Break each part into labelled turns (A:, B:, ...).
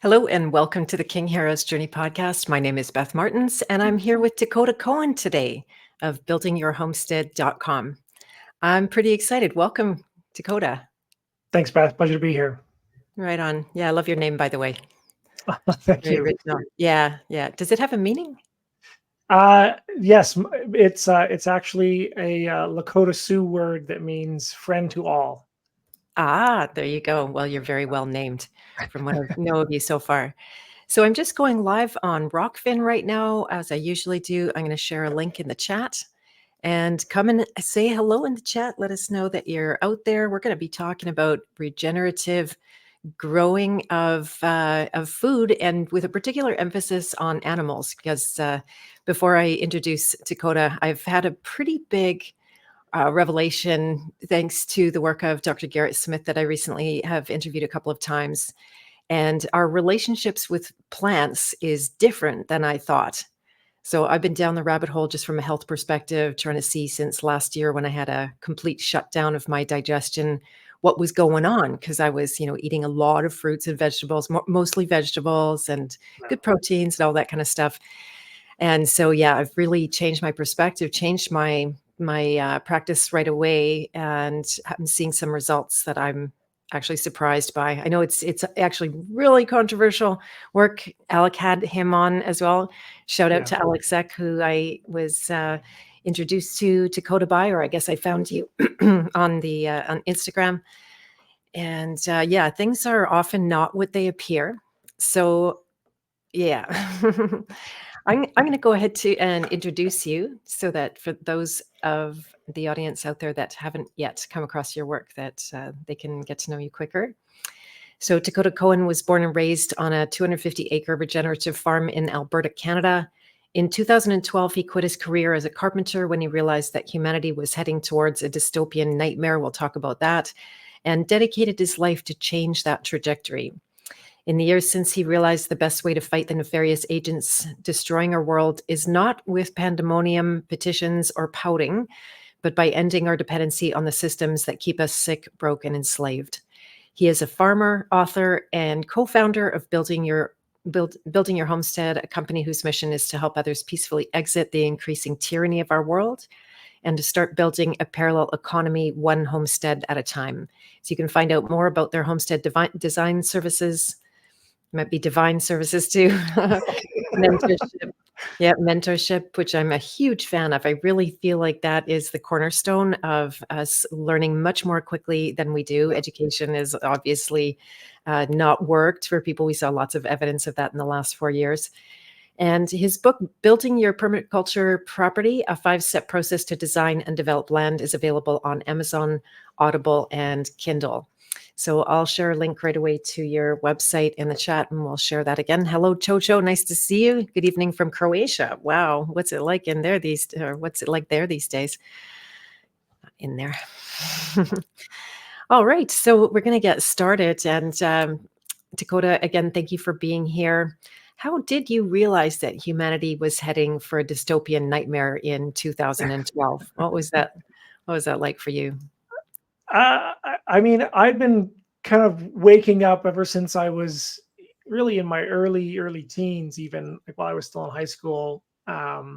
A: Hello and welcome to the King Heroes Journey podcast. My name is Beth Martens and I'm here with Takota Coen today of buildingyourhomestead.com. I'm pretty excited. Welcome, Takota.
B: Thanks, Beth. Pleasure to be here.
A: Right on. Yeah, I love your name, by the way.
B: Thank
A: Very
B: you.
A: original. Yeah. Does it have a meaning?
B: Yes, it's actually a Lakota Sioux word that means friend to all.
A: Ah, there you go. Well, you're very well named from what I know of you so far. So I'm just going live on Rockfin right now, as I usually do. I'm going to share a link in the chat. And come and say hello in the chat. Let us know that you're out there. We're going to be talking about regenerative growing of food, and with a particular emphasis on animals. Because before I introduce Takota, I've had a pretty big revelation thanks to the work of Dr. Garrett Smith that I recently have interviewed a couple of times. And our relationships with plants is different than I thought. So I've been down the rabbit hole just from a health perspective, trying to see since last year when I had a complete shutdown of my digestion, what was going on, because I was, eating a lot of fruits and vegetables, mostly vegetables and good proteins and all that kind of stuff. And so, yeah, I've really changed my perspective, changed my practice right away, and I'm seeing some results that I'm actually surprised by. I know it's actually really controversial work. Alec had him on as well. Shout out to Alex Eck, who I was introduced to Takota by, or I guess I found you on Instagram. And yeah, things are often not what they appear. So yeah. I'm going to go ahead and introduce you so that for those of the audience out there that haven't yet come across your work, that they can get to know you quicker. So Takota Coen was born and raised on a 250-acre regenerative farm in Alberta, Canada. In 2012, he quit his career as a carpenter when he realized that humanity was heading towards a dystopian nightmare. We'll talk about that. And dedicated his life to change that trajectory. In the years since, he realized the best way to fight the nefarious agents destroying our world is not with pandemonium, petitions, or pouting, but by ending our dependency on the systems that keep us sick, broke, and enslaved. He is a farmer, author, and co-founder of Building Your Homestead, a company whose mission is to help others peacefully exit the increasing tyranny of our world and to start building a parallel economy, one homestead at a time. So you can find out more about their homestead design services. Might be divine services too. Mentorship. Yeah, mentorship, which I'm a huge fan of. I really feel like that is the cornerstone of us learning much more quickly than we do. Education is obviously not worked for people. We saw lots of evidence of that in the last 4 years. And his book, Building Your Permaculture Property, a 5-step process to design and develop land, is available on Amazon, Audible, and Kindle. So I'll share a link right away to your website in the chat, and we'll share that again. Hello, Chocho. Nice to see you. Good evening from Croatia. Wow. What's it like in there what's it like there these days? In there. All right. So we're going to get started. And Takota, again, thank you for being here. How did you realize that humanity was heading for a dystopian nightmare in 2012? What was that like for you?
B: I mean, I've been kind of waking up ever since I was really in my early teens, even like while I was still in high school. I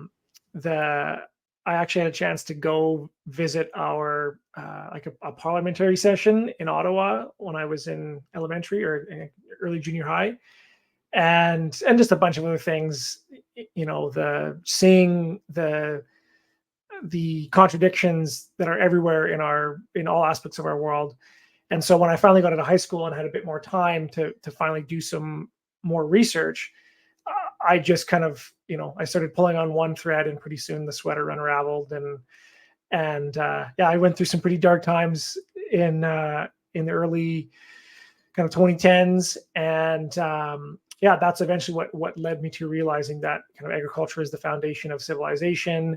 B: actually had a chance to go visit our like a parliamentary session in Ottawa when I was in elementary or in early junior high, and just a bunch of other things. Seeing the contradictions that are everywhere in all aspects of our world. And so when I finally got into high school and had a bit more time to finally do some more research, I just kind of, I started pulling on one thread, and pretty soon the sweater unraveled. And I went through some pretty dark times in the early kind of 2010s. And that's eventually what led me to realizing that kind of agriculture is the foundation of civilization.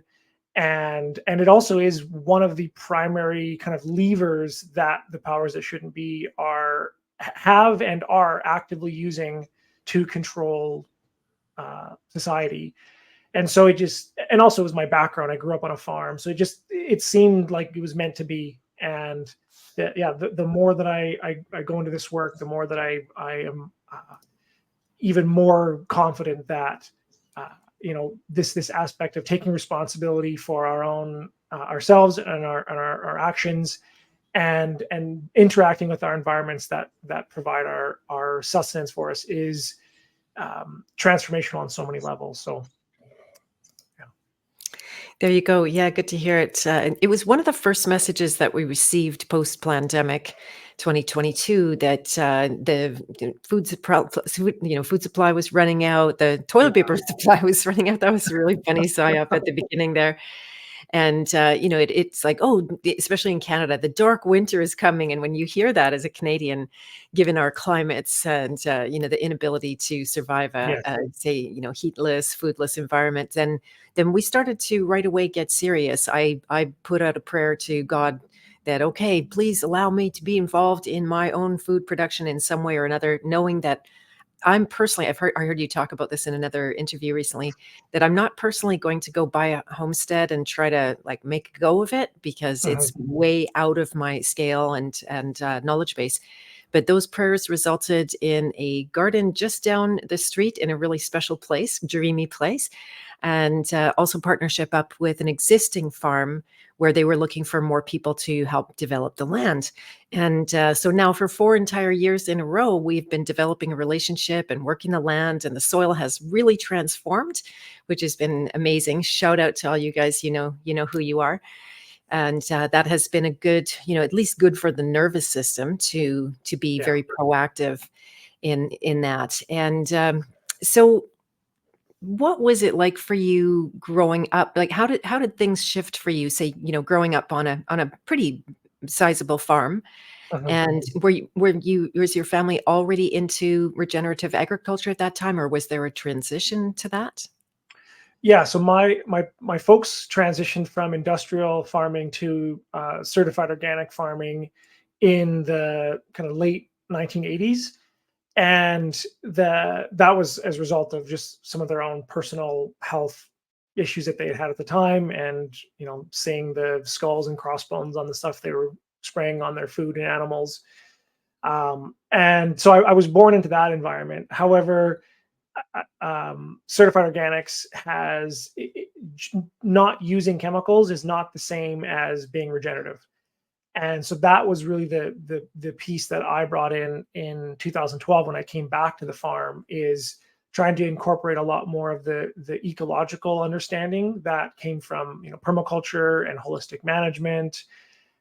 B: And it also is one of the primary kind of levers that the powers that shouldn't be have and are actively using to control society. And so and also it was my background. I grew up on a farm, so it seemed like it was meant to be. And the more that I go into this work, the more that I am even more confident that this aspect of taking responsibility for our own ourselves and our actions, and interacting with our environments that provide our sustenance for us is transformational on so many levels. So yeah.
A: There you go. Yeah, good to hear it. It was one of the first messages that we received post-pandemic 2022 that the food supply was running out. The toilet paper supply was running out. That was a really funny psyop at the beginning there. And, it's like, oh, especially in Canada, the dark winter is coming. And when you hear that as a Canadian, given our climates and, the inability to survive
B: Yes.
A: say, heatless, foodless environment, then we started to right away get serious. I put out a prayer to God that, okay, please allow me to be involved in my own food production in some way or another, knowing that I heard you talk about this in another interview recently, that I'm not personally going to go buy a homestead and try to like make a go of it because it's way out of my scale and knowledge base. But those prayers resulted in a garden just down the street in a really special place, dreamy place, and also partnership up with an existing farm where they were looking for more people to help develop the land. And so now for 4 entire years in a row, we've been developing a relationship and working the land, and the soil has really transformed, which has been amazing. Shout out to all you guys, you know who you are. And that has been a good, at least good for the nervous system to be very proactive in that. And so what was it like for you growing up? Like how did things shift for you, say, growing up on a pretty sizable farm? And was your family already into regenerative agriculture at that time, or was there a transition to that?
B: Yeah, so my folks transitioned from industrial farming to certified organic farming in the kind of late 1980s, and that was as a result of just some of their own personal health issues that they had at the time, and seeing the skulls and crossbones on the stuff they were spraying on their food and animals. And so I was born into that environment. However, certified organics not using chemicals is not the same as being regenerative. And so that was really the piece that I brought in 2012 when I came back to the farm, is trying to incorporate a lot more of the ecological understanding that came from permaculture and holistic management,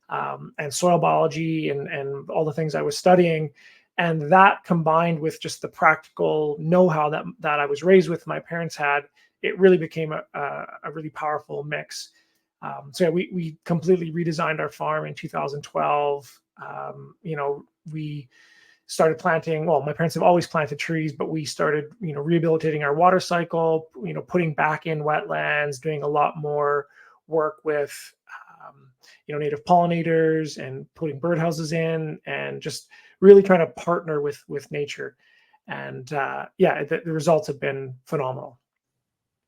B: and soil biology and all the things I was studying. And that combined with just the practical know-how that I was raised with, my parents had, it really became a really powerful mix. So yeah, we completely redesigned our farm in 2012. We started planting. Well, my parents have always planted trees, but we started, rehabilitating our water cycle, putting back in wetlands, doing a lot more work with, native pollinators and putting birdhouses in, and just really trying to partner with nature. And the results have been phenomenal.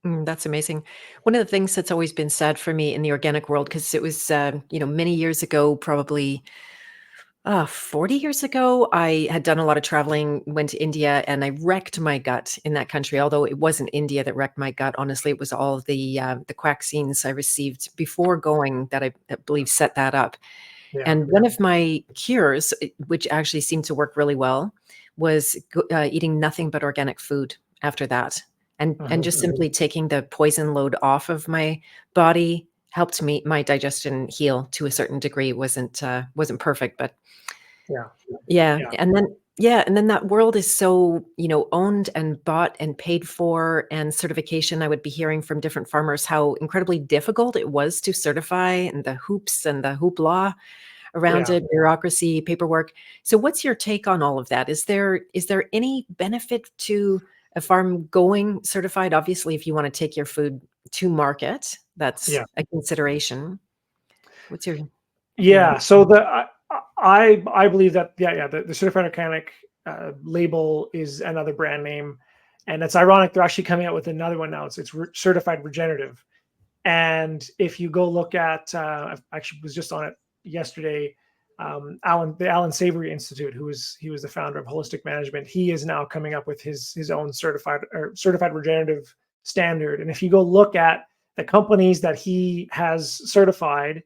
A: That's amazing. One of the things that's always been sad for me in the organic world, because it was, many years ago, probably 40 years ago, I had done a lot of traveling, went to India, and I wrecked my gut in that country. Although it wasn't India that wrecked my gut, honestly, it was all the vaccines I received before going that I believe set that up.
B: Yeah.
A: And one of my cures, which actually seemed to work really well, was eating nothing but organic food after that. And just simply taking the poison load off of my body helped my digestion heal to a certain degree. It wasn't perfect, but
B: Yeah.
A: yeah.
B: Yeah.
A: And then that world is so, owned and bought and paid for, and certification. I would be hearing from different farmers how incredibly difficult it was to certify, and the hoops and the hoopla around
B: Yeah.
A: it, bureaucracy, paperwork. So what's your take on all of that? Is there any benefit to a farm going certified? Obviously, if you want to take your food to market, that's
B: Yeah.
A: a consideration. What's your opinion on
B: Yeah. So I believe that the certified organic label is another brand name, and it's ironic they're actually coming out with another one now. It's certified regenerative. And if you go look at, I actually was just on it yesterday. the Alan Savory Institute, he was the founder of Holistic Management. He is now coming up with his own certified regenerative standard. And if you go look at the companies that he has certified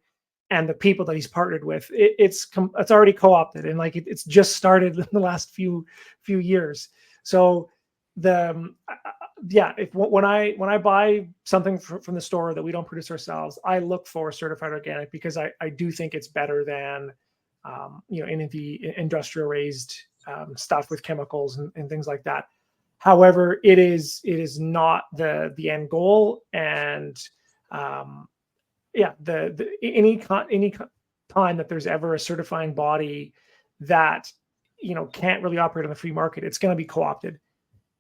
B: and the people that he's partnered with, it's already co-opted, and like it's just started in the last few years. So when I buy something from the store that we don't produce ourselves, I look for certified organic, because I do think it's better than any of the industrial raised stuff with chemicals and things like that. However, it is not the end goal, and any time that there's ever a certifying body that can't really operate on the free market, it's going to be co-opted.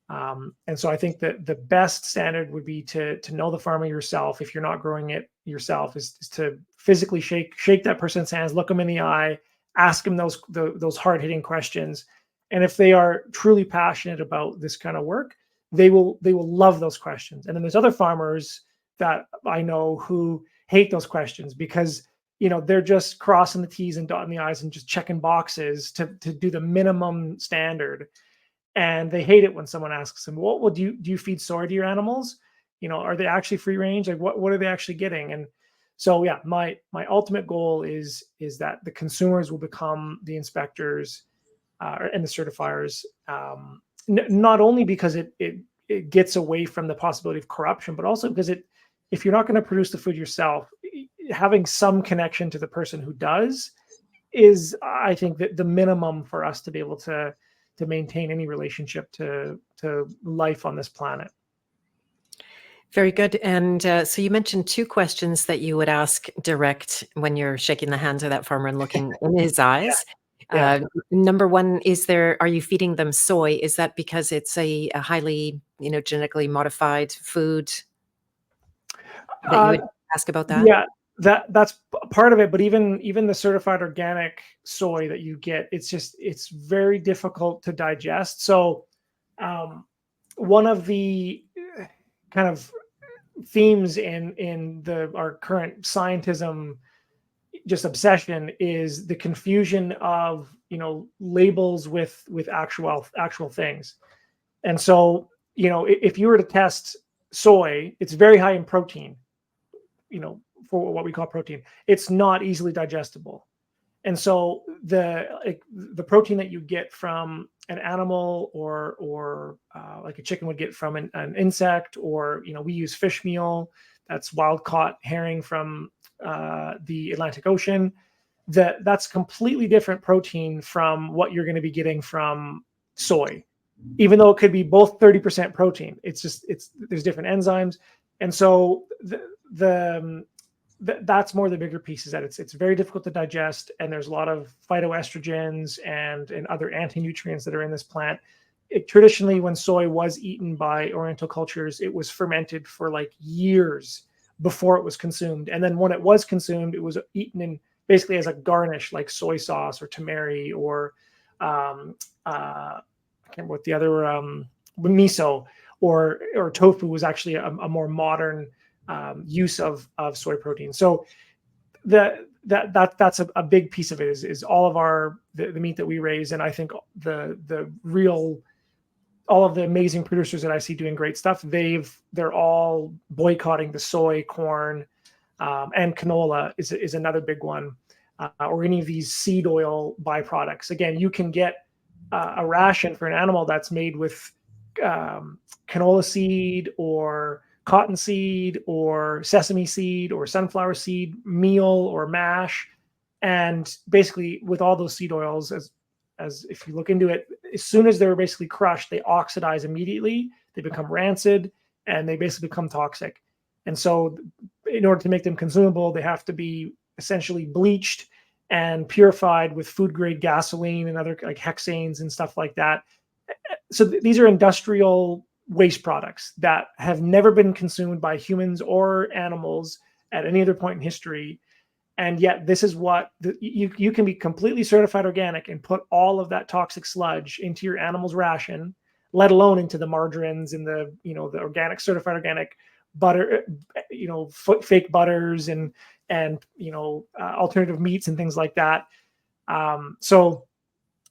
B: And so I think that the best standard would be to know the farmer yourself. If you're not growing it yourself, is to physically shake that person's hands, look them in the eye, ask them those hard-hitting questions. And if they are truly passionate about this kind of work, they will love those questions. And then there's other farmers that I know who hate those questions, because they're just crossing the T's and dotting the I's and just checking boxes to do the minimum standard. And they hate it when someone asks them, "What do you feed soy to your animals? Are they actually free range? Like what are they actually getting?" And so yeah, my ultimate goal is that the consumers will become the inspectors and the certifiers, not only because it gets away from the possibility of corruption, but also because if you're not going to produce the food yourself, having some connection to the person who does is, I think, that the minimum for us to be able to maintain any relationship to life on this planet.
A: Very good. And so you mentioned two questions that you would ask direct when you're shaking the hands of that farmer and looking in his eyes.
B: Yeah.
A: Number one, are you feeding them soy? Is that because it's a highly, genetically modified food that you would ask about that?
B: Yeah, that's part of it. But even the certified organic soy that you get, it's very difficult to digest. So one of the kind of themes in our current scientism just obsession is the confusion of labels with actual things. And so if you were to test soy, it's very high in protein, for what we call protein. It's not easily digestible. And so the protein that you get from an animal or like a chicken would get from an insect, or we use fish meal that's wild caught herring from the Atlantic Ocean. That's completely different protein from what you're going to be getting from soy, even though it could be both 30% protein. There's different enzymes, and so that's more the bigger piece, is that it's very difficult to digest, and there's a lot of phytoestrogens and other anti-nutrients that are in this plant. Traditionally, when soy was eaten by Oriental cultures, it was fermented for like years before it was consumed, and then when it was consumed, it was eaten in basically as a garnish, like soy sauce or tamari or I can't remember what the other miso or tofu was actually a more modern use of soy protein. So that's a big piece of it is all of the meat that we raise. And I think all of the amazing producers that I see doing great stuff, they're all boycotting the soy, corn, and canola is another big one, or any of these seed oil byproducts. Again, you can get a ration for an animal that's made with canola seed or cottonseed or sesame seed or sunflower seed meal or mash, and basically with all those seed oils, as if you look into it, as soon as they're basically crushed, they oxidize immediately, they become rancid, and they basically become toxic. And so in order to make them consumable, they have to be essentially bleached and purified with food grade gasoline and other like hexanes and stuff like that. So these are industrial waste products that have never been consumed by humans or animals at any other point in history. And yet this is what you can be completely certified organic and put all of that toxic sludge into your animal's ration, let alone into the margarines and the organic certified organic butter, fake butters and alternative meats and things like that. So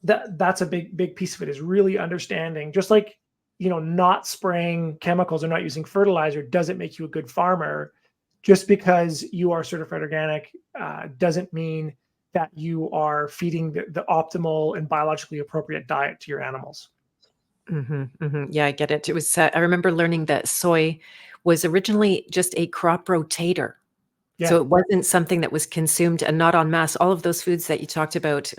B: that's a big piece of it, is really understanding, just like, not spraying chemicals or not using fertilizer doesn't make you a good farmer. Just because you are certified organic doesn't mean that you are feeding the optimal and biologically appropriate diet to your animals.
A: Yeah, I get it. It was, I remember learning that soy was originally just a crop rotator.
B: Yeah,
A: So it wasn't something that was consumed and not en masse. All of those foods that you talked about,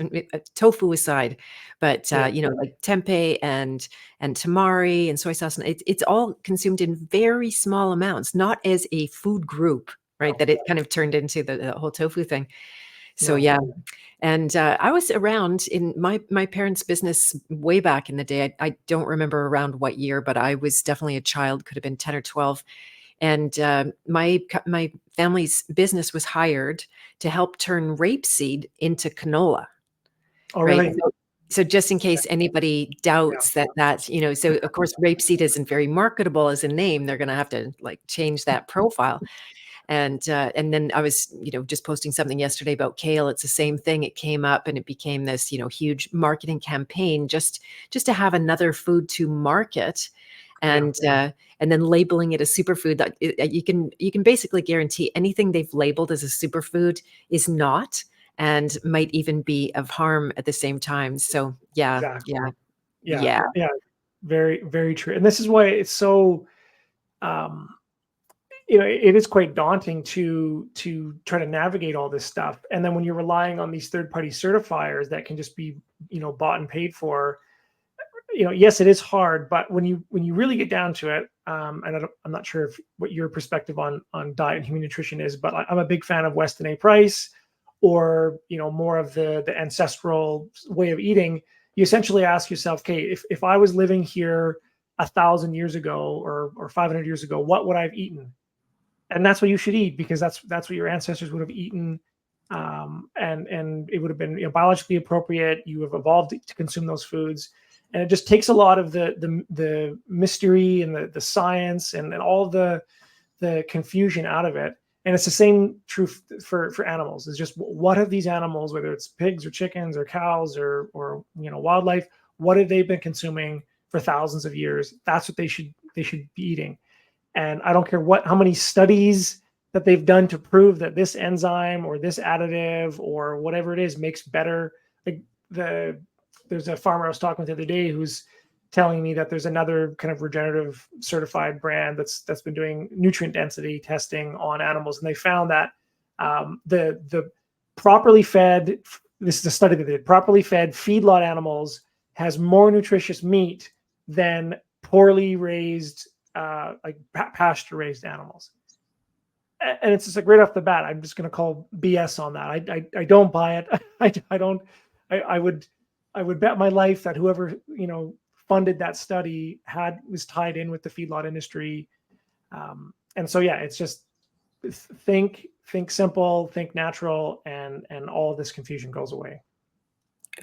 A: tofu aside, but
B: yeah,
A: like tempeh and tamari and soy sauce, and it's all consumed in very small amounts, not as a food group, right?
B: no,
A: That it kind of turned into the whole tofu thing. So
B: no,
A: yeah, and I was around in my parents' business way back in the day. I don't remember around what year, but I was definitely a child. Could have been 10 or 12, and my family's business was hired to help turn rapeseed into canola,
B: oh
A: right?
B: really?
A: So just in case anybody
B: Yeah,
A: doubts that, so of course rapeseed isn't very marketable as a name. They're going to have to like change that profile. And then I was, just posting something yesterday about kale. It's the same thing. It came up and it became this, huge marketing campaign just to have another food to market,
B: yeah,
A: and then labeling it a superfood. That you can basically guarantee anything they've labeled as a superfood is not, and might even be of harm at the same time. So yeah,
B: exactly.
A: yeah,
B: Yeah,
A: yeah.
B: yeah, very, very true. And this is why it's so, um, it is quite daunting to try to navigate all this stuff. And then when you're relying on these third party certifiers that can just be, bought and paid for, yes, it is hard. But when you really get down to it, and I'm not sure what your perspective on diet and human nutrition is, but I'm a big fan of Weston A. Price, or more of the ancestral way of eating. You essentially ask yourself, okay, if I was living here 1,000 years ago, or 500 years ago, what would I have eaten? And that's what you should eat, because that's what your ancestors would have eaten. And it would have been, biologically appropriate. You have evolved to consume those foods, and it just takes a lot of the mystery and the science and all the confusion out of it. And it's the same truth for animals. It's just, what have these animals, whether it's pigs or chickens or cows or wildlife, what have they been consuming for thousands of years? That's what they should be eating. And I don't care how many studies that they've done to prove that this enzyme or this additive or whatever it is makes better. Like, there's a farmer I was talking with the other day who's telling me that there's another kind of regenerative certified brand that's been doing nutrient density testing on animals, and they found that the properly fed, this is a study that they did, properly fed feedlot animals has more nutritious meat than poorly raised, like pasture raised animals. And it's just like, right off the bat, I'm just going to call BS on that. I don't buy it. I don't. I would bet my life that whoever funded that study was tied in with the feedlot industry. And so yeah, it's just think simple, think natural, and all of this confusion goes away.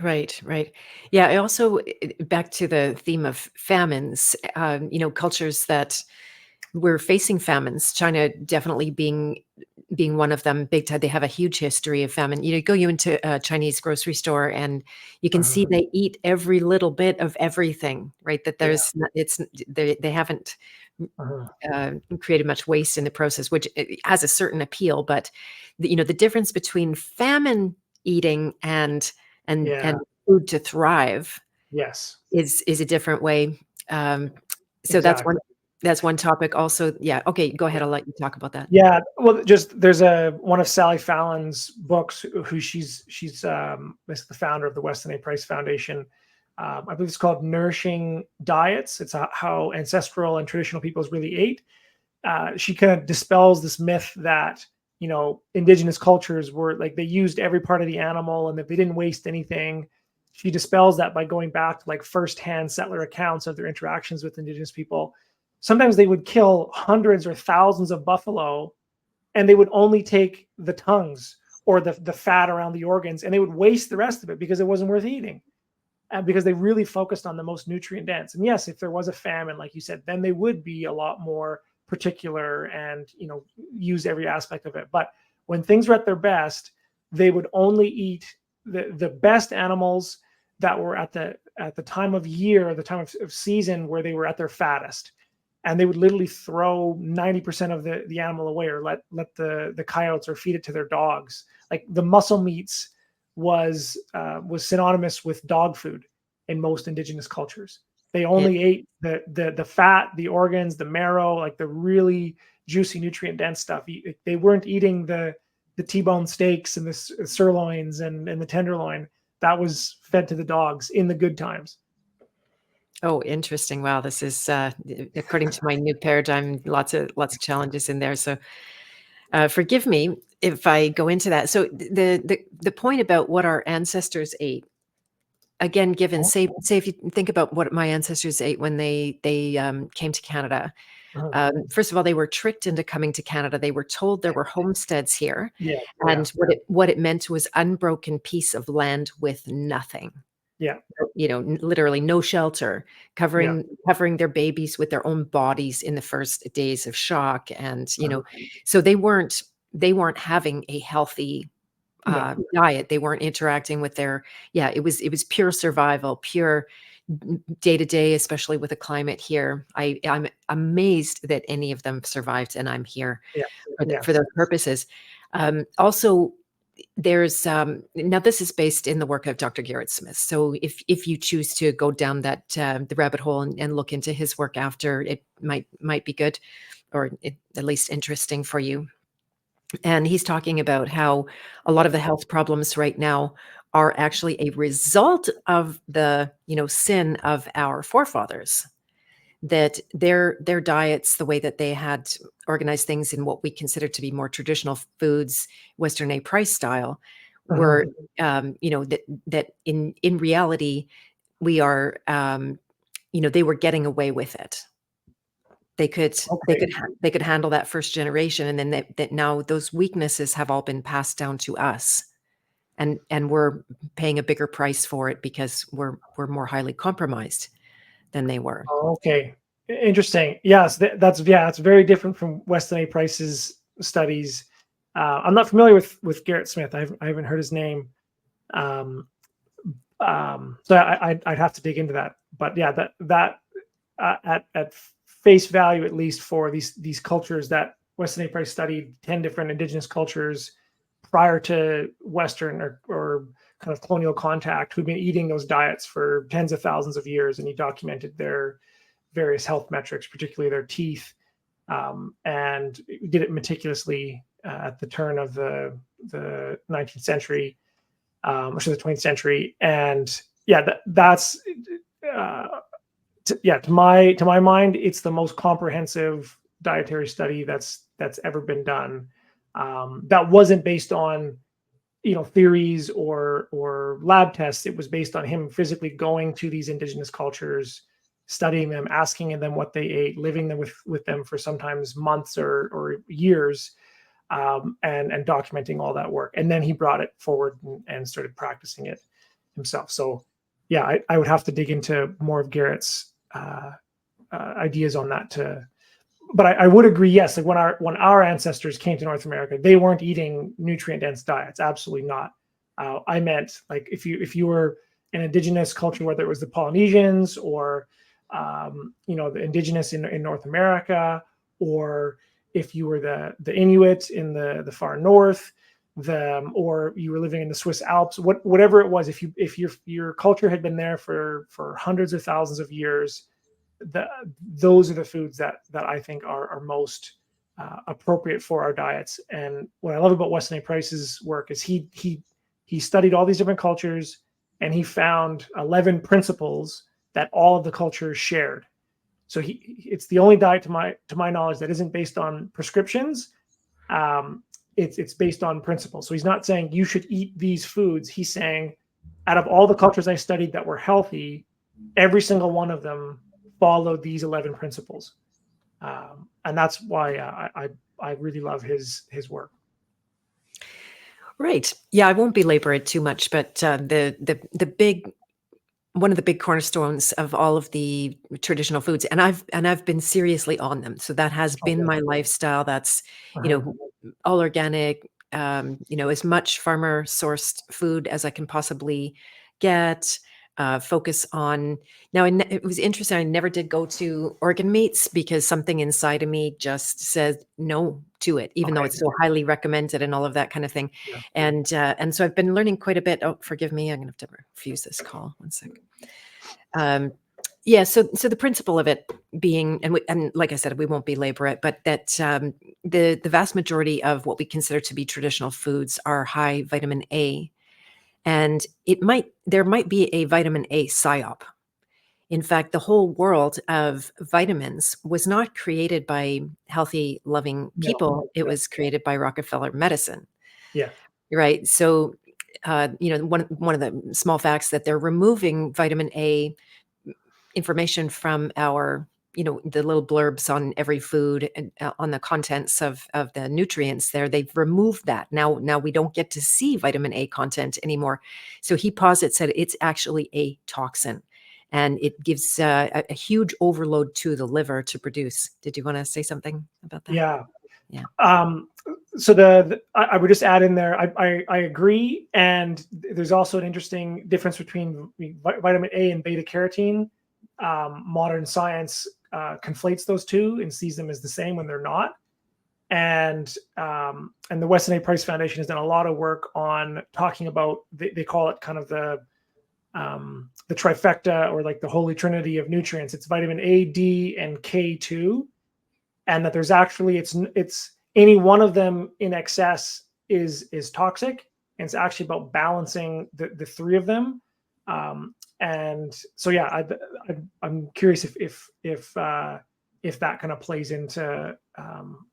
A: Right, right. Yeah, I also, back to the theme of famines, cultures that we're facing famines, China definitely being one of them, big time. They have a huge history of famine. Go into a Chinese grocery store and you can see
B: Uh-huh.
A: they eat every little bit of everything, right? That
B: Yeah.
A: they haven't
B: Uh-huh.
A: created much waste in the process, which has a certain appeal. But the difference between famine eating and
B: Yeah.
A: food to thrive
B: Yes.
A: is a different way. Um, so
B: Exactly.
A: that's one topic. Also, yeah. Okay, go ahead. I'll let you talk about that.
B: Yeah, well, just there's one of Sally Fallon's books, who she's the founder of the Weston A. Price Foundation. I believe it's called Nourishing Diets. It's how ancestral and traditional peoples really ate. She kind of dispels this myth that indigenous cultures were like, they used every part of the animal and that they didn't waste anything. She dispels that by going back to like firsthand settler accounts of their interactions with indigenous people. Sometimes they would kill hundreds or thousands of buffalo, and they would only take the tongues or the fat around the organs, and they would waste the rest of it because it wasn't worth eating. Because they really focused on the most nutrient dense. And yes, if there was a famine, like you said, then they would be a lot more particular and use every aspect of it. But when things were at their best, they would only eat the best animals that were at the time of year, the time of season where they were at their fattest, and they would literally throw 90% of the animal away, or let the coyotes or feed it to their dogs. Like the muscle meats was synonymous with dog food in most indigenous cultures. They
A: It,
B: only ate the fat, the organs, the marrow, like the really juicy, nutrient dense stuff. They weren't eating the T-bone steaks and the sirloins and the tenderloin. That was fed to the dogs in the good times.
A: oh, interesting. Wow, this is according to my new paradigm, lots of challenges in there. So forgive me if I go into that. So the point about what our ancestors ate, again, given, say if you think about what my ancestors ate when they came to Canada. First of all, they were tricked into coming to Canada. They were told there were homesteads here,
B: Yeah,
A: and what it meant was unbroken piece of land with nothing.
B: yeah,
A: Literally no shelter,
B: yeah.
A: covering their babies with their own bodies in the first days of shock, and
B: Uh-huh.
A: so they weren't having a healthy
B: No.
A: diet. They weren't interacting with their, yeah, it was pure survival, pure day to day, especially with the climate here. I'm amazed that any of them survived, and I'm here
B: Yeah, yeah.
A: for those purposes. Also, there's now this is based in the work of Dr. Garrett Smith. So if you choose to go down that the rabbit hole and look into his work after, it might be good, or at least interesting for you. And he's talking about how a lot of the health problems right now are actually a result of the sin of our forefathers, that their diets, the way that they had organized things in what we consider to be more traditional foods, Western A price style,
B: Uh-huh.
A: were that in reality we are they were getting away with it. They could they
B: Okay.
A: could they could handle that first generation, and then that now those weaknesses have all been passed down to us, and we're paying a bigger price for it because we're more highly compromised than they were.
B: Okay. Interesting. Yes, it's very different from Weston A. Price's studies. I'm not familiar with Garrett Smith. I haven't heard his name. Um, so I'd have to dig into that. But yeah, that at face value, at least for these cultures that Weston A. Price studied, 10 different indigenous cultures prior to Western or kind of colonial contact, who'd been eating those diets for tens of thousands of years, and he documented their various health metrics, particularly their teeth, and did it meticulously at the turn of the 19th century, or the 20th century. And yeah, that's to my mind, it's the most comprehensive dietary study that's ever been done. That wasn't based on theories or lab tests. It was based on him physically going to these indigenous cultures, studying them, asking them what they ate, living them with them for sometimes months or years, and documenting all that work. And then he brought it forward and started practicing it himself. So yeah, I would have to dig into more of Garrett's ideas on that but I would agree, yes, like when our ancestors came to North America, they weren't eating nutrient dense diets. Absolutely not. I meant, like, if you were an indigenous culture, whether it was the Polynesians or the indigenous in North America, or if you were the Inuit in the far north, or you were living in the Swiss Alps, whatever it was, if your culture had been there for hundreds of thousands of years, those are the foods that I think are most appropriate for our diets. And what I love about Weston A. Price's work is he studied all these different cultures, and he found 11 principles that all of the cultures shared. So it's the only diet to my knowledge that isn't based on prescriptions. It's based on principles. So he's not saying you should eat these foods. He's saying, out of all the cultures I studied that were healthy, every single one of them followed these 11 principles. And that's why I really love his work.
A: Right. Yeah, I won't belabor it too much, but the big one of the big cornerstones of all of the traditional foods, and I've been seriously on them. So that has been
B: Okay.
A: my lifestyle. That's
B: Uh-huh.
A: all organic, as much farmer sourced food as I can possibly get. Focus on now. It was interesting. I never did go to organ meats because something inside of me just said no to it, even though
B: Okay.
A: it's so highly recommended and all of that kind of thing.
B: Yeah.
A: And so I've been learning quite a bit. Oh, forgive me. I'm gonna have to refuse this call. One second. Yeah, so the principle of it being, and like I said, we won't belabor it, but that the vast majority of what we consider to be traditional foods are high vitamin A, and there might be a vitamin A psyop. In fact, the whole world of vitamins was not created by healthy, loving
B: No.
A: people. It
B: Yeah.
A: was created by Rockefeller medicine,
B: Yeah.
A: right? So, one of the small facts that they're removing vitamin A information from our the little blurbs on every food and on the contents of the nutrients there. They've removed that. Now we don't get to see vitamin A content anymore. So he posits that it's actually a toxin, and it gives a huge overload to the liver to produce. Did you want to say something about that?
B: Yeah.
A: Yeah.
B: So I would just add in there, I agree. And there's also an interesting difference between vitamin A and beta carotene. Modern science conflates those two and sees them as the same when they're not. And the Weston A. Price Foundation has done a lot of work on talking about, they call it kind of the trifecta, or like the holy trinity of nutrients. It's vitamin A, D, and K2, and that there's actually it's any one of them in excess is toxic, and it's actually about balancing the three of them. And so yeah, I'm curious if that kind of plays into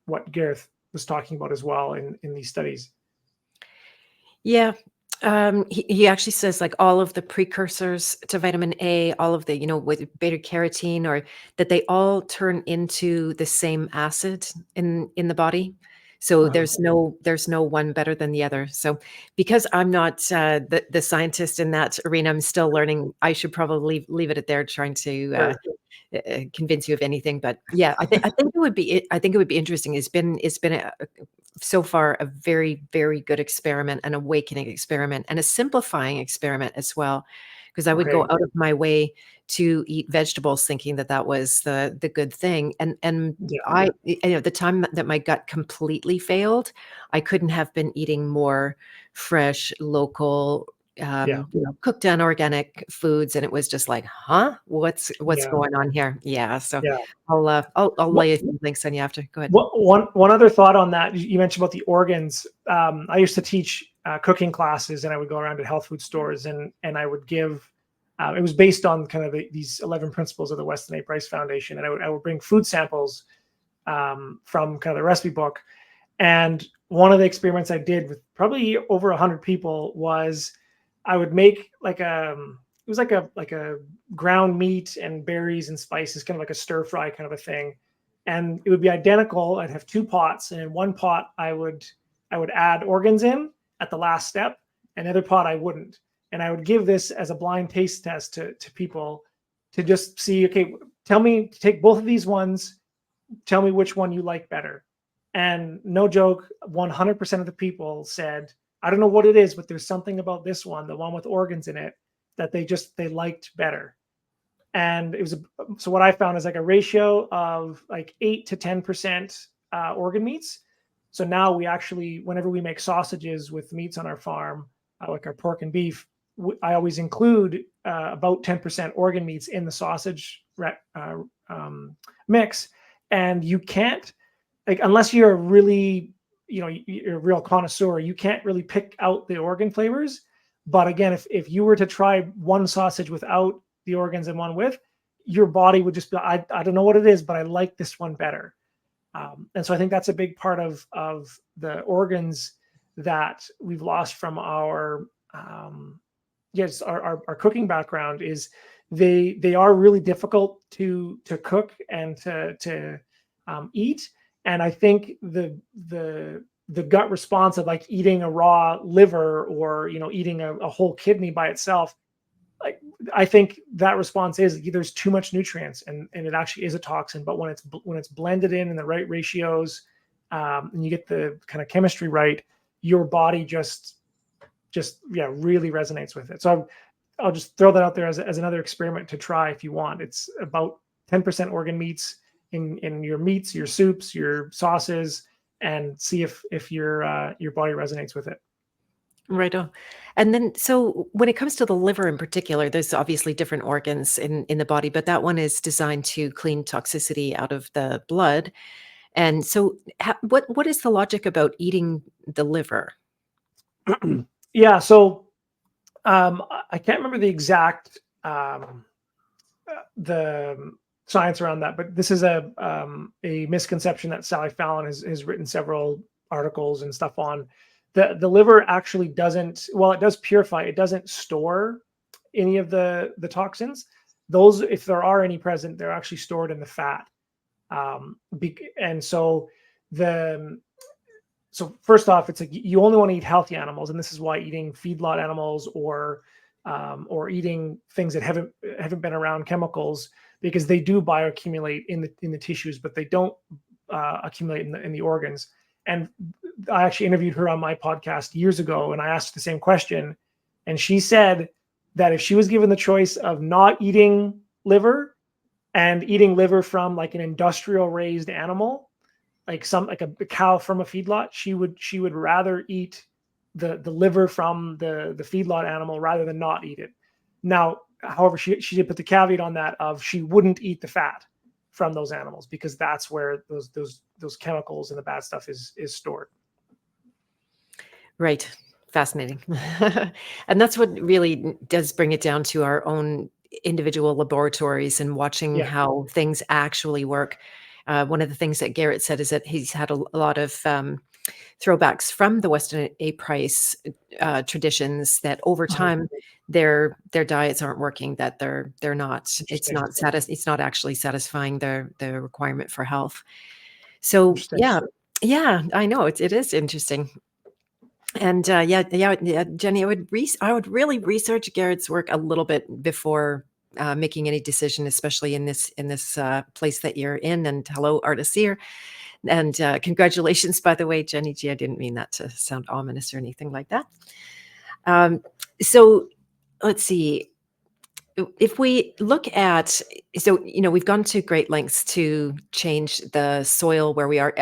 B: what Gareth was talking about as well in these studies.
A: Yeah. He actually says like all of the precursors to vitamin A, all of the, with beta carotene, or that they all turn into the same acid in the body. So there's no one better than the other. So because I'm not the scientist in that arena, I'm still learning. I should probably leave it at there, trying to
B: Sure.
A: convince you of anything. But yeah, I think it would be interesting. It's been so far a very, very good experiment, an awakening experiment, and a simplifying experiment as well, because I would
B: Okay.
A: go out of my way to eat vegetables thinking that was the good thing. And
B: Yeah.
A: the time that my gut completely failed, I couldn't have been eating more fresh, local,
B: Yeah.
A: cooked down organic foods, and it was just like, huh, what's
B: Yeah.
A: going on here? Yeah, so
B: Yeah.
A: I'll
B: What,
A: lay a few links on you after. Go ahead.
B: one other thought on that. You mentioned about the organs. I used to teach cooking classes, and I would go around to health food stores, and I would give. It was based on kind of these 11 principles of the Weston A. Price Foundation, and I would bring food samples from kind of the recipe book. And one of the experiments I did with probably over 100 people was I would make it was like a ground meat and berries and spices, kind of like a stir fry kind of a thing. And it would be identical. I'd have two pots, and in one pot I would add organs in at the last step, and the other pot I wouldn't. And I would give this as a blind taste test to people to just see, okay, take both of these ones, tell me which one you like better. And no joke, 100% of the people said, I don't know what it is, but there's something about this one, the one with organs in it, that they liked better. And it was so what I found is like a ratio of like 8 to 10% organ meats. So now we actually, whenever we make sausages with meats on our farm, like our pork and beef, I always include about 10% organ meats in the sausage mix. And you can't, like, unless you're really, you're a real connoisseur, you can't really pick out the organ flavors. But again, if you were to try one sausage without the organs and one with, your body would just be, I don't know what it is, but I like this one better. And so I think that's a big part of the organs that we've lost from our our cooking background. Is they are really difficult to cook and to eat. And I think the gut response of like eating a raw liver, or eating a whole kidney by itself, like, I think that response is there's too much nutrients, and it actually is a toxin. But when it's blended in the right ratios, and you get the kind of chemistry right, your body just really resonates with it. So I'll just throw that out there as another experiment to try if you want. It's about 10% organ meats in your meats, your soups, your sauces, and see if your body resonates with it.
A: Right on. And then, so when it comes to the liver in particular, there's obviously different organs in the body, but that one is designed to clean toxicity out of the blood. And so, what is the logic about eating the liver?
B: Yeah, so I can't remember the exact the science around that, but this is a misconception that Sally Fallon has written several articles and stuff on. The liver actually doesn't, well, it does purify, it doesn't store any of the toxins. Those, if there are any present, they're actually stored in the fat. And so the so first off, it's like you only want to eat healthy animals, and this is why eating feedlot animals or eating things that haven't been around chemicals, because they do bioaccumulate in the tissues, but they don't accumulate in the organs. And I actually interviewed her on my podcast years ago, and I asked the same question, and she said that if she was given the choice of not eating liver and eating liver from like an industrial raised animal, like a cow from a feedlot, she would rather eat the liver from the feedlot animal rather than not eat it. Now, however, she did put the caveat on that of she wouldn't eat the fat from those animals because that's where those chemicals and the bad stuff is stored.
A: Right. Fascinating. And that's what really does bring it down to our own individual laboratories and watching
B: Yeah.
A: how things actually work. One of the things that Garrett said is that he's had a lot of throwbacks from the Weston A. Price traditions that over time their diets aren't working, that they're not, it's not actually satisfying the requirement for health. So
B: Interesting.
A: yeah, I know it is interesting. And yeah, Jenny, I would really research Garrett's work a little bit before making any decision, especially in this place that you're in. And hello, artists here. And congratulations, by the way, Jenny G. I didn't mean that to sound ominous or anything like that. So let's see. If we look at, so, we've gone to great lengths to change the soil where we are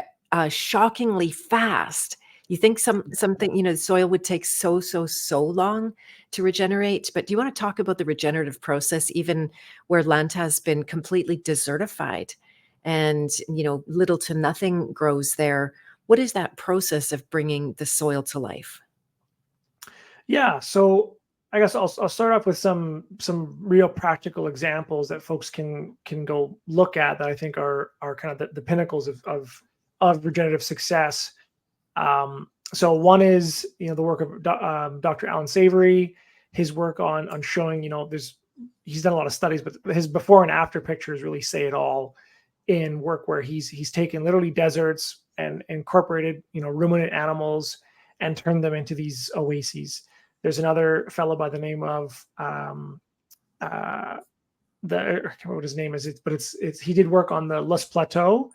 A: shockingly fast. You think something, the soil would take so long to regenerate, but do you want to talk about the regenerative process, even where land has been completely desertified and, little to nothing grows there? What is that process of bringing the soil to life?
B: Yeah. So I guess I'll start off with some real practical examples that folks can go look at that I think are kind of the pinnacles of regenerative success. So one is the work of Dr. Alan Savory, his work on showing he's done a lot of studies, but his before and after pictures really say it all in work where he's taken literally deserts and incorporated ruminant animals and turned them into these oases. There's another fellow by the name of I can't remember what his name is, but he did work on the Les Plateaux,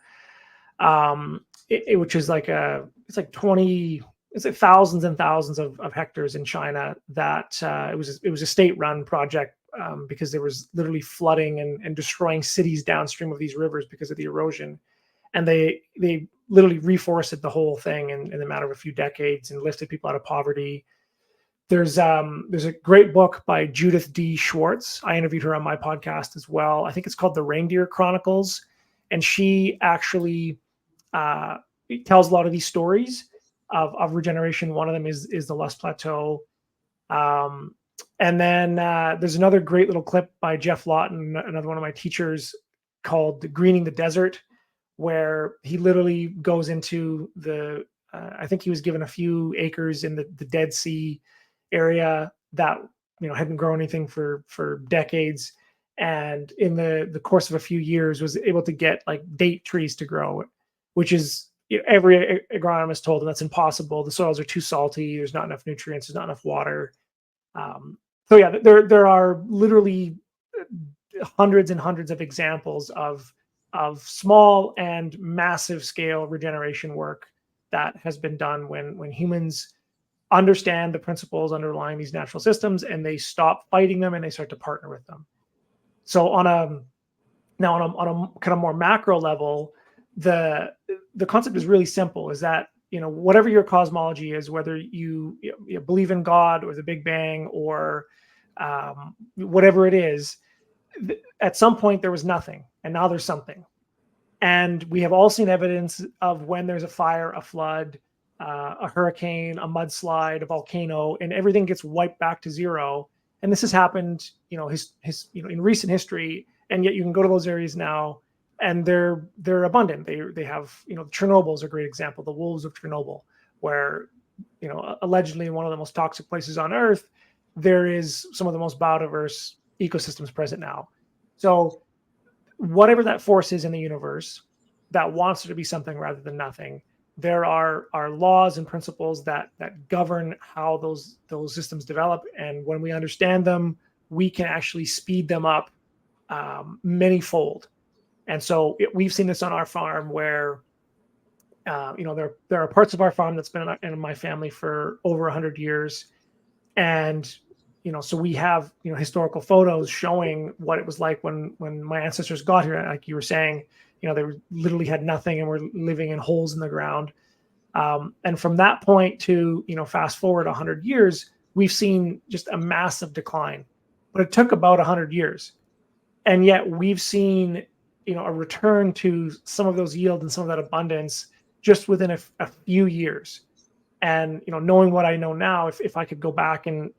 B: which is it's like thousands and thousands of hectares in China that it was a state-run project because there was literally flooding and destroying cities downstream of these rivers because of the erosion, and they literally reforested the whole thing in the matter of a few decades and lifted people out of poverty. There's a great book by Judith D. Schwartz. I interviewed her on my podcast as well. I think it's called The Reindeer Chronicles, and she actually tells a lot of these stories of regeneration. One of them is the Les Plateau. And then there's another great little clip by Jeff Lawton, another one of my teachers, called Greening the Desert, where he literally goes into I think he was given a few acres in the Dead Sea area that hadn't grown anything for decades, and in the course of a few years was able to get like date trees to grow, which is every agronomist told him that's impossible. The soils are too salty. There's not enough nutrients. There's not enough water. So yeah, there are literally hundreds and hundreds of examples of small and massive scale regeneration work that has been done when humans understand the principles underlying these natural systems and they stop fighting them and they start to partner with them. So on a kind of more macro level, the concept is really simple, is that, whatever your cosmology is, whether you believe in God or the Big Bang or whatever it is, at some point there was nothing and now there's something. And we have all seen evidence of when there's a fire, a flood, a hurricane, a mudslide, a volcano, and everything gets wiped back to zero. And this has happened, in recent history. And yet you can go to those areas now, and they're abundant. They have, Chernobyl is a great example, the wolves of Chernobyl, where, allegedly one of the most toxic places on Earth, there is some of the most biodiverse ecosystems present now. So whatever that force is in the universe that wants there to be something rather than nothing, there are laws and principles that govern how those systems develop. And when we understand them, we can actually speed them up many-fold. And so we've seen this on our farm where, there are parts of our farm that's been in my family for over 100 years. And so we have historical photos showing what it was like when my ancestors got here. Like you were saying, they literally had nothing and were living in holes in the ground. And from that point to fast forward 100 years, we've seen just a massive decline. But it took about 100 years, and yet we've seen a return to some of those yields and some of that abundance just within a few years. And knowing what I know now, if I could go back and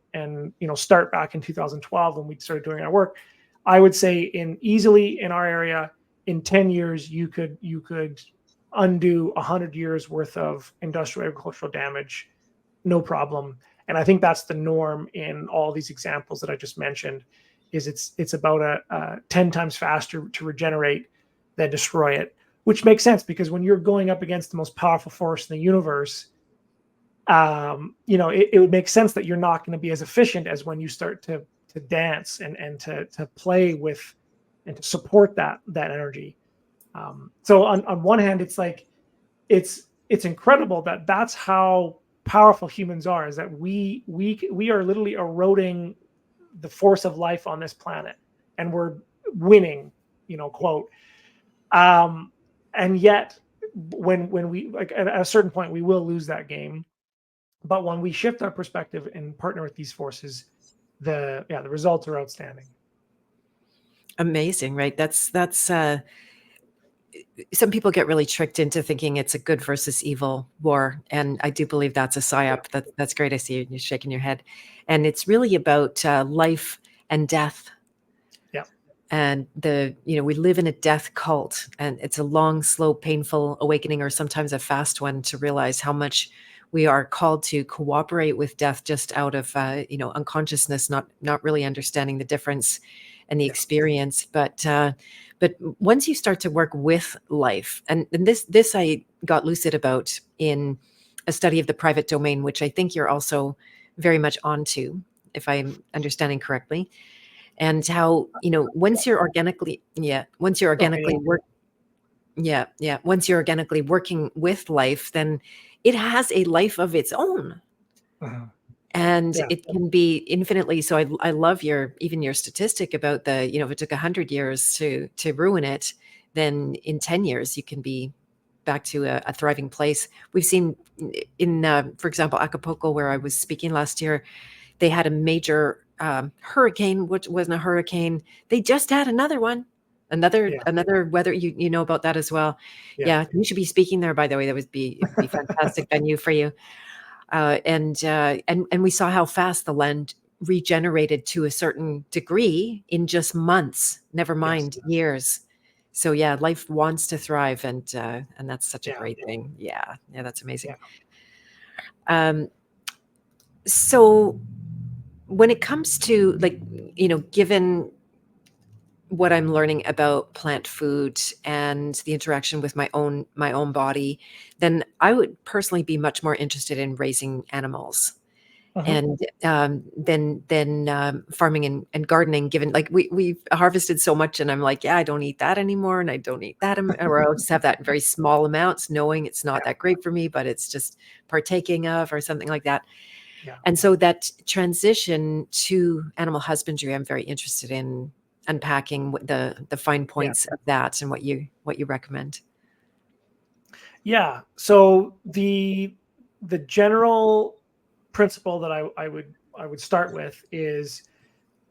B: start back in 2012 when we started doing our work, I would say easily in our area in 10 years you could undo 100 years worth of industrial agricultural damage, no problem. And I think that's the norm in all these examples that I just mentioned. Is it's about a 10 times faster to regenerate than destroy it, which makes sense because when you're going up against the most powerful force in the universe, it would make sense that you're not going to be as efficient as when you start to dance and to play with and to support that energy. So on one hand, it's like it's incredible that that's how powerful humans are, is that we are literally eroding the force of life on this planet, and we're winning, quote. And yet when we, like, at a certain point we will lose that game. But when we shift our perspective and partner with these forces, the results are outstanding.
A: Amazing, right? That's some people get really tricked into thinking it's a good versus evil war, and I do believe that's a psyop. That's great. I see you shaking your head, and it's really about life and death.
B: Yeah.
A: And we live in a death cult, and it's a long, slow, painful awakening, or sometimes a fast one, to realize how much we are called to cooperate with death just out of unconsciousness, not really understanding the difference and the experience. But once you start to work with life, and this I got lucid about in a study of the private domain, which I think you're also very much onto, if I'm understanding correctly, and how once you're organically once you're organically working with life, then it has a life of its own.
B: Uh-huh.
A: And
B: Yeah.
A: it can be infinitely. So I love your statistic about if it took 100 years to ruin it, then in 10 years you can be back to a thriving place. We've seen in, for example, Acapulco, where I was speaking last year, they had a major hurricane, which wasn't a hurricane. They just had another one. Another weather, you know about that as well.
B: Yeah.
A: You should be speaking there, by the way. That would be fantastic venue for you. And we saw how fast the land regenerated to a certain degree in just months, never mind years. So life wants to thrive, and that's such a great thing. Yeah, that's amazing. So when it comes to, like, given what I'm learning about plant food and the interaction with my own body, then I would personally be much more interested in raising animals.
B: Mhm.
A: And then farming and gardening, given like we've harvested so much, and I'm like, yeah, I don't eat that anymore, and I don't eat that, or I'll just have that in very small amounts, knowing it's not
B: Yeah.
A: that great for me, but it's just partaking of or something like that.
B: Yeah.
A: And so that transition to animal husbandry, I'm very interested in unpacking the fine
B: Yeah.
A: points of that and what you recommend.
B: Yeah. So the general principle that I would start with is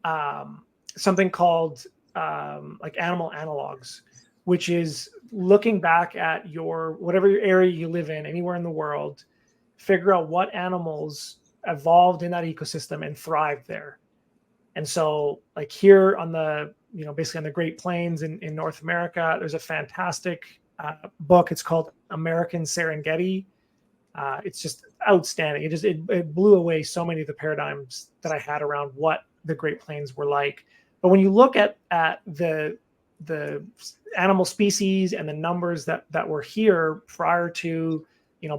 B: um, something called like animal analogs, which is looking back at your whatever area you live in, anywhere in the world, figure out what animals evolved in that ecosystem and thrived there. And so, like here on the, basically on the Great Plains in North America, there's a fantastic book. It's called American Serengeti. It's just outstanding. It blew away so many of the paradigms that I had around what the Great Plains were like. But when you look at the animal species and the numbers that were here prior to,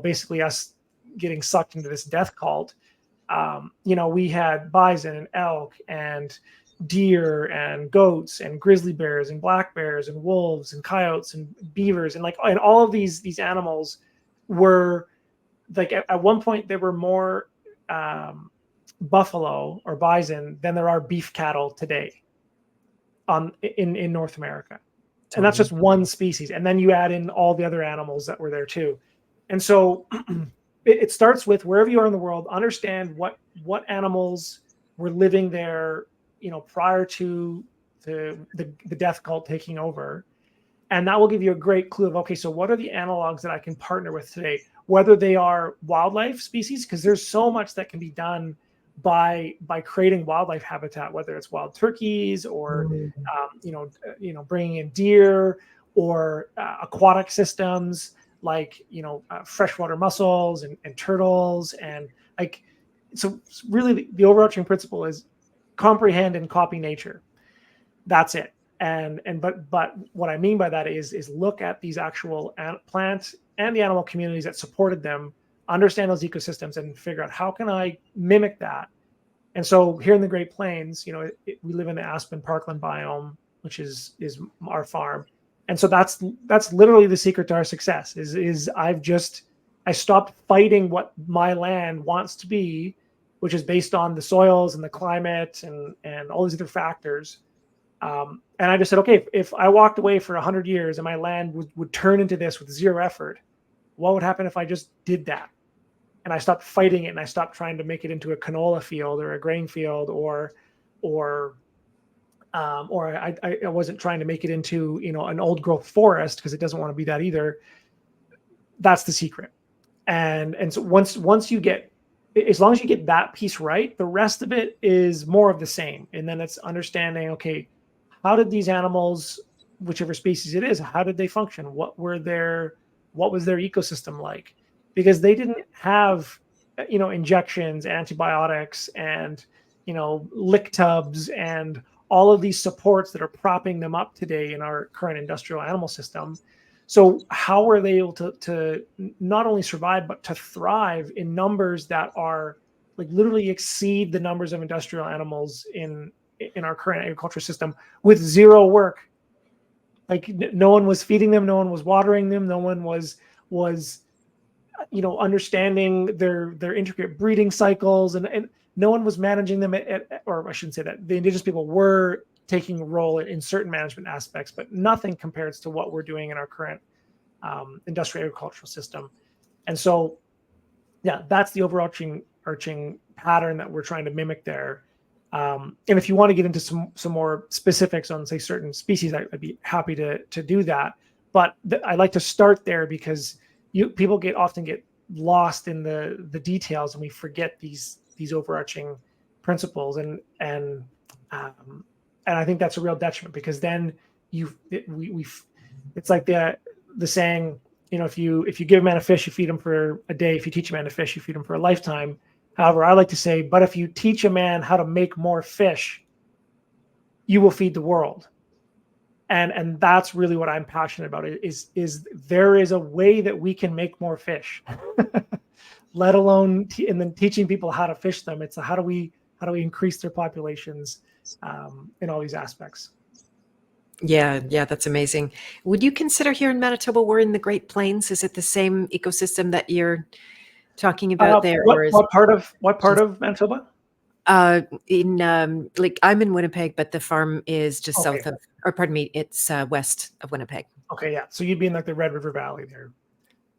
B: basically us getting sucked into this death cult, we had bison and elk and deer and goats and grizzly bears and black bears and wolves and coyotes and beavers, and all of these animals were like at one point there were more buffalo or bison than there are beef cattle today in North America. And that's
A: Totally.
B: just one species. And then you add in all the other animals that were there too. And so it starts with wherever you are in the world, understand what animals were living there, prior to the death cult taking over. And that will give you a great clue of, okay, so what are the analogs that I can partner with today, whether they are wildlife species, because there's so much that can be done by creating wildlife habitat, whether it's wild turkeys or
A: Mm.
B: bringing in deer, or aquatic systems like freshwater mussels and turtles, and like, so really the overarching principle is comprehend and copy nature. That's it. But what I mean by that is look at these actual plants and the animal communities that supported them, understand those ecosystems, and figure out how can I mimic that. And so here in the Great Plains, we live in the aspen parkland biome, which is our farm. And so that's literally the secret to our success is I stopped fighting what my land wants to be, which is based on the soils and the climate and all these other factors. And I just said, okay, if I walked away for 100 years and my land would turn into this with zero effort, what would happen if I just did that? And I stopped fighting it, and I stopped trying to make it into a canola field or a grain field, or I wasn't trying to make it into an old growth forest, because it doesn't want to be that either. That's the secret. And so once you get, as long as you get that piece right, the rest of it is more of the same. And then it's understanding, okay, how did these animals, whichever species it is, how did they function? What was their ecosystem like? Because they didn't have, injections, antibiotics, and, lick tubs, and all of these supports that are propping them up today in our current industrial animal system. So how were they able to not only survive, but to thrive in numbers that are like literally exceed the numbers of industrial animals in our current agriculture system with zero work? Like no one was feeding them, no one was watering them, no one was understanding their intricate breeding cycles, and no one was managing them or I shouldn't say that, the indigenous people were taking a role in certain management aspects, but nothing compares to what we're doing in our current industrial agricultural system. And so, yeah, that's the overarching pattern that we're trying to mimic there. And if you want to get into some more specifics on, say, certain species, I'd be happy to do that. But I like to start there because people often get lost in the details, and we forget these overarching principles, and I think that's a real detriment, because then it's like the saying, if you give a man a fish, you feed him for a day. If you teach a man to fish, you feed him for a lifetime. However, I like to say, but if you teach a man how to make more fish, you will feed the world. And that's really what I'm passionate about, is there is a way that we can make more fish. let alone and then teaching people how to fish them. It's how do we increase their populations in all these aspects.
A: Yeah, yeah, that's amazing. Would you consider here in Manitoba, we're in the Great Plains? Is it the same ecosystem that you're talking about there, or is
B: What part
A: just
B: of Manitoba?
A: in like I'm in Winnipeg, but the farm is just
B: Okay.
A: south of, or pardon me, it's west of Winnipeg.
B: Okay, yeah. So you'd be in like the Red River Valley there.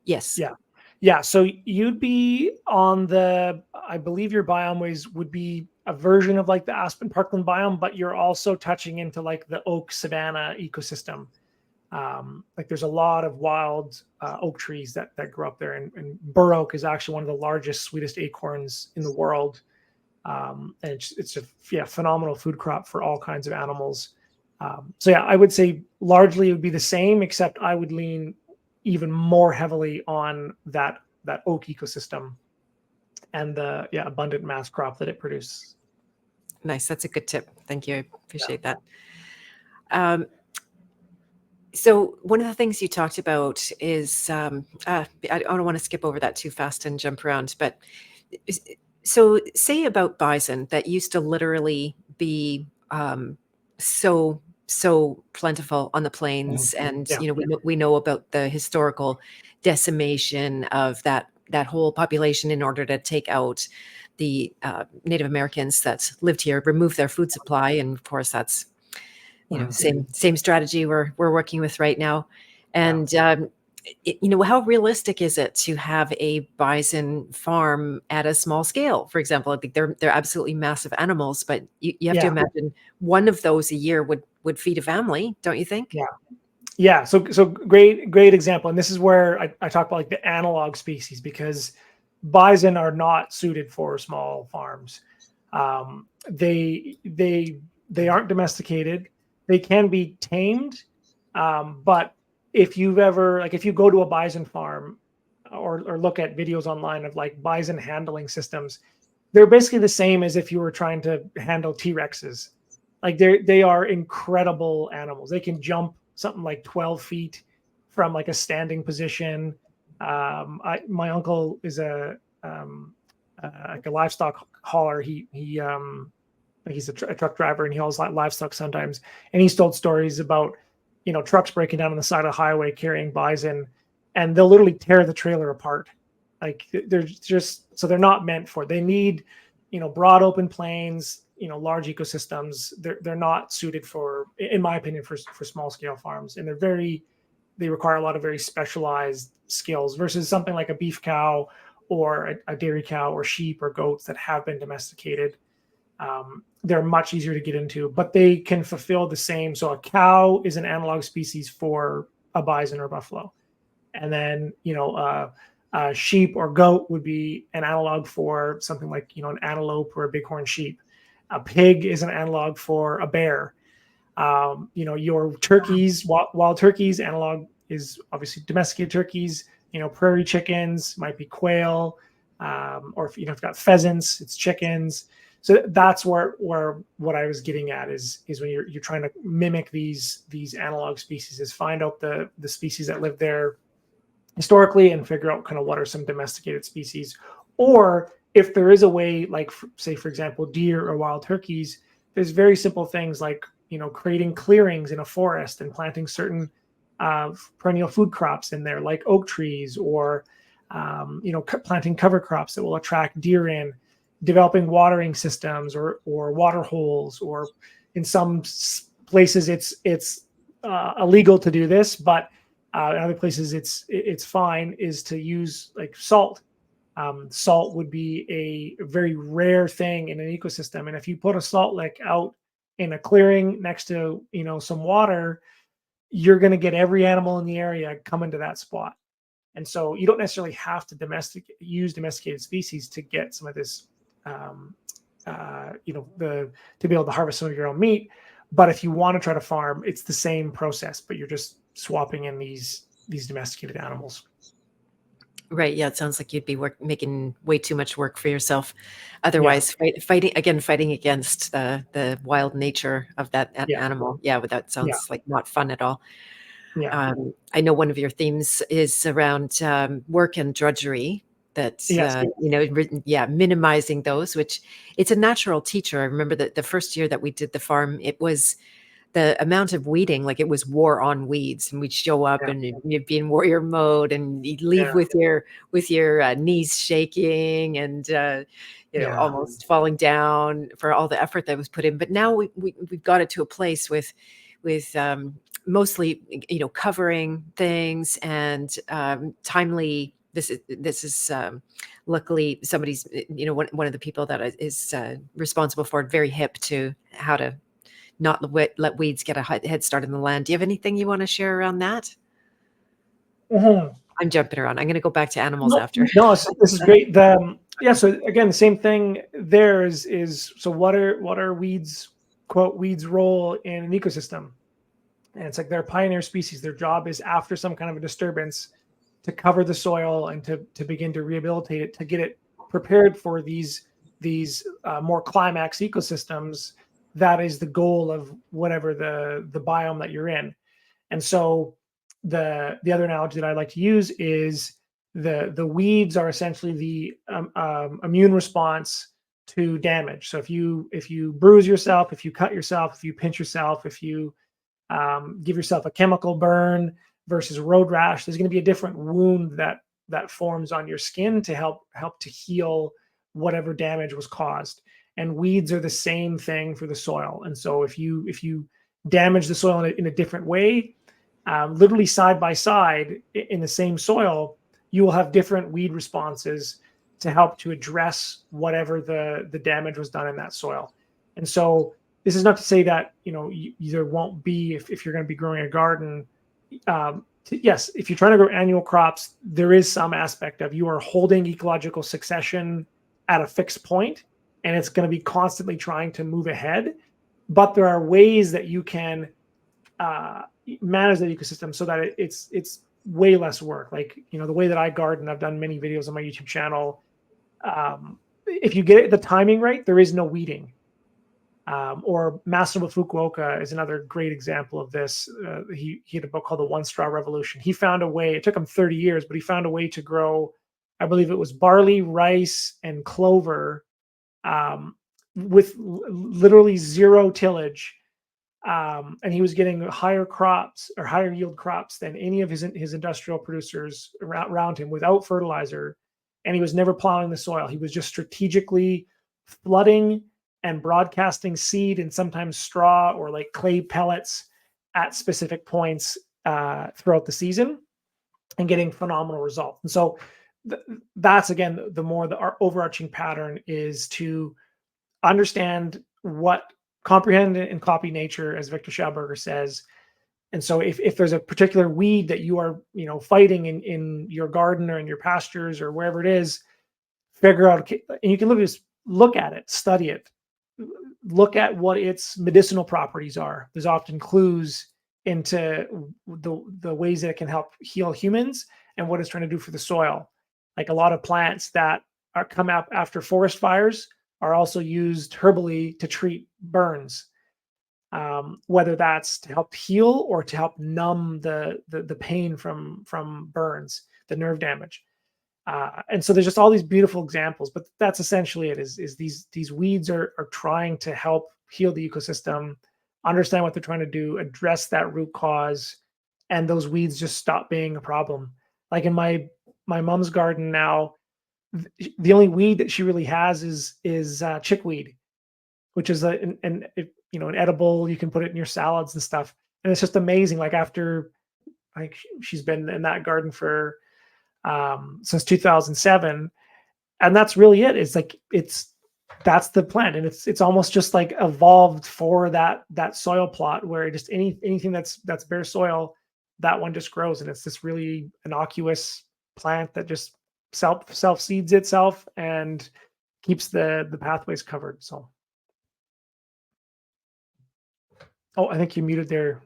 A: Yes.
B: Yeah. Yeah. So you'd be on I believe your biome would be a version of like the Aspen Parkland biome, but you're also touching into like the oak savanna ecosystem. Like there's a lot of wild oak trees that grow up there, and bur oak is actually one of the largest, sweetest acorns in the world. And it's a phenomenal food crop for all kinds of animals. So yeah, I would say largely it would be the same, except I would lean even more heavily on that oak ecosystem and the abundant mass crop that it produces.
A: Nice. That's a good tip. Thank you. I
B: Yeah.
A: appreciate that. So one of the things you talked about is I don't want to skip over that too fast and jump around, but so say about bison that used to literally be so plentiful on the plains, and
B: Yeah.
A: we know about the historical decimation of that whole population in order to take out the Native Americans that lived here, remove their food supply, and of course that's same strategy we're working with right now. And how realistic is it to have a bison farm at a small scale? For example, I think they're absolutely massive animals, but you have to
B: Yeah.
A: imagine one of those a year would feed a family, don't you think?
B: Yeah. Yeah. So great example. And this is where I talk about like the analog species, because bison are not suited for small farms. They aren't domesticated. They can be tamed, but if you go to a bison farm or look at videos online of like bison handling systems, they're basically the same as if you were trying to handle T-Rexes. Like they are incredible animals. They can jump something like 12 feet from like a standing position. My uncle is like a livestock hauler. He's a truck driver, and he hauls livestock sometimes. And he's told stories about trucks breaking down on the side of the highway carrying bison, and they'll literally tear the trailer apart. Like they're not meant for it. They need broad open plains, large ecosystems. They're not suited for, in my opinion, for small scale farms, and they require a lot of very specialized skills versus something like a beef cow or a dairy cow or sheep or goats that have been domesticated. They're much easier to get into, but they can fulfill the same. So a cow is an analog species for a bison or buffalo, and then a sheep or goat would be an analog for something like an antelope or a bighorn sheep. A pig is an analog for a bear. Your turkeys, wild turkeys, analog is obviously domesticated turkeys. Prairie chickens might be quail, or if you've got pheasants, it's chickens. So that's where what I was getting at is when you're trying to mimic these analog species, is find out the species that live there historically and figure out kind of what are some domesticated species. Or if there is a way, like say for example deer or wild turkeys, there's very simple things like creating clearings in a forest and planting certain perennial food crops in there, like oak trees, or planting cover crops that will attract deer in, developing watering systems or water holes, or in some places it's illegal to do this, but in other places it's fine, is to use like salt. Salt would be a very rare thing in an ecosystem, and if you put a salt lick out in a clearing next to some water, you're going to get every animal in the area coming to that spot. And so you don't necessarily have to use domesticated species to get some of this to be able to harvest some of your own meat. But if you want to try to farm, it's the same process, but you're just swapping in these domesticated animals.
A: Right. Yeah. It sounds like you'd be making way too much work for yourself. Otherwise, fighting against the wild nature of that animal. Yeah. But that sounds like not fun at all.
B: Yeah.
A: I know one of your themes is around work and drudgery. that,
B: Yes.
A: minimizing those, which it's a natural teacher. I remember that the first year that we did the farm, it was the amount of weeding, like it was war on weeds, and we'd show up
B: Yeah.
A: and you'd be in warrior mode and you'd leave
B: Yeah.
A: with your knees shaking and
B: Yeah.
A: almost falling down for all the effort that was put in. But now we've got it to a place with mostly covering things and timely. This is luckily somebody's one of the people that is responsible for it, very hip to how to not let weeds get a head start in the land. Do you have anything you want to share around that?
B: Mhm.
A: I'm jumping around. I'm going to go back to animals
B: No,
A: after.
B: no, this is great. Yeah, so again, the same thing there is so what are weeds, quote, weeds role in an ecosystem? And it's like they're pioneer species. Their job is after some kind of a disturbance to cover the soil and to begin to rehabilitate it, to get it prepared for these more climax ecosystems. That is the goal of whatever the biome that you're in. And so the other analogy that I like to use is the weeds are essentially the immune response to damage. So if you bruise yourself, if you cut yourself, if you pinch yourself, if you give yourself a chemical burn versus road rash, there's going to be a different wound that forms on your skin to help to heal whatever damage was caused. And weeds are the same thing for the soil. And so if you damage the soil in a different way, literally side by side in the same soil, you will have different weed responses to help to address whatever the damage was done in that soil. And so this is not to say that there won't be, if you're going to be growing a garden. Yes, if you're trying to grow annual crops, there is some aspect of you are holding ecological succession at a fixed point, and it's going to be constantly trying to move ahead. But there are ways that you can manage the ecosystem so that it's way less work. Like the way that I garden, I've done many videos on my YouTube channel. If you get the timing right, there is no weeding. Or Masanobu Fukuoka is another great example of this. He had a book called The One Straw Revolution. He found a way, it took him 30 years, but he found a way to grow, I believe it was barley, rice, and clover with literally zero tillage. And he was getting higher crops or higher yield crops than any of his industrial producers around him without fertilizer. And he was never plowing the soil. He was just strategically flooding and broadcasting seed and sometimes straw or like clay pellets at specific points throughout the season and getting phenomenal results. And so that's, again, our overarching pattern is to understand comprehend and copy nature, as Victor Schauberger says. And so if there's a particular weed that you are fighting in your garden or in your pastures or wherever it is, figure out, and you can literally just look at it, study it, look at what its medicinal properties are. There's often clues into the ways that it can help heal humans and what it's trying to do for the soil. Like a lot of plants that come up after forest fires are also used herbally to treat burns, whether that's to help heal or to help numb the pain from burns, the nerve damage. And so there's just all these beautiful examples, but that's essentially it. Is these weeds are trying to help heal the ecosystem, understand what they're trying to do, address that root cause, and those weeds just stop being a problem. Like in my mom's garden now, the only weed that she really has is chickweed, which is an edible. You can put it in your salads and stuff, and it's just amazing. Like after she's been in that garden for since 2007, and that's really it. It's like that's the plant, and it's almost just like evolved for that soil plot where just anything that's bare soil, that one just grows, and it's this really innocuous plant that just self seeds itself and keeps the pathways covered. So, oh, I think you muted there.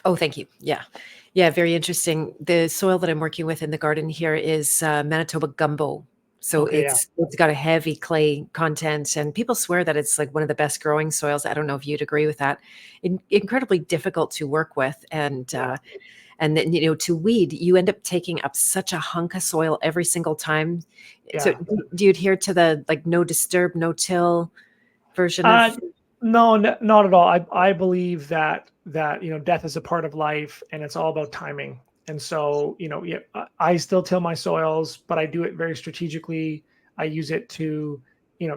A: Oh, thank you. Yeah. Yeah, very interesting. The soil that I'm working with in the garden here is Manitoba gumbo. So
B: Okay, yeah.
A: it's got a heavy clay content, and people swear that it's like one of the best growing soils. I don't know if you'd agree with that. Incredibly difficult to work with, and And then, to weed, you end up taking up such a hunk of soil every single time. So
B: Yeah.
A: do you adhere to the like no disturb, no till version of?
B: No, not at all. I believe that death is a part of life, and it's all about timing. And so, yeah, I still till my soils, but I do it very strategically. I use it to,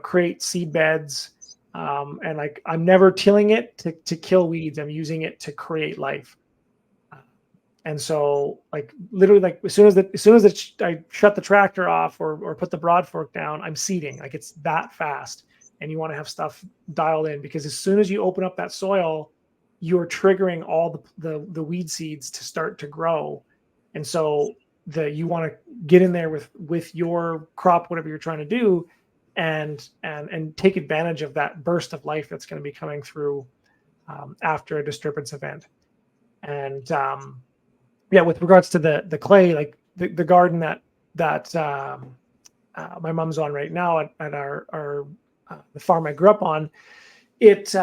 B: create seed beds, and like I'm never tilling it to kill weeds. I'm using it to create life. And so, like literally, like I shut the tractor off or put the broad fork down, I'm seeding. Like it's that fast. And you want to have stuff dialed in, because as soon as you open up that soil, you're triggering all the weed seeds to start to grow. And so you want to get in there with your crop, whatever you're trying to do, and take advantage of that burst of life that's going to be coming through after a disturbance event. And yeah, with regards to the clay, like the garden that my mom's on right now at our the farm I grew up on, it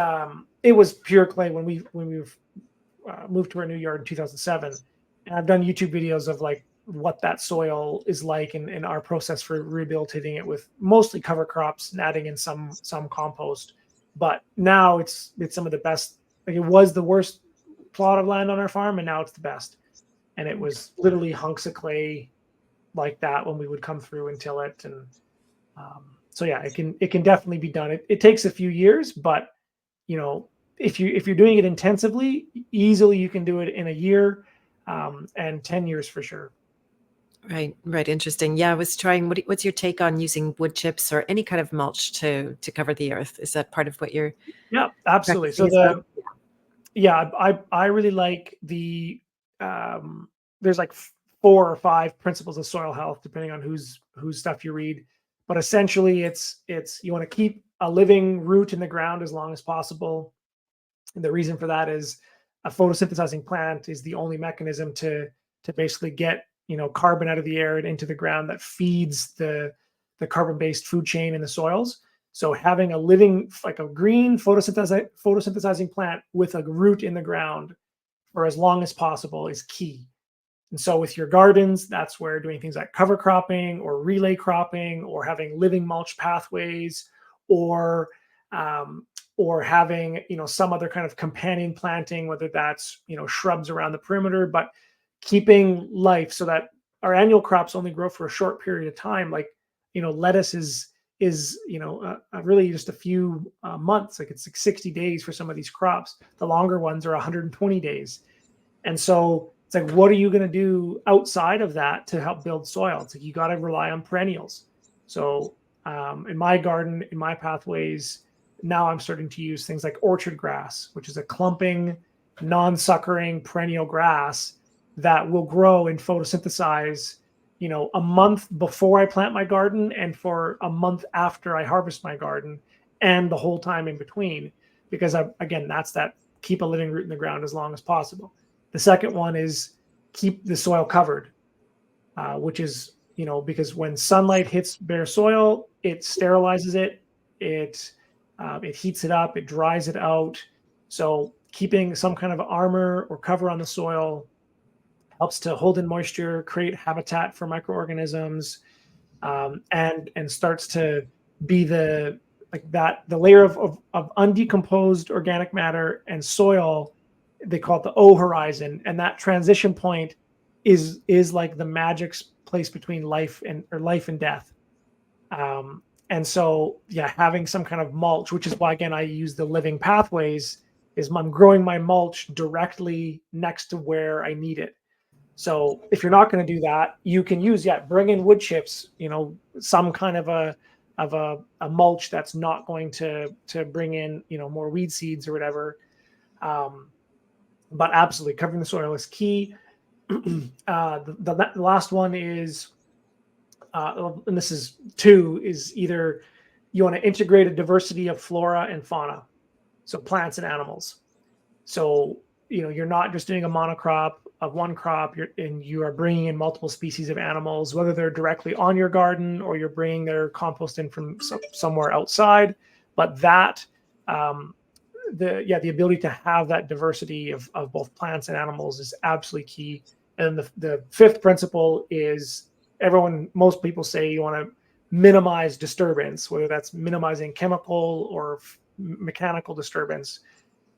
B: was pure clay when we moved to our new yard in 2007. And I've done YouTube videos of like what that soil is like and our process for rehabilitating it with mostly cover crops and adding in some compost. But now it's some of the best. Like it was the worst plot of land on our farm, and now it's the best. And it was literally hunks of clay like that when we would come through and till it. And so yeah, it can definitely be done. It takes a few years, but if you're doing it intensively, easily you can do it in a year, and 10 years for sure.
A: Right. Interesting. Yeah, I was trying. What's your take on using wood chips or any kind of mulch to cover the earth? Is that part of what you're
B: Yeah, absolutely. So
A: practicing as well?
B: I really like there's like 4 or 5 principles of soil health, depending on whose stuff you read. But essentially it's you want to keep a living root in the ground as long as possible. And the reason for that is a photosynthesizing plant is the only mechanism to basically get carbon out of the air and into the ground that feeds the carbon-based food chain in the soils. So having a living, like a green photosynthesizing plant with a root in the ground for as long as possible is key. And so with your gardens, that's where doing things like cover cropping or relay cropping or having living mulch pathways, or having some other kind of companion planting, whether that's shrubs around the perimeter, but keeping life so that our annual crops only grow for a short period of time. Like lettuce is really just a few months. Like it's like 60 days for some of these crops. The longer ones are 120 days. And so it's like, what are you going to do outside of that to help build soil? It's like you got to rely on perennials. So in my garden, in my pathways, now I'm starting to use things like orchard grass, which is a clumping, non-suckering perennial grass that will grow and photosynthesize a month before I plant my garden and for a month after I harvest my garden, and the whole time in between. Because again, that's that keep a living root in the ground as long as possible. The second one is keep the soil covered, which is, because when sunlight hits bare soil, it sterilizes it, it heats it up, it dries it out. So keeping some kind of armor or cover on the soil helps to hold in moisture, create habitat for microorganisms, and starts to be the layer of undecomposed organic matter and soil. They call it the O horizon, and that transition point is like the magic place between life and death. And so, yeah, having some kind of mulch, which is why again I use the living pathways, is I'm growing my mulch directly next to where I need it. So if you're not going to do that, you can use bring in wood chips, some kind of a mulch that's not going to bring in more weed seeds or whatever. But absolutely, covering the soil is key. The last one is, and this is 2, is either you want to integrate a diversity of flora and fauna, so plants and animals. So you're not just doing a monocrop of one crop, you are bringing in multiple species of animals, whether they're directly on your garden or you're bringing their compost in from somewhere outside. But that the ability to have that diversity of both plants and animals is absolutely key. And the fifth principle is most people say you want to minimize disturbance, whether that's minimizing chemical or mechanical disturbance,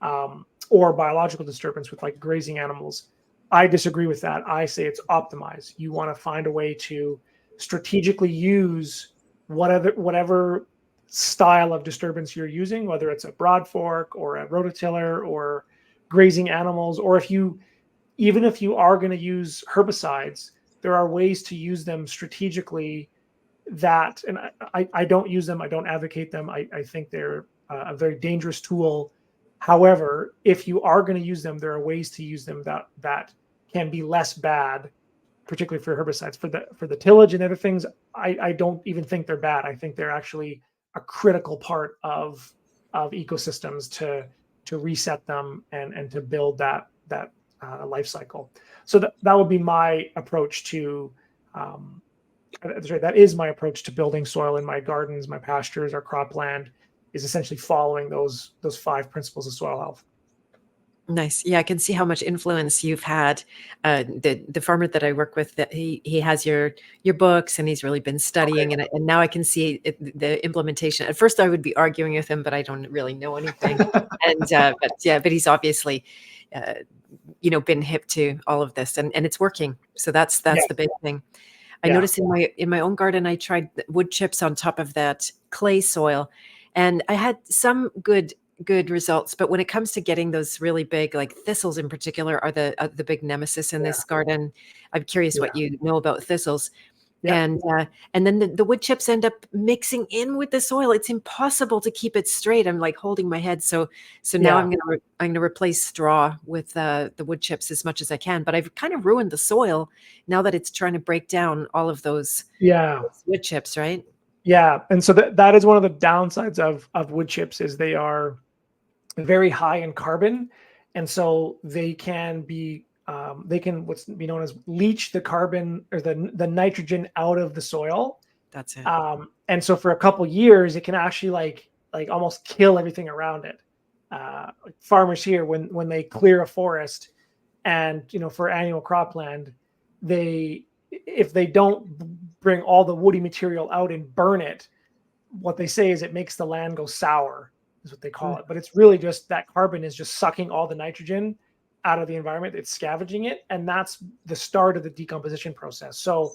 B: or biological disturbance with like grazing animals. I disagree with that. I say it's optimize. You want to find a way to strategically use whatever style of disturbance you're using, whether it's a broad fork or a rototiller or grazing animals, or even if you are going to use herbicides, there are ways to use them strategically and I don't use them. I don't advocate them. I think they're a very dangerous tool. However, if you are going to use them, there are ways to use them that can be less bad, particularly for herbicides. For the tillage and other things, I don't even think they're bad. I think they're actually a critical part of ecosystems to reset them and to build that life cycle. So that would be my approach to. That's right. That is my approach to building soil in my gardens, my pastures, our cropland, is essentially following those 5 principles of soil health.
A: Nice. Yeah, I can see how much influence you've had. The farmer that I work with, that he has your books, and he's really been studying,
B: Okay.
A: and now I can see the implementation. At first, I would be arguing with him, but I don't really know anything. And but he's obviously, uh, been hip to all of this, and it's working. So that's
B: Yeah.
A: the big thing. I
B: Yeah.
A: noticed in my own garden, I tried wood chips on top of that clay soil, and I had some good results. But when it comes to getting those really big, like thistles in particular, are the big nemesis in
B: Yeah.
A: this garden. I'm curious
B: Yeah.
A: what you know about thistles.
B: Yeah.
A: And then the wood chips end up mixing in with the soil. It's impossible to keep it straight. I'm like holding my head. So now
B: Yeah.
A: I'm gonna replace straw with the wood chips as much as I can. But I've kind of ruined the soil now that it's trying to break down all of those
B: Yeah.
A: wood chips, right?
B: Yeah. And so that is one of the downsides of wood chips, is they are very high in carbon, and so they can what's be known as leach the carbon or the nitrogen out of the soil.
A: That's it.
B: And so for a couple years, it can actually like almost kill everything around it. Farmers here, when they clear a forest, and for annual cropland, if they don't bring all the woody material out and burn it, what they say is it makes the land go sour, is what they call it. But it's really just that carbon is just sucking all the nitrogen out of the environment. It's scavenging it, and that's the start of the decomposition process. So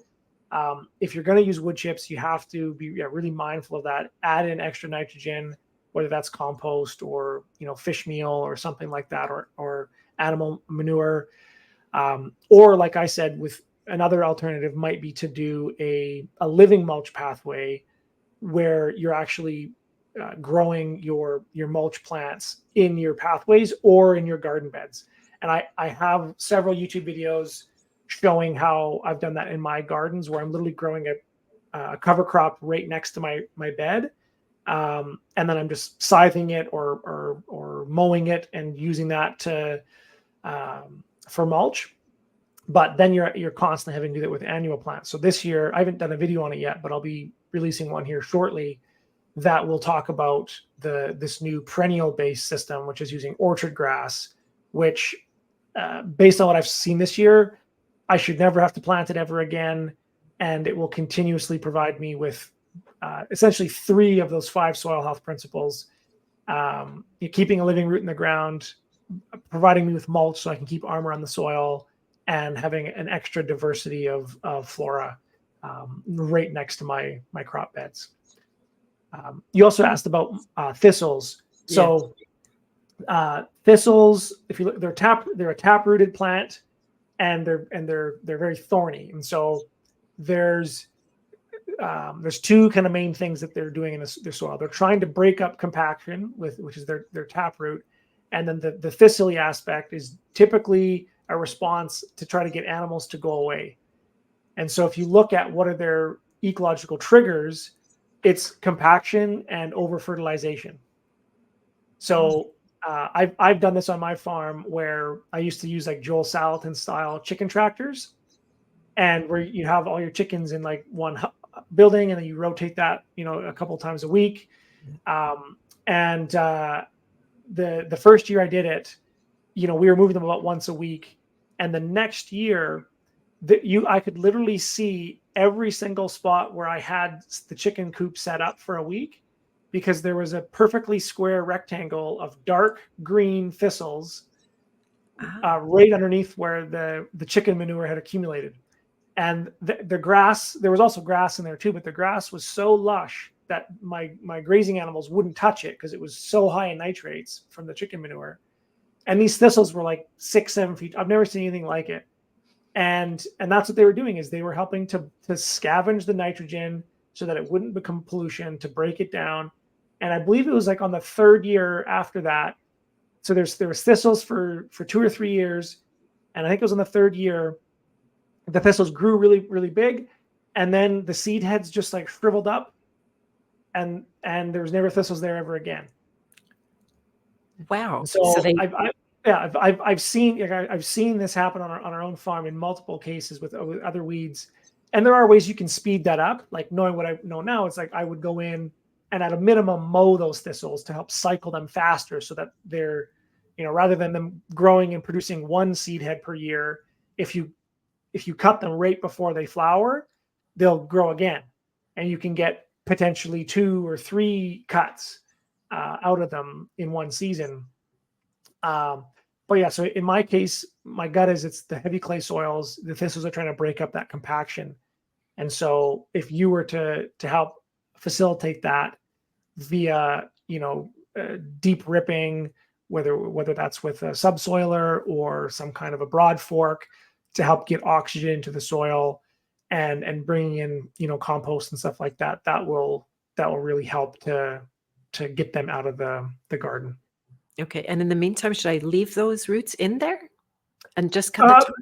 B: if you're going to use wood chips, you have to be really mindful of that. Add in extra nitrogen, whether that's compost or fish meal or something like that, or animal manure, or like I said, with another alternative might be to do a living mulch pathway, where you're actually growing your mulch plants in your pathways or in your garden beds. And I have several YouTube videos showing how I've done that in my gardens, where I'm literally growing a cover crop right next to my bed, and then I'm just scything it or mowing it and using that to for mulch. But then you're constantly having to do that with annual plants. So this year, I haven't done a video on it yet, but I'll be releasing one here shortly that will talk about this new perennial based system, which is using orchard grass, which based on what I've seen this year, I should never have to plant it ever again. And it will continuously provide me with essentially 3 of those 5 soil health principles: keeping a living root in the ground, providing me with mulch so I can keep armor on the soil, and having an extra diversity of flora right next to my crop beds. You also asked about thistles. So thistles, if you look, they're a tap-rooted plant, and they're very thorny. And so there's 2 kind of main things that they're doing in their soil. They're trying to break up compaction, which is their taproot, and then the thistly aspect is typically a response to try to get animals to go away. And so if you look at what are their ecological triggers, it's compaction and over fertilization. So I've done this on my farm, where I used to use like Joel Salatin style chicken tractors, and where you have all your chickens in like one building, and then you rotate that a couple times a week. And the first year I did it, we were moving them about once a week, and the next year, I could literally see every single spot where I had the chicken coop set up for a week, because there was a perfectly square rectangle of dark green thistles right underneath where the chicken manure had accumulated. And the grass, there was also grass in there too, but the grass was so lush that my grazing animals wouldn't touch it because it was so high in nitrates from the chicken manure. And these thistles were like 6-7 feet. I've never seen anything like it. And that's what they were doing, is they were helping to scavenge the nitrogen so that it wouldn't become pollution, to break it down. And I believe it was like on the third year after that. So there was thistles for 2 or 3 years. And I think it was on the third year, the thistles grew really, really big. And then the seed heads just like shriveled up, and there was never thistles there ever again.
A: Wow.
B: So
A: they
B: I've seen this happen on our own farm in multiple cases with other weeds. And there are ways you can speed that up. Like, knowing what I know now, it's like I would go in and at a minimum mow those thistles to help cycle them faster, so that they're, rather than them growing and producing one seed head per year, if you cut them right before they flower, they'll grow again, and you can get potentially 2 or 3 cuts out of them in one season. But yeah, so in my case, my gut is it's the heavy clay soils. The thistles are trying to break up that compaction. And so if you were to help facilitate that via, deep ripping, whether that's with a subsoiler or some kind of a broad fork, to help get oxygen into the soil, and bringing in, compost and stuff like that, that will really help to get them out of the garden.
A: Okay. And in the meantime, should I leave those roots in there and just cut the top?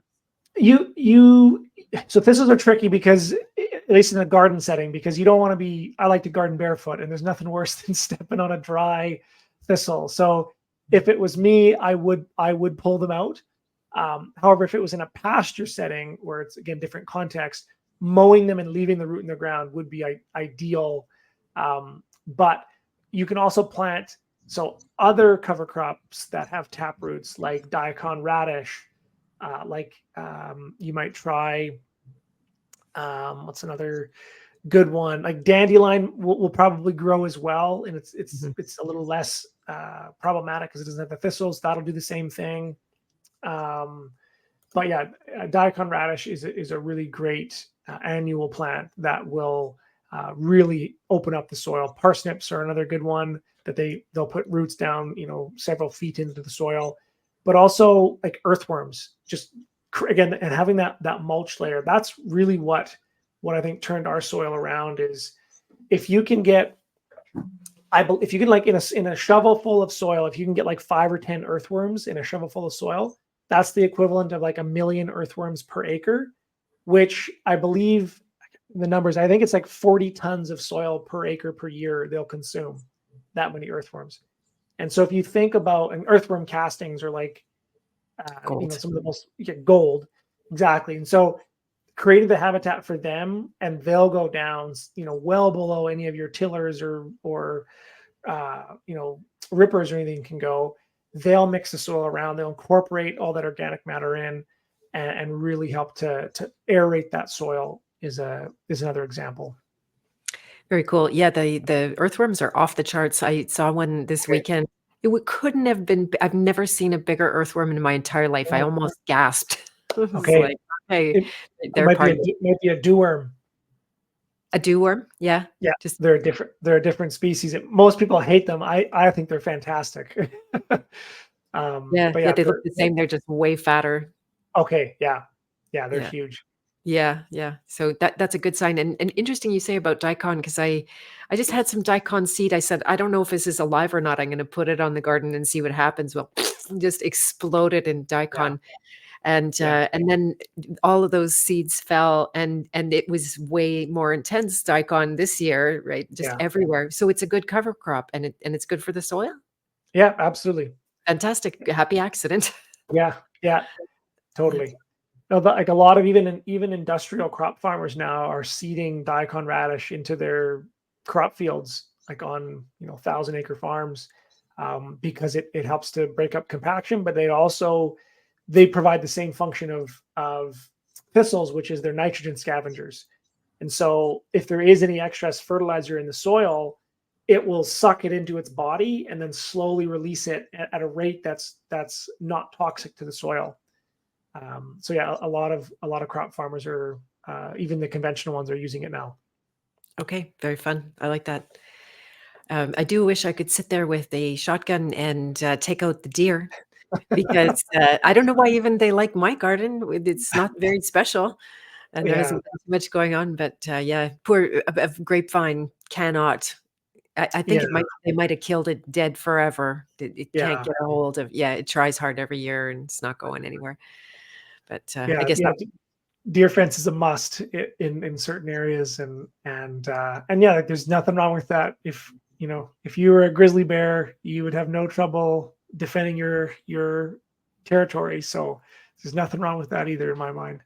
B: So thistles are tricky, because at least in a garden setting, because you don't want to be, I like to garden barefoot, and there's nothing worse than stepping on a dry thistle. So if it was me, I would pull them out. However, if it was in a pasture setting where it's, again, different context, mowing them and leaving the root in the ground would be ideal. But you can also plant other cover crops that have tap roots, like daikon radish. You might try, what's another good one? Like dandelion will probably grow as well, and it's a little less problematic because it doesn't have the thistles. That'll do the same thing. But yeah, daikon radish is a really great annual plant that will really open up the soil. Parsnips are another good one that they'll put roots down, several feet into the soil. But also like earthworms, just again, and having that mulch layer. That's really what I think turned our soil around. Is if you can get, if you can, like, in a shovel full of soil, if you can get like 5 or 10 earthworms in a shovel full of soil, that's the equivalent of like 1 million earthworms per acre, which I believe the numbers, I think it's like 40 tons of soil per acre per year they'll consume, that many earthworms. And so if you think about, and earthworm castings are like, some of the most, gold. Exactly. And so created the habitat for them, and they'll go down, well below any of your tillers or rippers or anything can go. They'll mix the soil around. They'll incorporate all that organic matter in, and really help to aerate that soil is another example.
A: Very cool. Yeah, the earthworms are off the charts. I saw one this weekend. Couldn't have been. I've never seen a bigger earthworm in my entire life. I almost gasped. It was
B: Okay.
A: like, okay,
B: It
A: they're
B: might
A: part
B: be a dew worm.
A: a dew worm. Yeah.
B: Yeah, they're a different species. Most people hate them. I think they're fantastic.
A: Yeah,
B: But
A: yeah, they look the same. They're just way fatter.
B: Okay, yeah, they're
A: Yeah.
B: huge.
A: Yeah, yeah. So that's a good sign. And interesting you say about daikon, because I just had some daikon seed. I said, I don't know if this is alive or not. I'm going to put it on the garden and see what happens. Well, just exploded in daikon. And then all of those seeds fell, and it was way more intense daikon this year, right? Just everywhere. So it's a good cover crop, and it's good for the soil.
B: Yeah, absolutely.
A: Fantastic. Happy accident.
B: Yeah, totally. No, but like a lot of even industrial crop farmers now are seeding daikon radish into their crop fields, like on 1,000-acre farms. because it helps to break up compaction, but they provide the same function of thistles, which is their nitrogen scavengers. And so if there is any excess fertilizer in the soil, it will suck it into its body and then slowly release it at a rate that's not toxic to the soil. So yeah, a lot of crop farmers are, even the conventional ones, are using it now.
A: Okay, very fun. I like that. I do wish I could sit there with a shotgun and take out the deer because I don't know why even they like my garden. It's not very special, and there
B: Yeah,
A: isn't much going on. But yeah, poor a grapevine cannot. I think
B: yeah,
A: they might have killed it dead forever. It can't
B: yeah,
A: get a hold of. Yeah, it tries hard every year and it's not going anywhere. But I
B: yeah,
A: guess
B: yeah.
A: that.
B: Deer fence is a must in certain areas, and yeah, like, there's nothing wrong with that. If you were a grizzly bear, you would have no trouble defending your territory. So there's nothing wrong with that either, in my mind.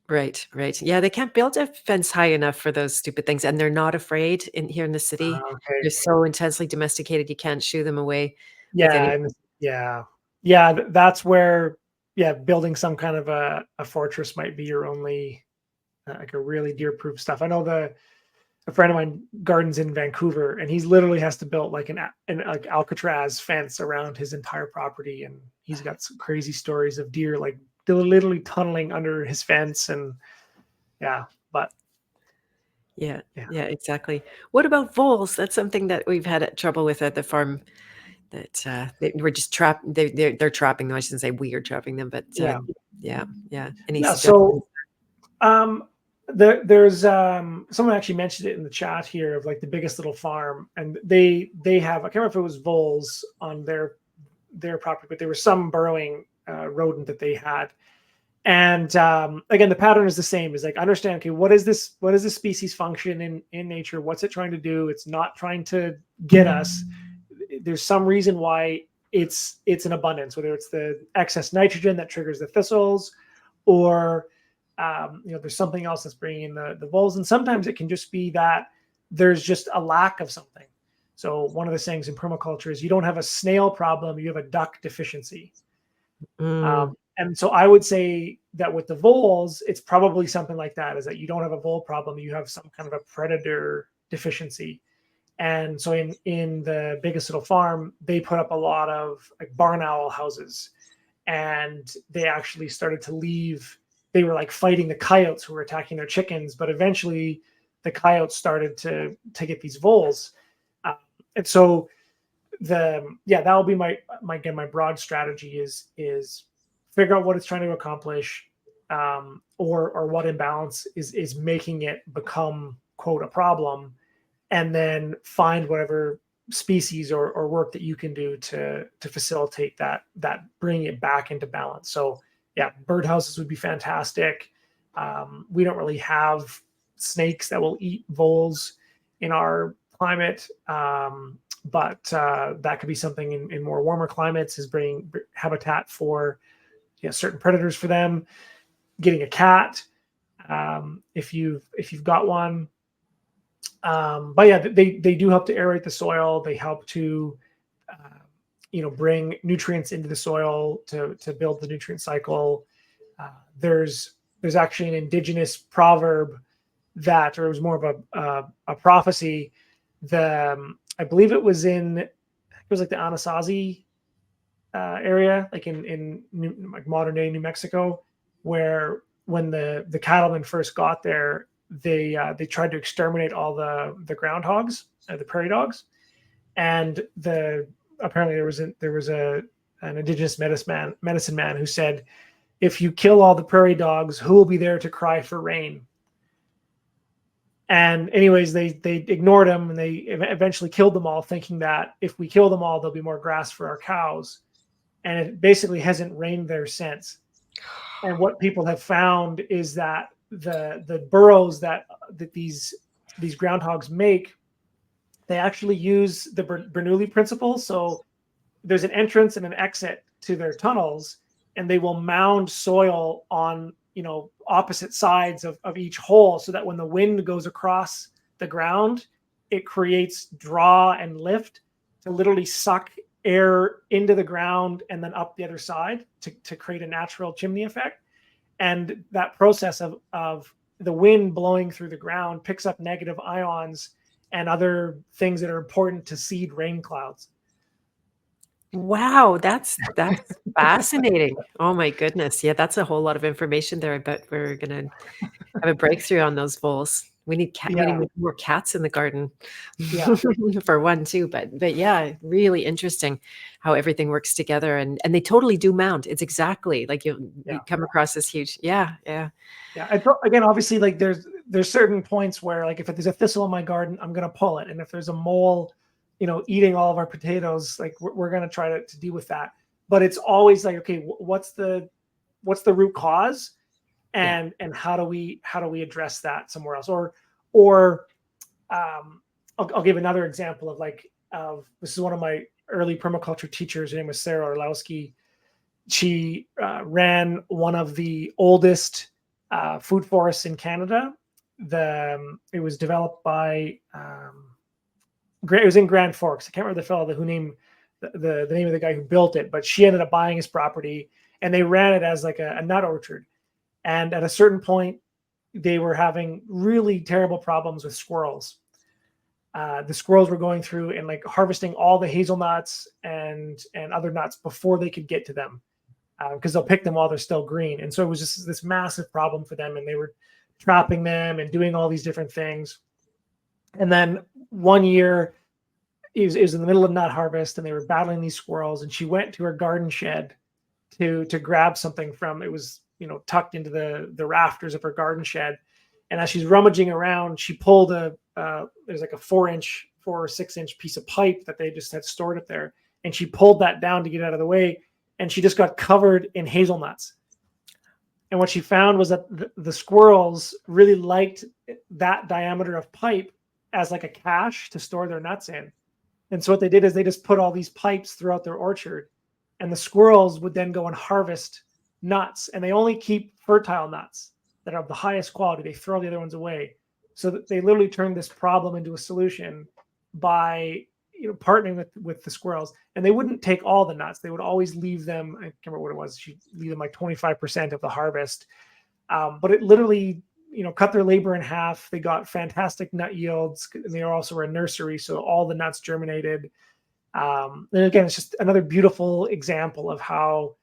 A: Right, right. Yeah, they can't build a fence high enough for those stupid things, and they're not afraid here in the city.
B: Okay.
A: They're so intensely domesticated, you can't shoo them away with
B: Yeah,
A: any.
B: and yeah, yeah. That's where, yeah, building some kind of a fortress might be your only, like, a really deer-proof stuff. I know a friend of mine gardens in Vancouver, and he's literally has to build like an like Alcatraz fence around his entire property, and he's got some crazy stories of deer like literally tunneling under his fence, and yeah, but
A: Yeah,
B: yeah,
A: yeah, exactly. What about voles? That's something that we've had trouble with at the farm that, we're just they're trapping them. I shouldn't say we are trapping them, but,
B: yeah,
A: yeah, yeah. Any
B: yeah.
A: suggestions?
B: So there's someone actually mentioned it in the chat here of like the biggest little farm, and they have, I can't remember if it was voles on their property, but there was some burrowing rodent that they had. And again, the pattern is the same. Is like, understand, okay, what is this species function in nature? What's it trying to do? It's not trying to get us. There's some reason why it's in abundance, whether it's the excess nitrogen that triggers the thistles, or there's something else that's bringing in the voles. And sometimes it can just be that there's just a lack of something. So one of the sayings in permaculture is, you don't have a snail problem, you have a duck deficiency.
A: Mm,
B: And so I would say that with the voles, it's probably something like that, is that you don't have a vole problem, you have some kind of a predator deficiency. And so in the biggest little farm, they put up a lot of like barn owl houses, and they actually started to leave. They were like fighting the coyotes who were attacking their chickens, but eventually the coyotes started to get these voles. And so that will be my broad strategy is figure out what it's trying to accomplish, or what imbalance is making it become, quote, a problem, and then find whatever species or work that you can do to facilitate that bringing it back into balance. So yeah, birdhouses would be fantastic. We don't really have snakes that will eat voles in our climate, but that could be something in more warmer climates, is bringing habitat for certain predators for them. Getting a cat, if you've got one. But yeah, they do help to aerate the soil. They help to bring nutrients into the soil to build the nutrient cycle. There's actually an indigenous proverb that, or it was more of a prophecy. I believe it was like the Anasazi area, like in like modern day New Mexico, where when the cattlemen first got there, they tried to exterminate all the groundhogs, the prairie dogs, and apparently there was an indigenous medicine man who said, if you kill all the prairie dogs, who will be there to cry for rain? And anyways, they ignored him, and they eventually killed them all, thinking that if we kill them all, there'll be more grass for our cows. And it basically hasn't rained there since. And what people have found is that the burrows that these groundhogs make, they actually use the Bernoulli principle. So there's an entrance and an exit to their tunnels, and they will mound soil on opposite sides of each hole, so that when the wind goes across the ground, it creates draw and lift to literally suck air into the ground and then up the other side to create a natural chimney effect. And that process of the wind blowing through the ground picks up negative ions and other things that are important to seed rain clouds.
A: Wow, that's fascinating. Oh my goodness. Yeah, that's a whole lot of information there. I bet we're gonna have a breakthrough on those voles. We
B: Yeah,
A: need more cats in the garden
B: yeah,
A: for one too. But yeah, really interesting how everything works together and they totally do mount. It's exactly like you
B: yeah,
A: come across this huge, yeah, yeah.
B: yeah. Again, obviously, like there's certain points where, like, if there's a thistle in my garden, I'm gonna pull it, and if there's a mole, eating all of our potatoes, like we're gonna try to deal with that. But it's always like, okay, what's the root cause,
A: Yeah.
B: and how do we address that somewhere else, or I'll give another example of this is one of my early permaculture teachers. Her name was Sarah Orlowski. She ran one of the oldest food forests in Canada. It was developed by it was in Grand Forks. I can't remember the fellow who named the name of the guy who built it, but she ended up buying his property, and they ran it as like a nut orchard. And at a certain point, they were having really terrible problems with squirrels. The squirrels were going through and like harvesting all the hazelnuts and other nuts before they could get to them, because they'll pick them while they're still green. And so it was just this massive problem for them, and they were trapping them and doing all these different things. And then one year, it was in the middle of nut harvest, and they were battling these squirrels. And she went to her garden shed to grab something from it was tucked into the rafters of her garden shed. And as she's rummaging around, she pulled there's like a 4 or 6 inch piece of pipe that they just had stored up there, and she pulled that down to get out of the way, and she just got covered in hazelnuts. And what she found was that the squirrels really liked that diameter of pipe as like a cache to store their nuts in. And so what they did is they just put all these pipes throughout their orchard, and the squirrels would then go and harvest nuts, and they only keep fertile nuts that are of the highest quality. They throw the other ones away. So that they literally turned this problem into a solution by partnering with the squirrels. And they wouldn't take all the nuts. They would always leave them. I can't remember what it was. She'd leave them like 25% of the harvest. But it literally cut their labor in half. They got fantastic nut yields, and they also were a nursery, so all the nuts germinated. And again, it's just another beautiful example of how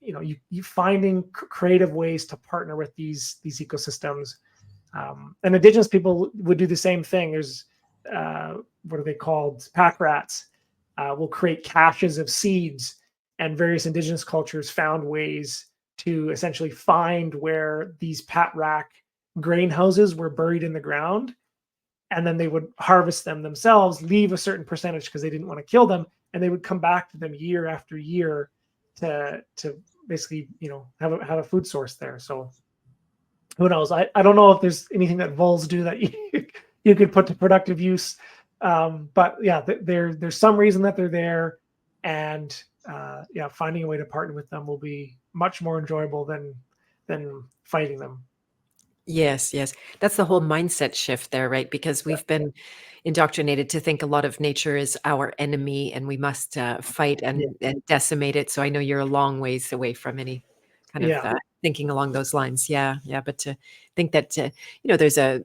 B: you finding creative ways to partner with these ecosystems. And indigenous people would do the same thing. There's what are they called? Pack rats will create caches of seeds, and various indigenous cultures found ways to essentially find where these pat rack grain houses were buried in the ground, and then they would harvest them themselves, leave a certain percentage because they didn't want to kill them, and they would come back to them year after year to basically have a food source there. So who knows? I don't know if there's anything that voles do that you could put to productive use, but yeah, there's some reason that they're there, and yeah, finding a way to partner with them will be much more enjoyable than fighting them.
A: Yes, yes. That's the whole mindset shift there, right? Because
B: Yeah,
A: we've been indoctrinated to think a lot of nature is our enemy and we must fight
B: yeah,
A: and decimate it. So I know you're a long ways away from any kind of
B: yeah.
A: thinking along those lines. Yeah, yeah. But to think that, there's a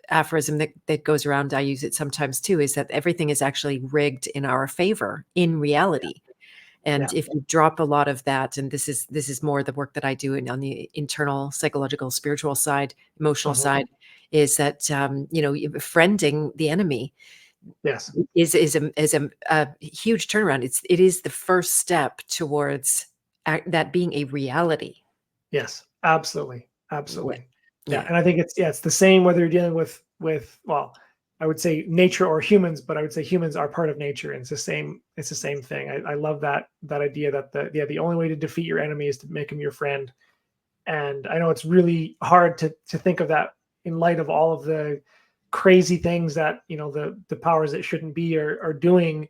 A: aphorism that goes around, I use it sometimes too, is that everything is actually rigged in our favor in reality. And
B: Yeah.
A: if you drop a lot of that, and this is more the work that I do on the internal psychological, spiritual side, emotional
B: Mhm.
A: side, is that befriending the enemy
B: Yes.
A: is a huge turnaround. It is the first step towards that being a reality.
B: Yes. Absolutely.
A: Yeah,
B: Absolutely. Yeah.
A: yeah.
B: And I think it's the same whether you're dealing with well, I would say nature or humans, but I would say humans are part of nature, and it's the same thing. I love that idea that the only way to defeat your enemy is to make him your friend. And I know it's really hard to think of that in light of all of the crazy things that the powers that shouldn't be are doing.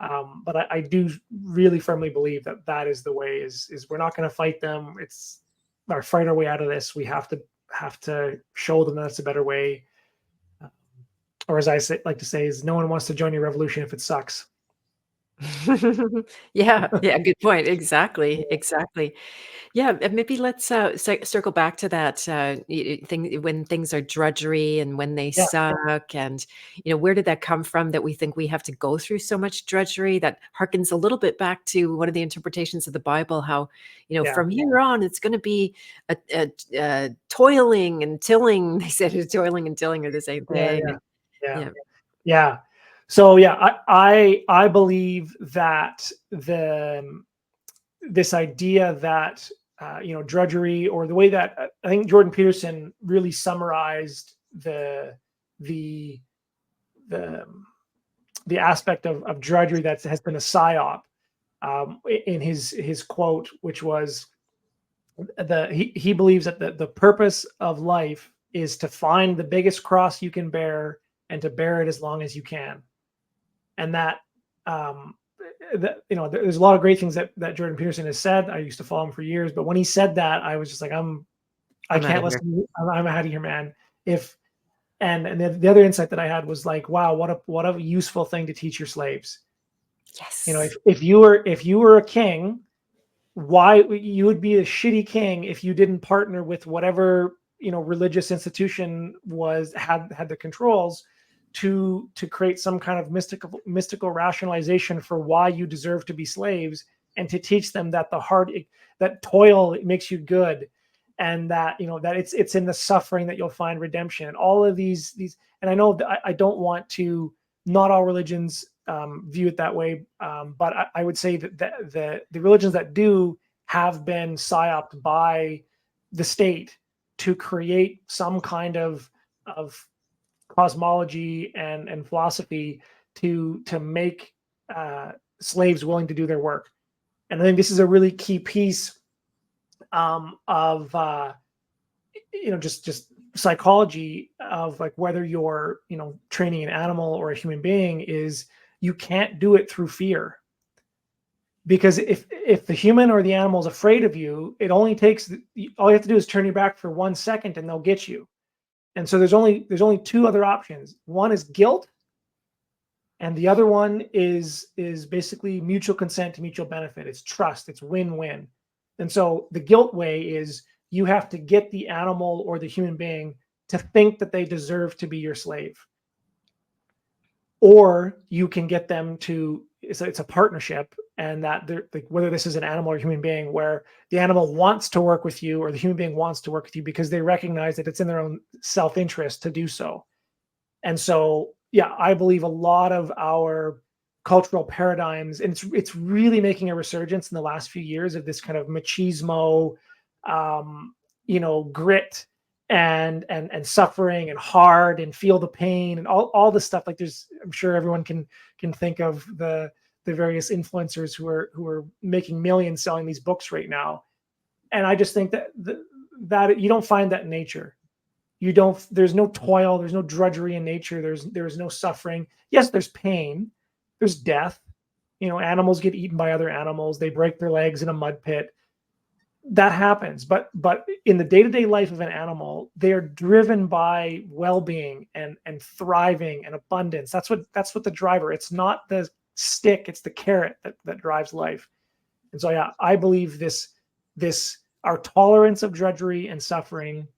B: But I do really firmly believe that is the way. Is we're not going to fight them. It's or fight our way out of this. We have to show them that's a better way. Or as like to say, is no one wants to join your revolution if it sucks.
A: Yeah, yeah, good point. Exactly, exactly. Yeah, and maybe let's, circle back to that, thing when things are drudgery and when they
B: Yeah,
A: suck and, where did that come from that we think we have to go through so much drudgery? That harkens a little bit back to one of the interpretations of the Bible, how,
B: yeah,
A: from here on, it's gonna be toiling and tilling. They said toiling and tilling are the same
B: yeah,
A: thing,
B: yeah,
A: and
B: yeah,
A: yeah,
B: yeah. So yeah, I believe that this idea that drudgery, or the way that I think Jordan Peterson really summarized the the the aspect of drudgery that has been a psyop, in his quote, which was he believes that the purpose of life is to find the biggest cross you can bear and to bear it as long as you can. And that um there's a lot of great things that Jordan Peterson has said. I used to follow him for years, but when he said that, I was just like, I
A: I'm outta
B: can't
A: here.
B: listen to you. I'm out of here, man. If and the other insight that I had was like, wow, what a useful thing to teach your slaves.
A: Yes.
B: If you were a king, why you would be a shitty king if you didn't partner with whatever religious institution had the controls to create some kind of mystical rationalization for why you deserve to be slaves, and to teach them that that toil, it makes you good, and that that it's in the suffering that you'll find redemption, and all of these. And I know that I don't want to, not all religions view it that way, but I would say that the religions that do have been psyoped by the state to create some kind of cosmology and philosophy to make slaves willing to do their work. And I think this is a really key piece of just psychology of like whether you're training an animal or a human being, is you can't do it through fear. Because if the human or the animal is afraid of you, it only takes all you have to do is turn your back for 1 second and they'll get you. And so there's only two other options. One is guilt, and the other one is basically mutual consent to mutual benefit. It's trust. It's win-win. And so the guilt way is you have to get the animal or the human being to think that they deserve to be your slave, or you can get them to, it's a partnership, and that they're like, whether this is an animal or human being, where the animal wants to work with you or the human being wants to work with you because they recognize that it's in their own self-interest to do so. And so yeah, I believe a lot of our cultural paradigms, and it's really making a resurgence in the last few years, of this kind of machismo, um, grit and suffering and hard and feel the pain and all the stuff. Like I'm sure everyone can think of the various influencers who are making millions selling these books right now. And I just think that you don't find that in nature. There's no toil, there's no drudgery in nature, there's no suffering. Yes, there's pain, there's death. Animals get eaten by other animals, they break their legs in a mud pit. That happens, but in the day-to-day life of an animal, they are driven by well-being and thriving and abundance. That's what the driver. It's not the stick, it's the carrot that drives life. And so yeah, I believe this our tolerance of drudgery and suffering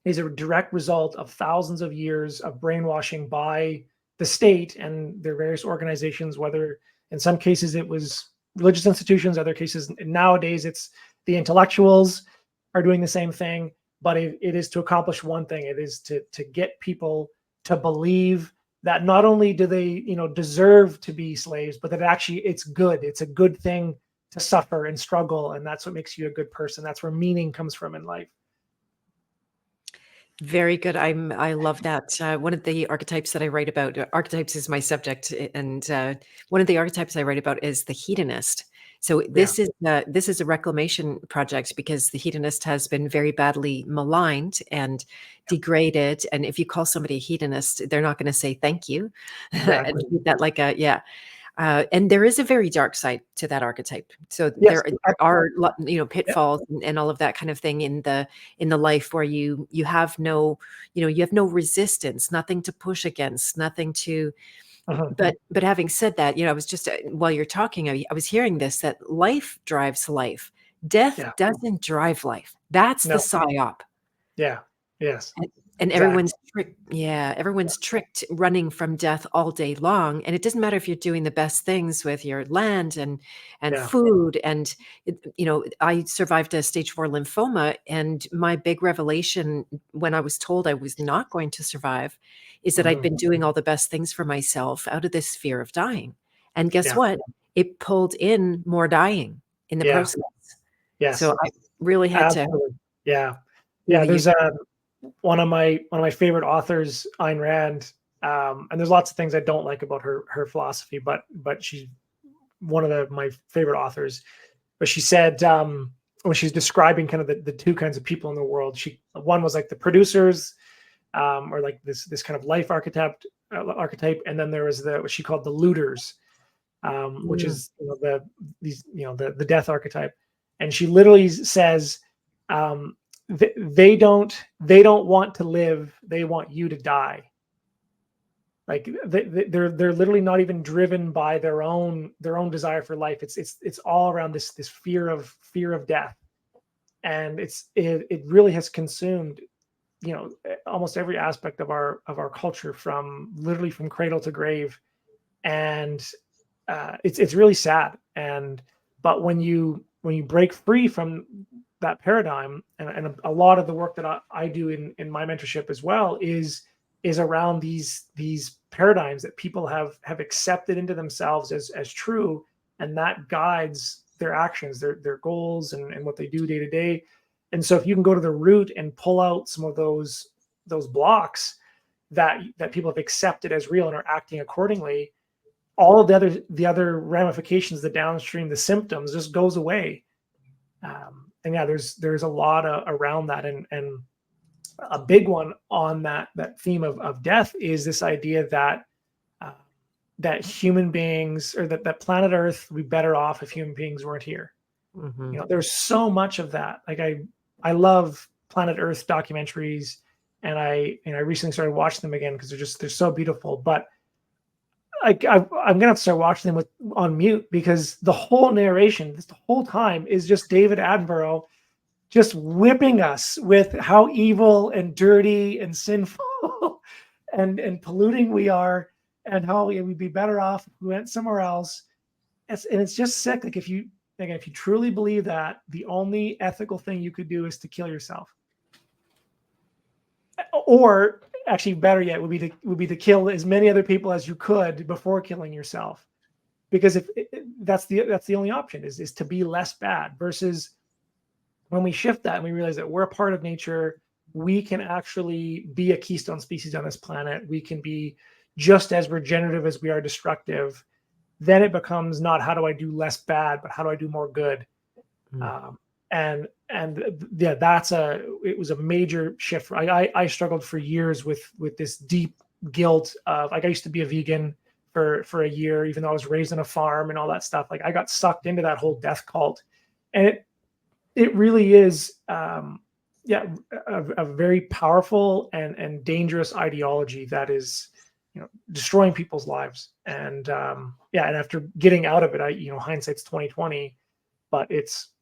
B: is a direct result of thousands of years of brainwashing by the state and their various organizations, whether in some cases it was religious institutions, other cases nowadays it's the intellectuals are doing the same thing. But it is to accomplish one thing. It is to get people to believe that not only do they deserve to be slaves, but that actually it's a good thing to suffer and struggle, and that's what makes you a good person. That's where meaning comes from in life.
A: Very good. I love that. One of the archetypes that I write about, archetypes is my subject, and one of the archetypes I write about is the hedonist. So
B: Yeah,
A: this is a reclamation project because the hedonist has been very badly maligned and degraded. And if you call somebody a hedonist, they're not going to say thank you, and
B: exactly.
A: treat that like a yeah. And there is a very dark side to that archetype. So
B: Yes.
A: there are
B: Yeah,
A: pitfalls and all of that kind of thing in the life where you have no you have no resistance, nothing to push against, nothing to
B: Mhm.
A: But having said that, I was just while you're talking, I was hearing this, that life drives life. Death
B: Yeah.
A: doesn't drive life. That's the
B: No.
A: psyop.
B: Yeah. Yes.
A: And
B: Exactly.
A: everyone's tricked running from death all day long. And it doesn't matter if you're doing the best things with your land and
B: Yeah.
A: food. And I survived a stage 4 lymphoma, and my big revelation when I was told I was not going to survive is that I'd
B: Mhm.
A: been doing all the best things for myself out of this fear of dying. And guess
B: Yeah.
A: what? It pulled in more dying in the
B: Yeah.
A: process. So
B: Yes.
A: I really had to
B: Absolutely. Yeah. Yeah.
A: really
B: There's
A: use.
B: one of my favorite authors, Ayn Rand, and there's lots of things I don't like about her philosophy, but she's one of my favorite authors. But she said, when she's describing kind of the two kinds of people in the world, one was like the producers, or like this kind of life archetype, and then there was what she called the looters, which
A: Mm.
B: is the death archetype. And she literally says, they don't want to live, they want you to die. Like they're literally not even driven by their own desire for life. It's all around this fear of death. And it really has consumed, almost every aspect of our culture, from literally from cradle to grave. And it's really sad. But when you break free from that paradigm, and a lot of the work that I do in my mentorship as well is around these paradigms that people have accepted into themselves as true, and that guides their actions, their goals, and what they do day to day. And so if you can go to the root and pull out some of those blocks that people have accepted as real and are acting accordingly, all of the other ramifications, the downstream, the symptoms, just goes away. And yeah, there's a lot around that. And a big one on that theme of death is this idea uh, that human beings, or that planet Earth would be better off if human beings weren't here.
A: Mhm.
B: There's so much of that. Like I love planet Earth documentaries, and I recently started watching them again because they're so beautiful. But I'm gonna have to start watching them on mute, because the whole narration, this the whole time, is just David Attenborough just whipping us with how evil and dirty and sinful and polluting we are, and how we'd be better off if we went somewhere else. And it's just sick. Like, if you truly believe that, the only ethical thing you could do is to kill yourself, or actually better yet would be to kill as many other people as you could before killing yourself. Because if that's the only option, is to be less bad. Versus when we shift that and we realize that we're a part of nature, we can actually be a keystone species on this planet. We can be just as regenerative as we are destructive. Then it becomes not how do I do less bad, but how do I do more good.
A: Mm.
B: And yeah, it was a major shift. I struggled for years with this deep guilt of, like, I used to be a vegan for a year, even though I was raised on a farm and all that stuff. Like, I got sucked into that whole death cult. And it really is, yeah, a very powerful and dangerous ideology that is, destroying people's lives. And yeah, and after getting out of it, hindsight's 2020, but it's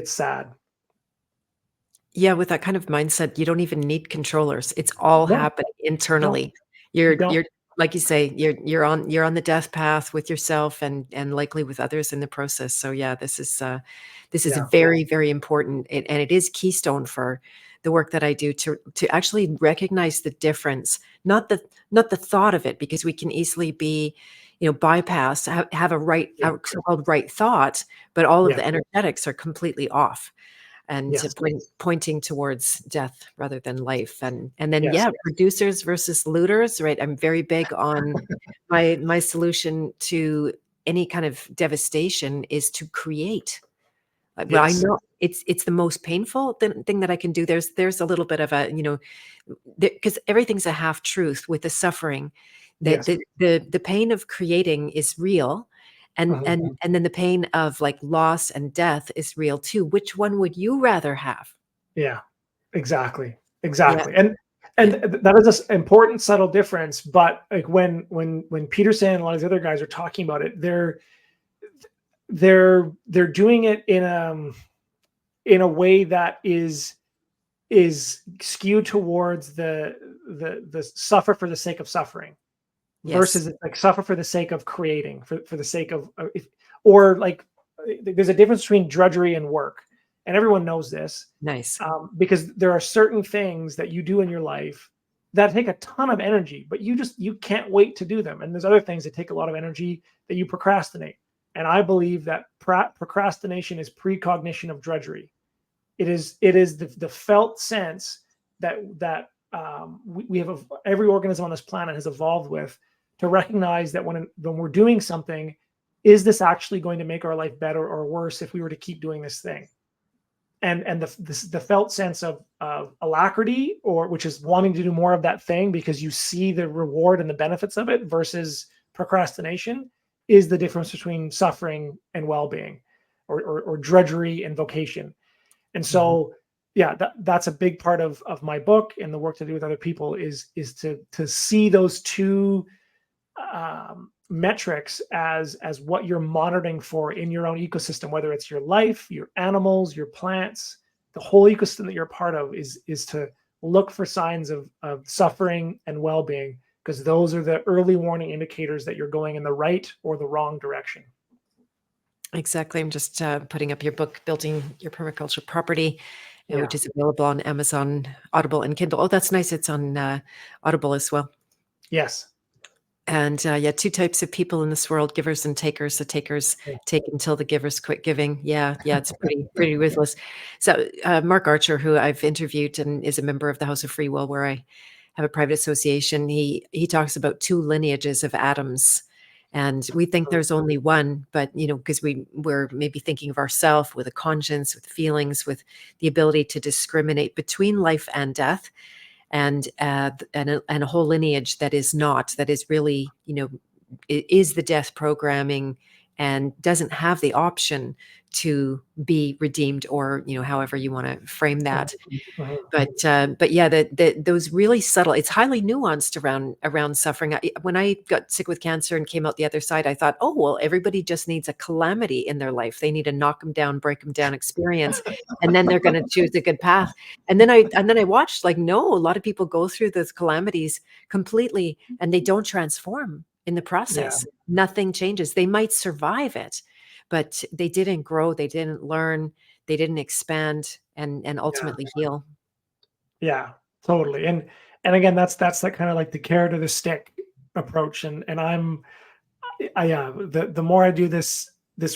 B: sad.
A: Yeah, with that kind of mindset, you don't even need controllers. It's all
B: No,
A: happening
B: you don't.
A: internally.
B: You
A: You're
B: don't.
A: you're like you say, you're on the death path with yourself and likely with others in the process. So yeah, this is
B: Yeah.
A: very, very important. And it is keystone for the work that I do to actually recognize the difference, not the thought of it, because we can easily be, bypass, have
B: Yeah.
A: a so-called right thought, but all of
B: Yeah.
A: the energetics are completely off, and to
B: Yes.
A: pointing towards death rather than life. And then,
B: Yes.
A: yeah, producers versus looters, right? I'm very big on my solution to any kind of devastation is to create. Well, I
B: Yes.
A: know it's the most painful thing that I can do. There's a little bit of a, because everything's a half truth with the suffering. That
B: Yes.
A: the pain of creating is real, and
B: Mhm.
A: and then the pain of like loss and death is real too. Which one would you rather have?
B: Yeah. Exactly.
A: Yeah.
B: Exactly. And And
A: Yeah.
B: that is an important subtle difference. But like when Peterson and a lot of the other guys are talking about it, they're doing it in a way that is skewed towards the suffer for the sake of suffering
A: Yes.
B: versus it's like suffer for the sake of creating, for the sake of or like there's a difference between drudgery and work, and everyone knows this,
A: Nice.
B: because there are certain things that you do in your life that take a ton of energy, but you can't wait to do them, and there's other things that take a lot of energy that you procrastinate. And I believe that procrastination is precognition of drudgery. It is the felt sense that we have every organism on this planet has evolved with, to recognize that when we're doing something, is this actually going to make our life better or worse if we were to keep doing this thing? And the felt sense of alacrity, or which is wanting to do more of that thing because you see the reward and the benefits of it, versus procrastination, is the difference between suffering and well-being, or drudgery and vocation. And
A: Mhm.
B: so, yeah, that's a big part of my book and the work to do with other people is to see those two metrics as what you're monitoring for in your own ecosystem, whether it's your life, your animals, your plants, the whole ecosystem that you're a part of, is to look for signs of suffering and well-being, because those are the early warning indicators that you're going in the right or the wrong direction.
A: Exactly. I'm just putting up your book, Building Your Permaculture Property, which
B: Yeah.
A: is available on Amazon, Audible, and Kindle. Oh, that's nice. It's on Audible as well.
B: Yes.
A: And yeah, two types of people in this world: givers and takers. The takers
B: Yeah.
A: take until the givers quit giving. Yeah, yeah, it's pretty ruthless. So Mark Archer, who I've interviewed and is a member of the House of Free Will, where I have a private association, he talks about two lineages of Adams. And we think there's only one, but because we're maybe thinking of ourselves with a conscience, with feelings, with the ability to discriminate between life and death, and a whole lineage that is not, that is really, is the death programming and doesn't have the option to be redeemed, or however you want to frame that.
B: Mhm.
A: But yeah, those really subtle, it's highly nuanced around suffering. When I got sick with cancer and came out the other side, I thought, oh well, everybody just needs a calamity in their life. They need a knock them down, break them down experience, and then they're going to choose a good path. And then I watched, like, no, a lot of people go through those calamities completely, and they don't transform in the
B: Yeah.
A: process. Nothing changes. They might survive it, but they didn't grow. They didn't learn. They didn't expand and
B: Yeah.
A: ultimately heal.
B: Yeah, totally. And again, that's like kind of like the carrot or the stick approach. And yeah, the more I do this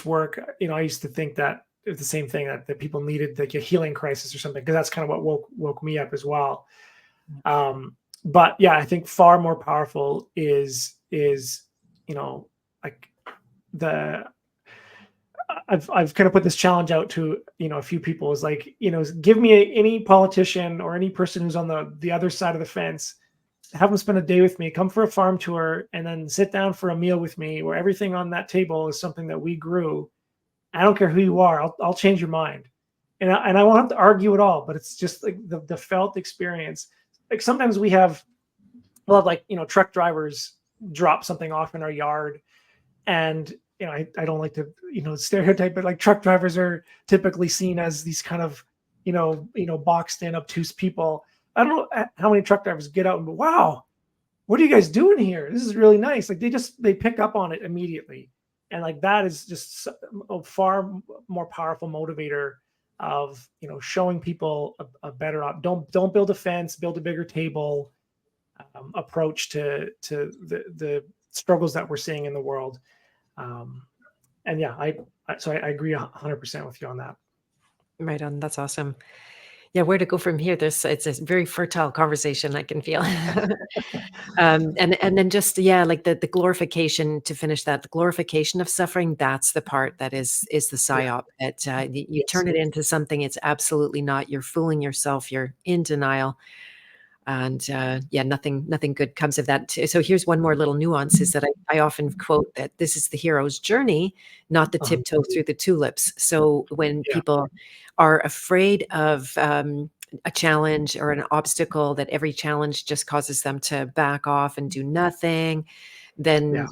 B: work, I used to think that it's the same thing, that people needed like a healing crisis or something, because that's kind of what woke me up as well. But yeah, I think far more powerful is like the I've kind of put this challenge out to a few people, is like, give me any politician or any person who's on the other side of the fence, have them spend a day with me, come for a farm tour, and then sit down for a meal with me where everything on that table is something that we grew. I don't care who you are, I'll change your mind, and I won't have to argue at all. But it's just like the felt experience. Like sometimes we'll have like truck drivers drop something off in our yard, and I don't like to stereotype, but like truck drivers are typically seen as these kind of boxed in obtuse people. I don't know how many truck drivers get out and go, wow, what are you guys doing here? This is really nice. Like they pick up on it immediately, and like that is just a far more powerful motivator of showing people a better don't build a fence, build a bigger table approach to the struggles that we're seeing in the world. um, and yeah, I agree 100% with you on that.
A: Right on. That's awesome. Yeah, where to go from here? It's a very fertile conversation, I can feel. And then just, yeah, like the glorification, to finish that, the glorification of suffering, that's the part that is the
B: Yeah.
A: psyop, that you
B: Yes.
A: turn it into something it's absolutely not. You're fooling yourself. You're in denial. And yeah, nothing good comes of that. So here's one more little nuance, is that I often quote that this is the hero's journey, not the
B: Uh-huh.
A: tiptoe through the tulips. So when
B: Yeah.
A: people are afraid of a challenge or an obstacle, that every challenge just causes them to back off and do nothing,
B: Yeah.
A: then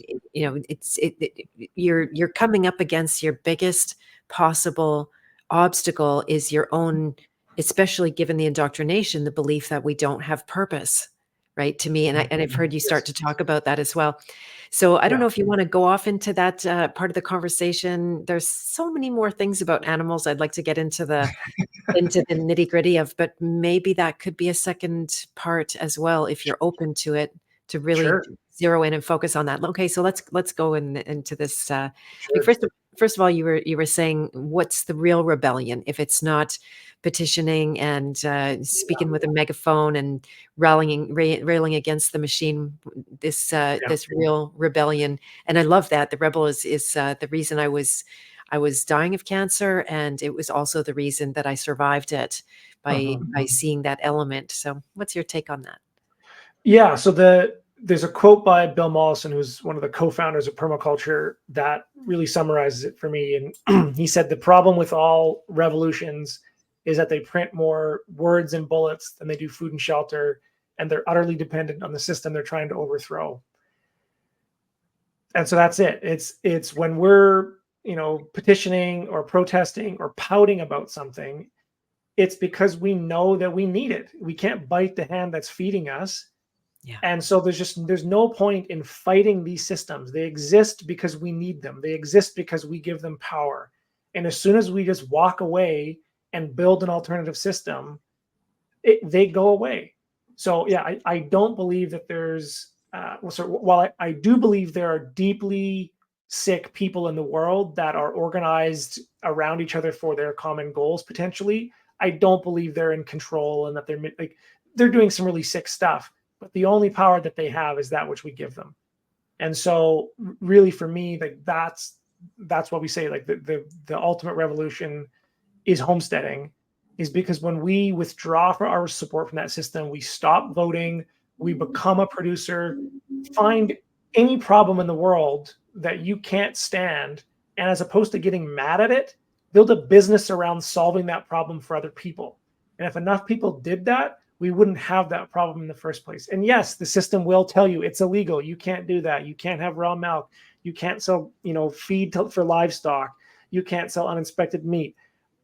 A: you're coming up against your biggest possible obstacle is your own, especially given the indoctrination, the belief that we don't have purpose, right? To me, and I've heard you start
B: Yes.
A: to talk about that as well. So I don't
B: Yeah.
A: know if you want to go off into that part of the conversation. There's so many more things about animals I'd like to get into the nitty-gritty of, but maybe that could be a second part as well if you're open to it, to really
B: Sure.
A: zero in and focus on that. Okay, so let's go into this. Like
B: Sure.
A: first of all, you were saying, what's the real rebellion if it's not petitioning and speaking with a megaphone and railing against the machine?
B: Yeah.
A: This real rebellion, and I love that the rebel is the reason I was dying of cancer, and it was also the reason that I survived it
B: Mhm.
A: by seeing that element. So, what's your take on that?
B: Yeah. So there's a quote by Bill Mollison, who's one of the co-founders of permaculture, that really summarizes it for me. And he said the problem with all revolutions is that they print more words and bullets than they do food and shelter, and they're utterly dependent on the system they're trying to overthrow. And so that's it. It's when we're, petitioning or protesting or pouting about something, it's because we know that we need it. We can't bite the hand that's feeding us.
A: Yeah.
B: And so there's no point in fighting these systems. They exist because we need them. They exist because we give them power. And as soon as we just walk away and build an alternative system, they go away. So yeah, I don't believe that there's while I do believe there are deeply sick people in the world that are organized around each other for their common goals potentially. I don't believe they're in control and that they're doing some really sick stuff. But the only power that they have is that which we give them. And so really for me, like that's what we say, like the ultimate revolution is homesteading, is because when we withdraw for our support from that system, we stop voting, we become a producer, find any problem in the world that you can't stand, and as opposed to getting mad at it, build a business around solving that problem for other people. And if enough people did that, we wouldn't have that problem in the first place. And yes, the system will tell you it's illegal. You can't do that. You can't have raw milk. You can't sell, feed for livestock. You can't sell uninspected meat.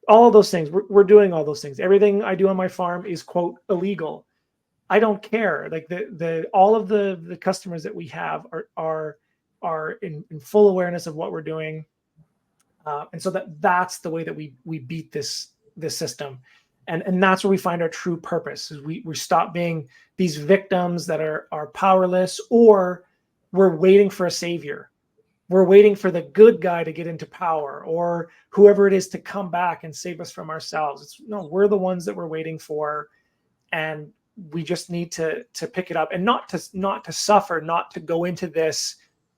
B: All of those things. We're doing all those things. Everything I do on my farm is, quote, illegal. I don't care. Like the all of the customers that we have are in full awareness of what we're doing, and so that's the way that we beat this system, and that's where we find our true purpose. Is we stop being these victims that are powerless, or we're waiting for a savior. We're waiting for the good guy to get into power, or whoever it is to come back and save us from ourselves. No, we're the ones that we're waiting for, and we just need to pick it up, and not to suffer, not to go into this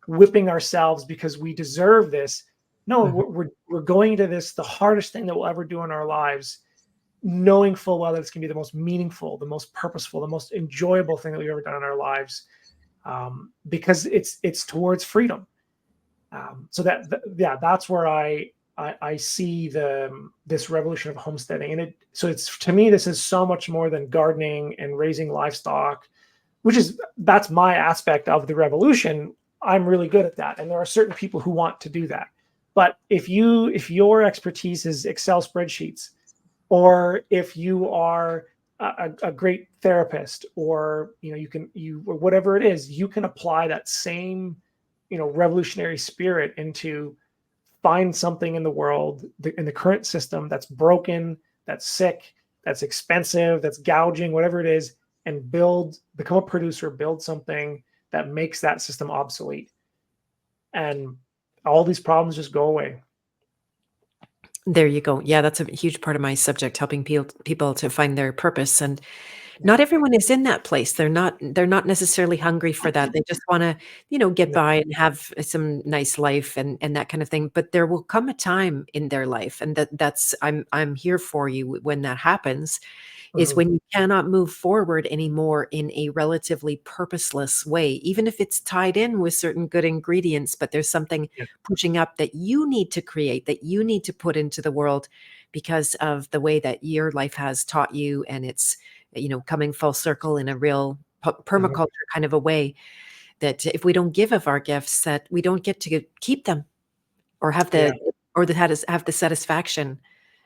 B: whipping ourselves because we deserve this. No,
A: Mhm.
B: we're going into this, the hardest thing that we'll ever do in our lives, knowing full well that it's going to be the most meaningful, the most purposeful, the most enjoyable thing that we've ever done in our lives, because it's towards freedom. So yeah, that's where I see this revolution of homesteading, and it's to me, this is so much more than gardening and raising livestock, that's my aspect of the revolution. I'm really good at that, and there are certain people who want to do that. But if your expertise is Excel spreadsheets, or if you are a great therapist, or or whatever it is, you can apply that same revolutionary spirit into find something in the world, in the current system, that's broken, that's sick, that's expensive, that's gouging, whatever it is, and become a producer, build something that makes that system obsolete, and all these problems just go away.
A: There you go. Yeah, that's a huge part of my subject, helping people to find their purpose. And
B: Yeah.
A: not everyone is in that place. They're not necessarily hungry for that. They just wanna, get
B: No.
A: by and have some nice life and that kind of thing. But there will come a time in their life, and that's I'm here for you when that happens, is
B: Mhm.
A: when you cannot move forward anymore in a relatively purposeless way, even if it's tied in with certain good ingredients, but there's something
B: Yeah.
A: pushing up that you need to create, that you need to put into the world because of the way that your life has taught you, and it's, coming full circle in a real
B: Mhm.
A: permaculture kind of a way, that if we don't give of our gifts, that we don't get to keep them, or have
B: Yeah,
A: have the satisfaction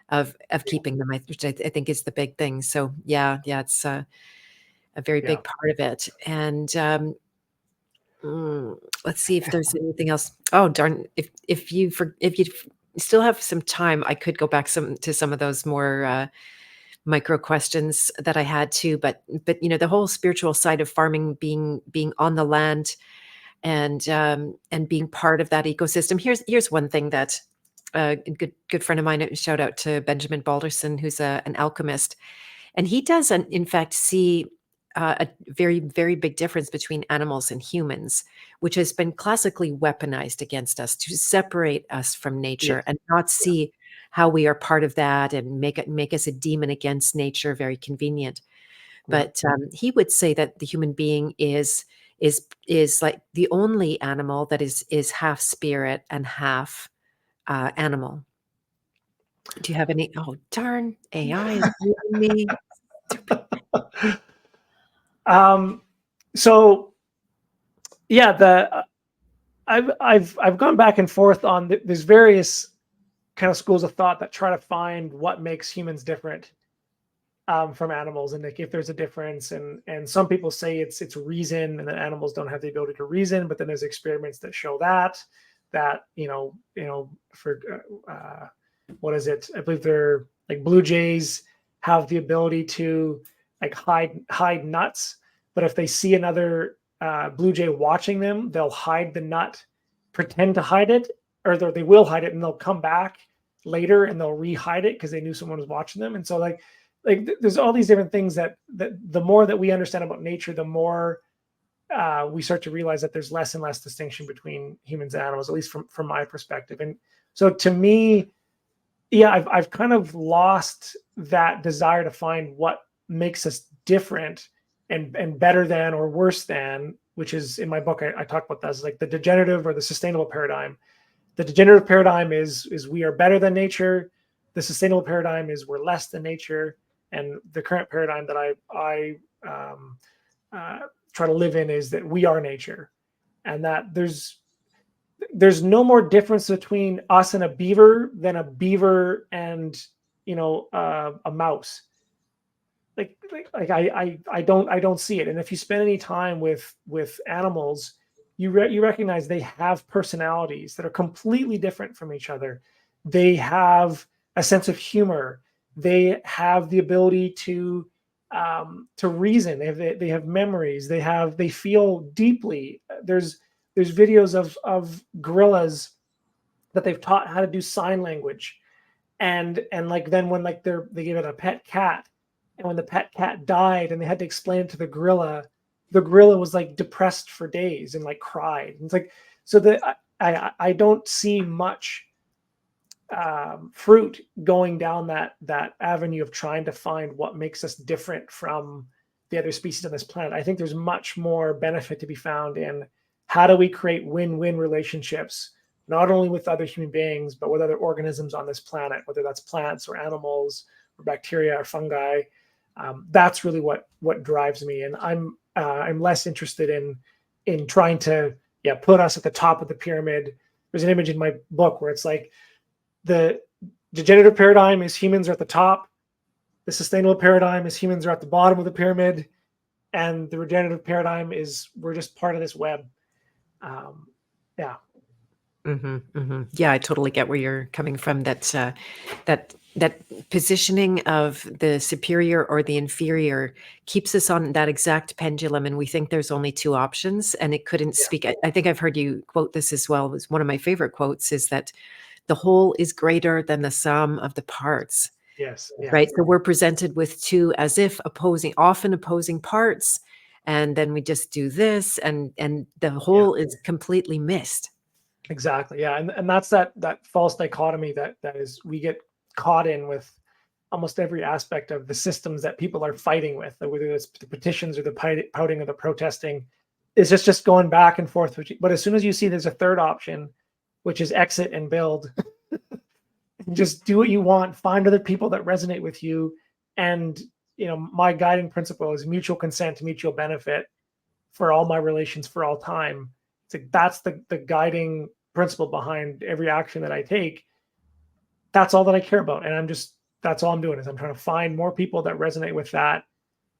A: of keeping them, which I think is the big thing. So yeah, it's a very
B: yeah.
A: big part of it. And let's see if there's anything else. Oh darn! If you still have some time, I could go back to some of those more micro questions that I had too. But the whole spiritual side of farming, being on the land, and being part of that ecosystem. Here's one thing that a good friend of mine. Shout out to Benjamin Balderson, who's an alchemist, and he does, in fact, see a very, very big difference between animals and humans, which has been classically weaponized against us to separate us from
B: Yeah,
A: nature and not see how we are part of that, and make us a demon against nature. Very convenient.
B: yeah.
A: But he would say that the human being is like the only animal that is half spirit and half animal. Do you have any? Oh darn! AI is muting me.
B: Um, so yeah, I've gone back and forth on there's various kind of schools of thought that try to find what makes humans different from animals, and like if there's a difference. And some people say it's reason, and that animals don't have the ability to reason. But then there's experiments that show that for what is it? I believe they're like blue jays have the ability to like hide nuts, but if they see another blue jay watching them, they'll hide the nut, pretend to hide it, or they will hide it, and they'll come back later and they'll re-hide it because they knew someone was watching them. And so there's all these different things that the more that we understand about nature, the more we start to realize that there's less and less distinction between humans and animals, at least from my perspective. And so to me, yeah, I've kind of lost that desire to find what makes us different and better than or worse than, which is in my book. I talk about that as like the degenerative or the sustainable paradigm. The degenerative paradigm is we are better than nature. The sustainable paradigm is we're less than nature. And the current paradigm that I try to live in is that we are nature, and that there's no more difference between us and a beaver than a beaver and a mouse. I don't see it. And if you spend any time with animals, you recognize they have personalities that are completely different from each other. They have a sense of humor. They have the ability to reason. They have memories. They feel deeply. There's videos of gorillas that they've taught how to do sign language, and like then when like they gave it a pet cat, and when the pet cat died and they had to explain it to the gorilla was like depressed for days and like cried. And it's like, so that I don't see much fruit going down that avenue of trying to find what makes us different from the other species on this planet. I think there's much more benefit to be found in how do we create win-win relationships, not only with other human beings, but with other organisms on this planet, whether that's plants or animals or bacteria or fungi. That's really what drives me, and I'm less interested in trying to put us at the top of the pyramid. There's an image in my book where it's like the degenerative paradigm is humans are at the top, the sustainable paradigm is humans are at the bottom of the pyramid, and the regenerative paradigm is we're just part of this web. Yeah.
A: Yeah, I totally get where you're coming from. That positioning of the superior or the inferior keeps us on that exact pendulum, and we think there's only two options, and it couldn't
B: Yeah.
A: speak. I think I've heard you quote this as well. It was one of my favorite quotes, is that the whole is greater than the sum of the parts.
B: Yes. Yeah.
A: Right? So we're presented with two as if often opposing parts, and then we just do this, and the whole is completely missed.
B: Exactly. Yeah. And that's that false dichotomy that is we get caught in with almost every aspect of the systems that people are fighting with, whether it's the petitions or the pouting or the protesting. It's just going back and forth. But as soon as you see there's a third option, which is exit and build, just do what you want, find other people that resonate with you. And, my guiding principle is mutual consent, mutual benefit for all my relations for all time. It's like, that's the guiding principle behind every action that I take. That's all that I care about. And that's all I'm doing is I'm trying to find more people that resonate with that,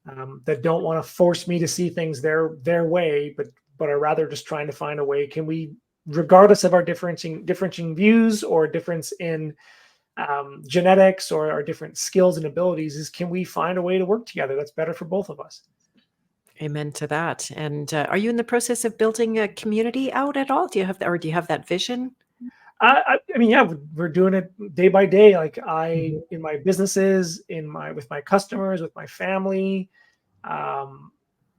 B: that don't want to force me to see things their way, but are rather just trying to find a way. Can we, regardless of our differentiating views or difference in genetics or our different skills and abilities, can we find a way to work together that's better for both of us?
A: Amen to that. And are you in the process of building a community out at all? Do you have that vision?
B: I mean, yeah, we're doing it day by day. Like
A: Mhm.
B: in my businesses, with my customers, with my family,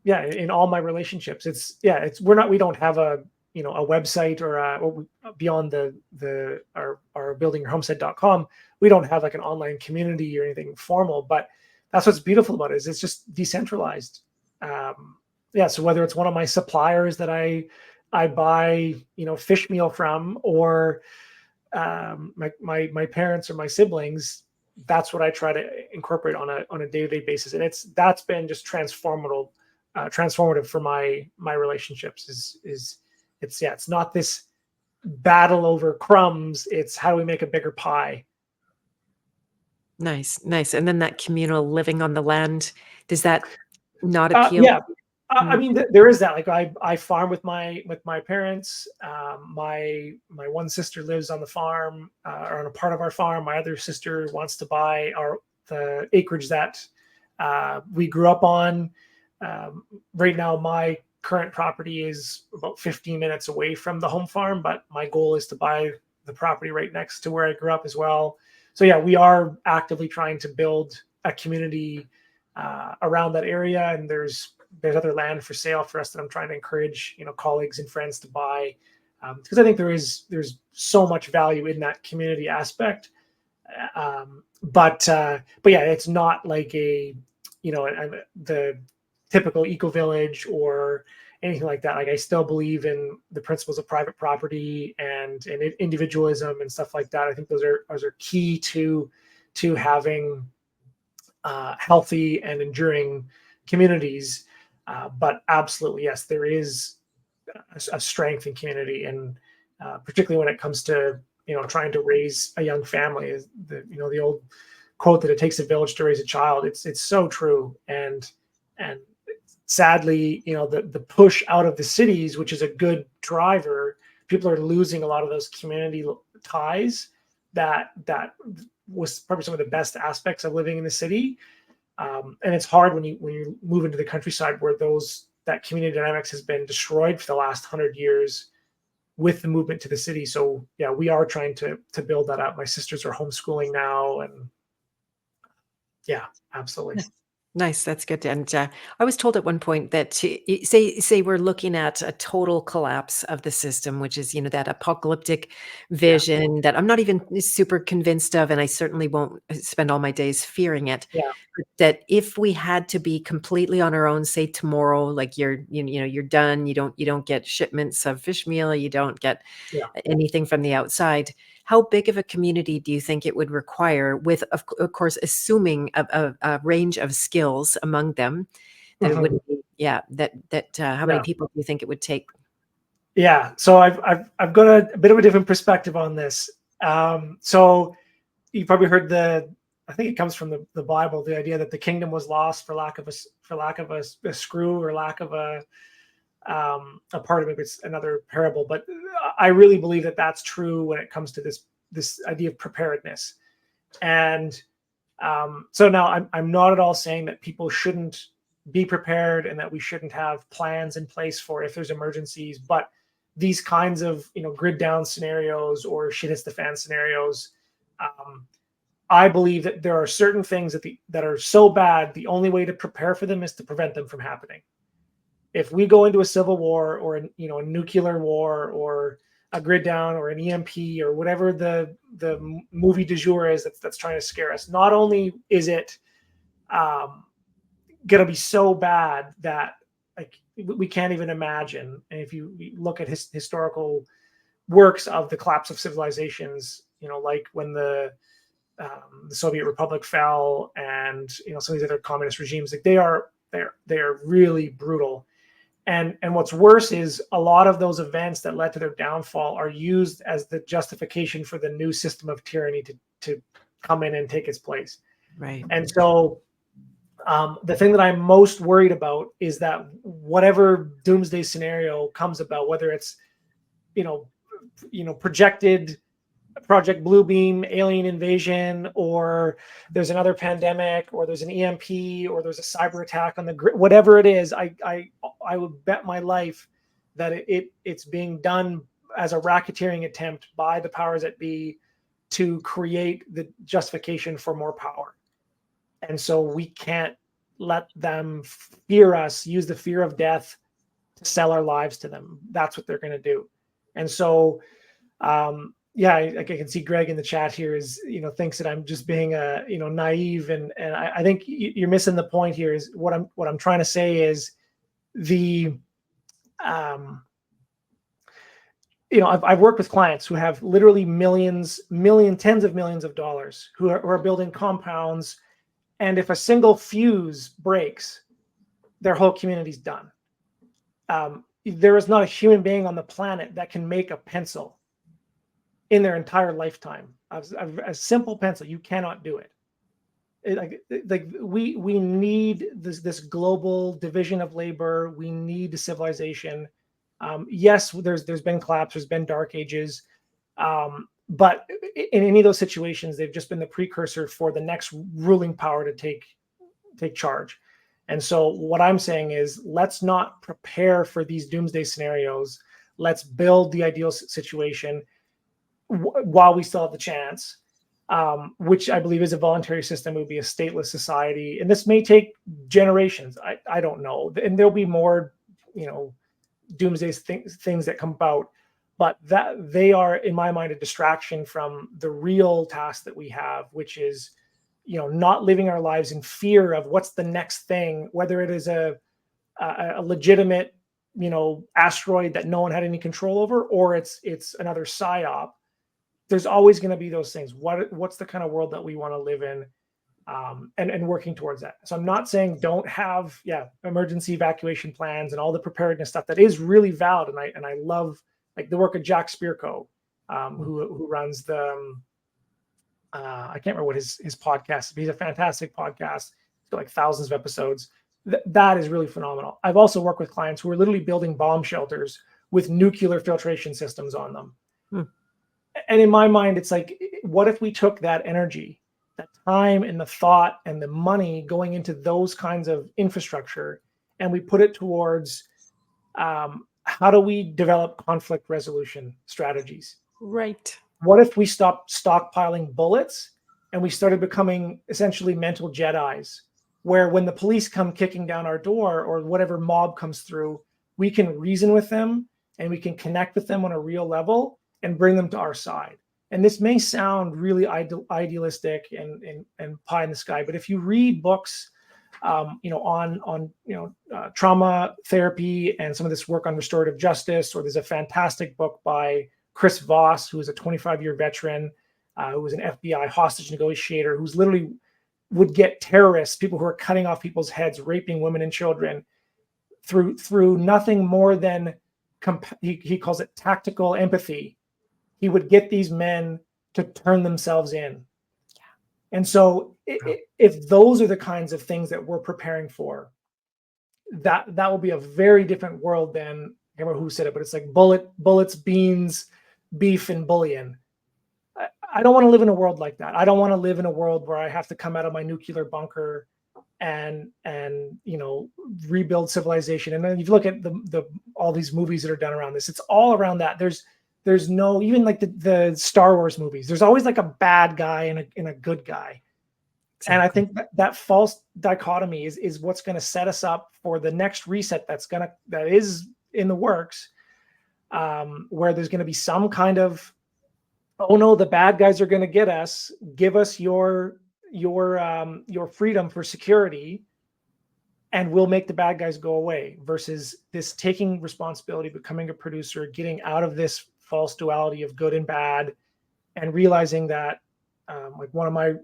B: yeah, in all my relationships. We don't have a website or beyond our buildingyourhomestead.com. We don't have like an online community or anything formal, but that's what's beautiful about it is it's just decentralized. Yeah. So whether it's one of my suppliers that I buy, fish meal from, or my parents or my siblings, that's what I try to incorporate on a day-to-day basis. And that's been just transformative for my relationships. It's not this battle over crumbs. It's how do we make a bigger pie.
A: Nice, nice. And then that communal living on the land, does that not appeal?
B: Yeah, I
A: Mm.
B: mean, there is that. Like I farm with my parents. My one sister lives on the farm, or on a part of our farm. My other sister wants to buy the acreage that we grew up on. Right now, my current property is about 15 minutes away from the home farm, but my goal is to buy the property right next to where I grew up as well. So yeah, we are actively trying to build a community around that area, and there's other land for sale for us that I'm trying to encourage colleagues and friends to buy, because I think there's so much value in that community aspect. But yeah, it's not like the typical eco village or anything like that. Like I still believe in the principles of private property and individualism and stuff like that. I think those are key to having healthy and enduring communities. But absolutely, yes, there is a strength in community, and particularly when it comes to trying to raise a young family. Is the old quote that it takes a village to raise a child. It's so true, and sadly, the push out of the cities, which is a good driver, people are losing a lot of those community ties. That was probably some of the best aspects of living in the city. And it's hard when you move into the countryside where that community dynamics has been destroyed for the last 100 years with the movement to the city. So yeah, we are trying to build that up. My sisters are homeschooling now, and yeah, absolutely.
A: Nice, that's good. And I was told at one point that say we're looking at a total collapse of the system, which is that apocalyptic
B: Yeah,
A: vision that I'm not even super convinced of, and I certainly won't spend all my days fearing it.
B: yeah,
A: But that if we had to be completely on our own, say tomorrow, like you're done, you don't get shipments of fish meal, you don't get
B: yeah.
A: anything from the outside. How big of a community do you think it would require with, of course, assuming a range of skills among them that it
B: Mhm.
A: wouldn't be yeah, that, how many
B: Yeah.
A: people do you think it would take?
B: Yeah. So I've got a bit of a different perspective on this. So you probably heard I think it comes from the Bible, the idea that the kingdom was lost for lack of a screw, or lack of a part of it. It's another parable, but I really believe that that's true when it comes to this idea of preparedness. And so now I'm not at all saying that people shouldn't be prepared and that we shouldn't have plans in place for if there's emergencies, but these kinds of grid down scenarios or shit hits the fan scenarios, um, I believe that there are certain things that are so bad, the only way to prepare for them is to prevent them from happening. If we go into a civil war or a nuclear war or a grid down or an EMP or whatever the movie du jour is that's trying to scare us, not only is it um, going to be so bad that like we can't even imagine. And if you look at historical works of the collapse of civilizations, like when the Soviet Republic fell, and some of these other communist regimes, like they are really brutal. And what's worse is a lot of those events that led to their downfall are used as the justification for the new system of tyranny to come in and take its place.
A: Right.
B: And so the thing that I'm most worried about is that whatever doomsday scenario comes about, whether it's projected Project Bluebeam, alien invasion, or there's another pandemic, or there's an EMP, or there's a cyber attack on the grid, whatever it is, I would bet my life that it's being done as a racketeering attempt by the powers that be to create the justification for more power. And so we can't let them fear us, use the fear of death to sell our lives to them. That's what they're going to do. And so, I can see Greg in the chat here is, thinks that I'm just being naive. And I think you're missing the point here. Is what I'm trying to say is I've worked with clients who have literally tens of millions of dollars who are building compounds. And if a single fuse breaks, their whole community's done. There is not a human being on the planet that can make a pencil in their entire lifetime. A simple pencil, you cannot do it. We need this global division of labor. We need the civilization. Yes, there's been collapse, there's been dark ages, but in any of those situations, they've just been the precursor for the next ruling power to take charge. And so what I'm saying is, let's not prepare for these doomsday scenarios. Let's build the ideal situation while we still have the chance, which I believe is a voluntary system. It would be a stateless society. And this may take generations. I don't know. And there'll be more, doomsday things that come about. But that they are, in my mind, a distraction from the real task that we have, which is, not living our lives in fear of what's the next thing, whether it is a legitimate, asteroid that no one had any control over, or it's another psyop. There's always going to be those things. What's the kind of world that we want to live in, and working towards that. So I'm not saying don't have emergency evacuation plans and all the preparedness stuff that is really valid, and I love like the work of Jack Spirko, who runs the I can't remember what his podcast is, but he's a fantastic podcast. It's got like thousands of episodes. That is really phenomenal. I've also worked with clients who are literally building bomb shelters with nuclear filtration systems on them. And in my mind, it's like, what if we took that energy, that time and the thought and the money going into those kinds of infrastructure, and we put it towards how do we develop conflict resolution strategies?
A: Right.
B: What if we stopped stockpiling bullets and we started becoming essentially mental Jedis, where when the police come kicking down our door or whatever mob comes through, we can reason with them and we can connect with them on a real level and bring them to our side. And this may sound really idealistic and pie in the sky, but if you read books, on trauma therapy and some of this work on restorative justice, or there's a fantastic book by Chris Voss, who is a 25-year veteran, who was an FBI hostage negotiator, who's literally would get terrorists, people who are cutting off people's heads, raping women and children, through nothing more than he calls it tactical empathy. He would get these men to turn themselves in. And so if those are the kinds of things that we're preparing for, that will be a very different world than, I can't remember who said it, but it's like bullets, beans, beef, and bullion. I don't want to live in a world like that. I don't want to live in a world where I have to come out of my nuclear bunker and rebuild civilization. And then you look at the all these movies that are done around this, it's all around that. There's no, even like the Star Wars movies, there's always like a bad guy and a good guy. Exactly. And I think that false dichotomy is what's going to set us up for the next reset that is in the works, where there's going to be some kind of, oh no, the bad guys are going to get us. Give us your freedom for security, and we'll make the bad guys go away. Versus this taking responsibility, becoming a producer, getting out of this false duality of good and bad, and realizing that like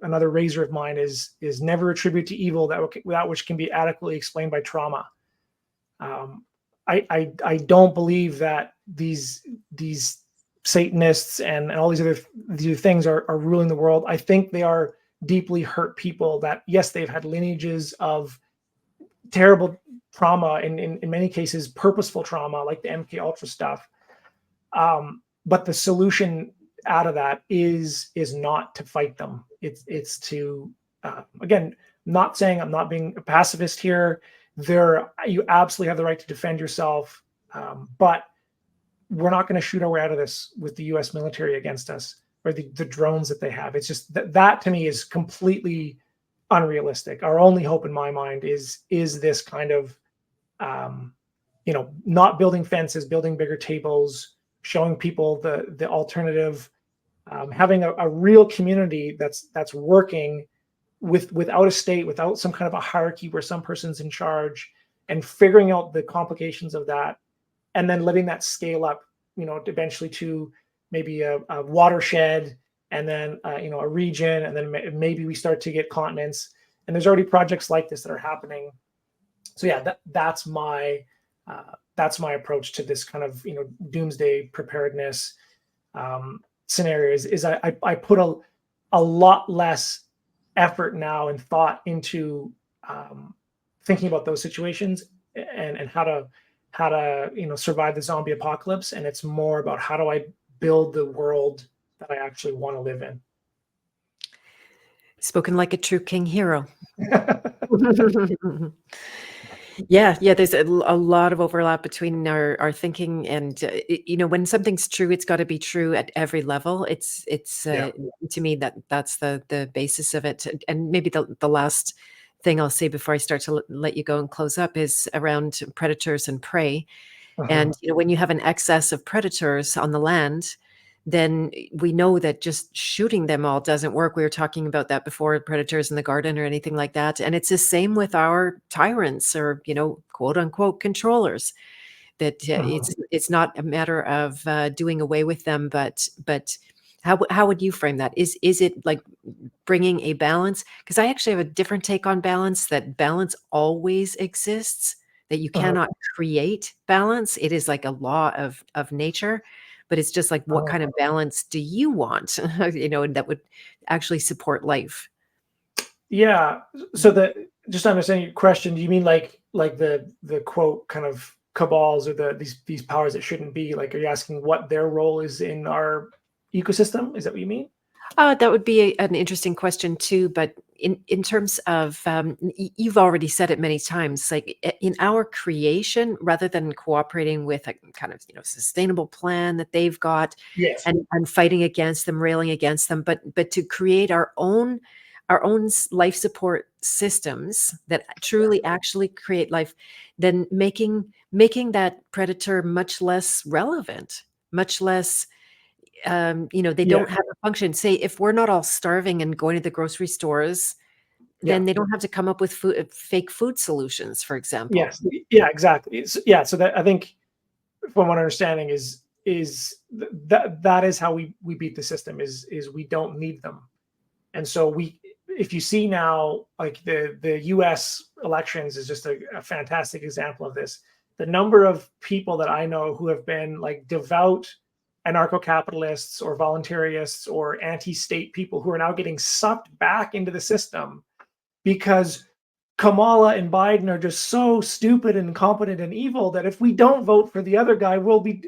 B: another razor of mine is never attribute to evil that which can be adequately explained by trauma. I don't believe that these Satanists and all these other things are ruling the world. I think they are deeply hurt people that, yes, they've had lineages of terrible trauma, in many cases purposeful trauma, like the MK Ultra stuff. But the solution out of that is not to fight them. It's to again, not saying I'm not being a pacifist here. You absolutely have the right to defend yourself, but we're not going to shoot our way out of this with the U.S. military against us, or the drones that they have. It's just that to me is completely unrealistic. Our only hope in my mind is this kind of not building fences, building bigger tables, showing people the alternative, having a real community that's working without a state, without some kind of a hierarchy where some person's in charge, and figuring out the complications of that, and then letting that scale up, eventually to maybe a watershed, and then a region, and then maybe we start to get continents. And there's already projects like this that are happening. So yeah, that's my approach to this kind of doomsday preparedness scenarios. Is I put a lot less effort now and thought into thinking about those situations and how to survive the zombie apocalypse. And it's more about how do I build the world that I actually want to live in.
A: Spoken like a true king hero. Yeah, there's a lot of overlap between our thinking and when something's true, it's got to be true at every level. It's to me that's the basis of it. And maybe the last thing I'll say before I start to let you go and close up is around predators and prey. And when you have an excess of predators on the land, then we know that just shooting them all doesn't work. We were talking about that before, predators in the garden or anything like that. And it's the same with our tyrants, or, quote unquote controllers, that it's not a matter of doing away with them, but how would you frame that? Is it like bringing a balance? Because I actually have a different take on balance, that balance always exists, that you cannot create balance. It is like a law of nature. But it's just like, what kind of balance do you want, that would actually support life?
B: Yeah. So just understanding your question, do you mean like the quote kind of cabals, or these powers that shouldn't be? Like, are you asking what their role is in our ecosystem? Is that what you mean?
A: That would be an interesting question too. But in terms of, you've already said it many times, like in our creation, rather than cooperating with a kind of sustainable plan that they've got,
B: Yes.
A: and fighting against them, railing against them, but to create our own life support systems that truly actually create life, then making that predator much less relevant, much less. They don't have a function. Say, if we're not all starving and going to the grocery stores, then they don't have to come up with fake food solutions, for example.
B: Yes. Yeah, exactly. So that, I think, from what I'm understanding, is that is how we beat the system, is we don't need them. And so if you see now, like the US elections is just a fantastic example of this. The number of people that I know who have been like devout anarcho-capitalists or voluntarists or anti-state people who are now getting sucked back into the system because Kamala and Biden are just so stupid and incompetent and evil that if we don't vote for the other guy, we'll be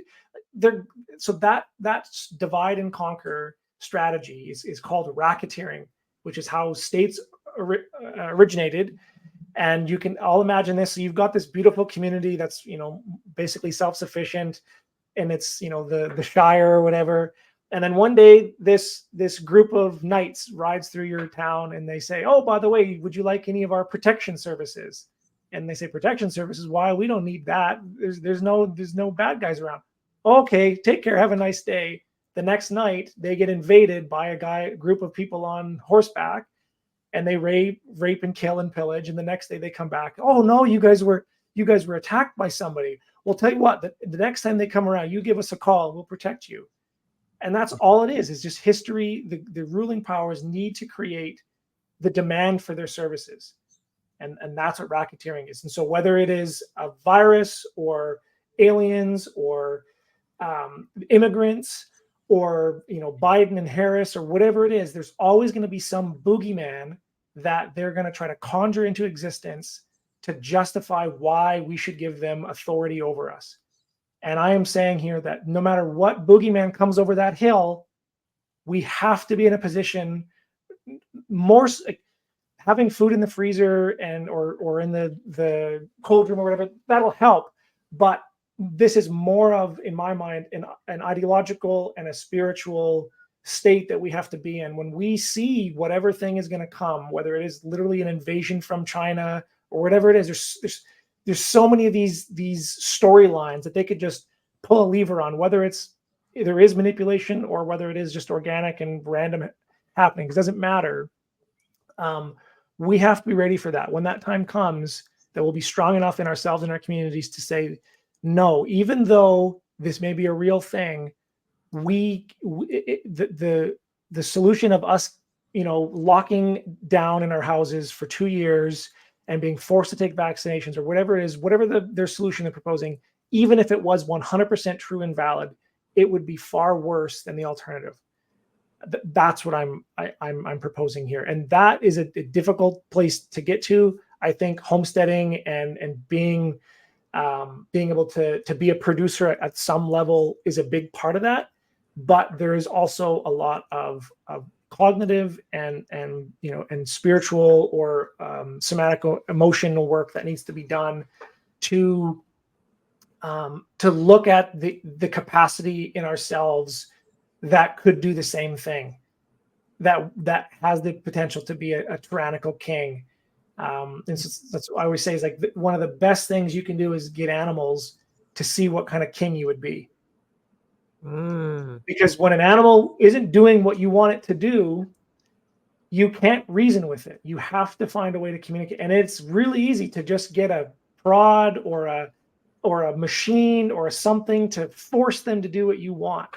B: there. So that's divide and conquer strategy is called racketeering, which is how states originated. And you can all imagine this. So you've got this beautiful community that's basically self-sufficient, and it's the Shire or whatever. And then one day this group of knights rides through your town, and they say, oh, by the way, would you like any of our protection services? And they say, protection services? Why? We don't need that. There's no bad guys around. Okay, take care, have a nice day. The next night they get invaded by a group of people on horseback, and they rape and kill and pillage. And the next day they come back. Oh no, you guys were attacked by somebody. We'll tell you what, the next time they come around, you give us a call, we'll protect you. And that's all it is just history. The ruling powers need to create the demand for their services. And that's what racketeering is. And so whether it is a virus or aliens or immigrants or Biden and Harris or whatever it is, there's always going to be some boogeyman that they're going to try to conjure into existence to justify why we should give them authority over us. And I am saying here that no matter what boogeyman comes over that hill, we have to be in a position more having food in the freezer and or in the cold room or whatever, that'll help. But this is more of, in my mind, an ideological and a spiritual state that we have to be in when we see whatever thing is going to come, whether it is literally an invasion from China or whatever it is. There's so many of these storylines that they could just pull a lever on, whether there is manipulation or whether it is just organic and random happenings. It doesn't matter. We have to be ready for that. When that time comes, that we'll be strong enough in ourselves and our communities to say, no, even though this may be a real thing, the solution of us, locking down in our houses for 2 years and being forced to take vaccinations or whatever it is, whatever their solution they're proposing, even if it was 100% true and valid, it would be far worse than the alternative. That's what I'm proposing here, and that is a difficult place to get to. I think homesteading and being able to be a producer at some level is a big part of that. But there is also a lot of cognitive and spiritual or somatic emotional work that needs to be done to look at the capacity in ourselves that could do the same thing, that has the potential to be a tyrannical king. And so that's what I always say is like one of the best things you can do is get animals to see what kind of king you would be. Because when an animal isn't doing what you want it to do, you can't reason with it. You have to find a way to communicate. And it's really easy to just get a prod or a machine or something to force them to do what you want.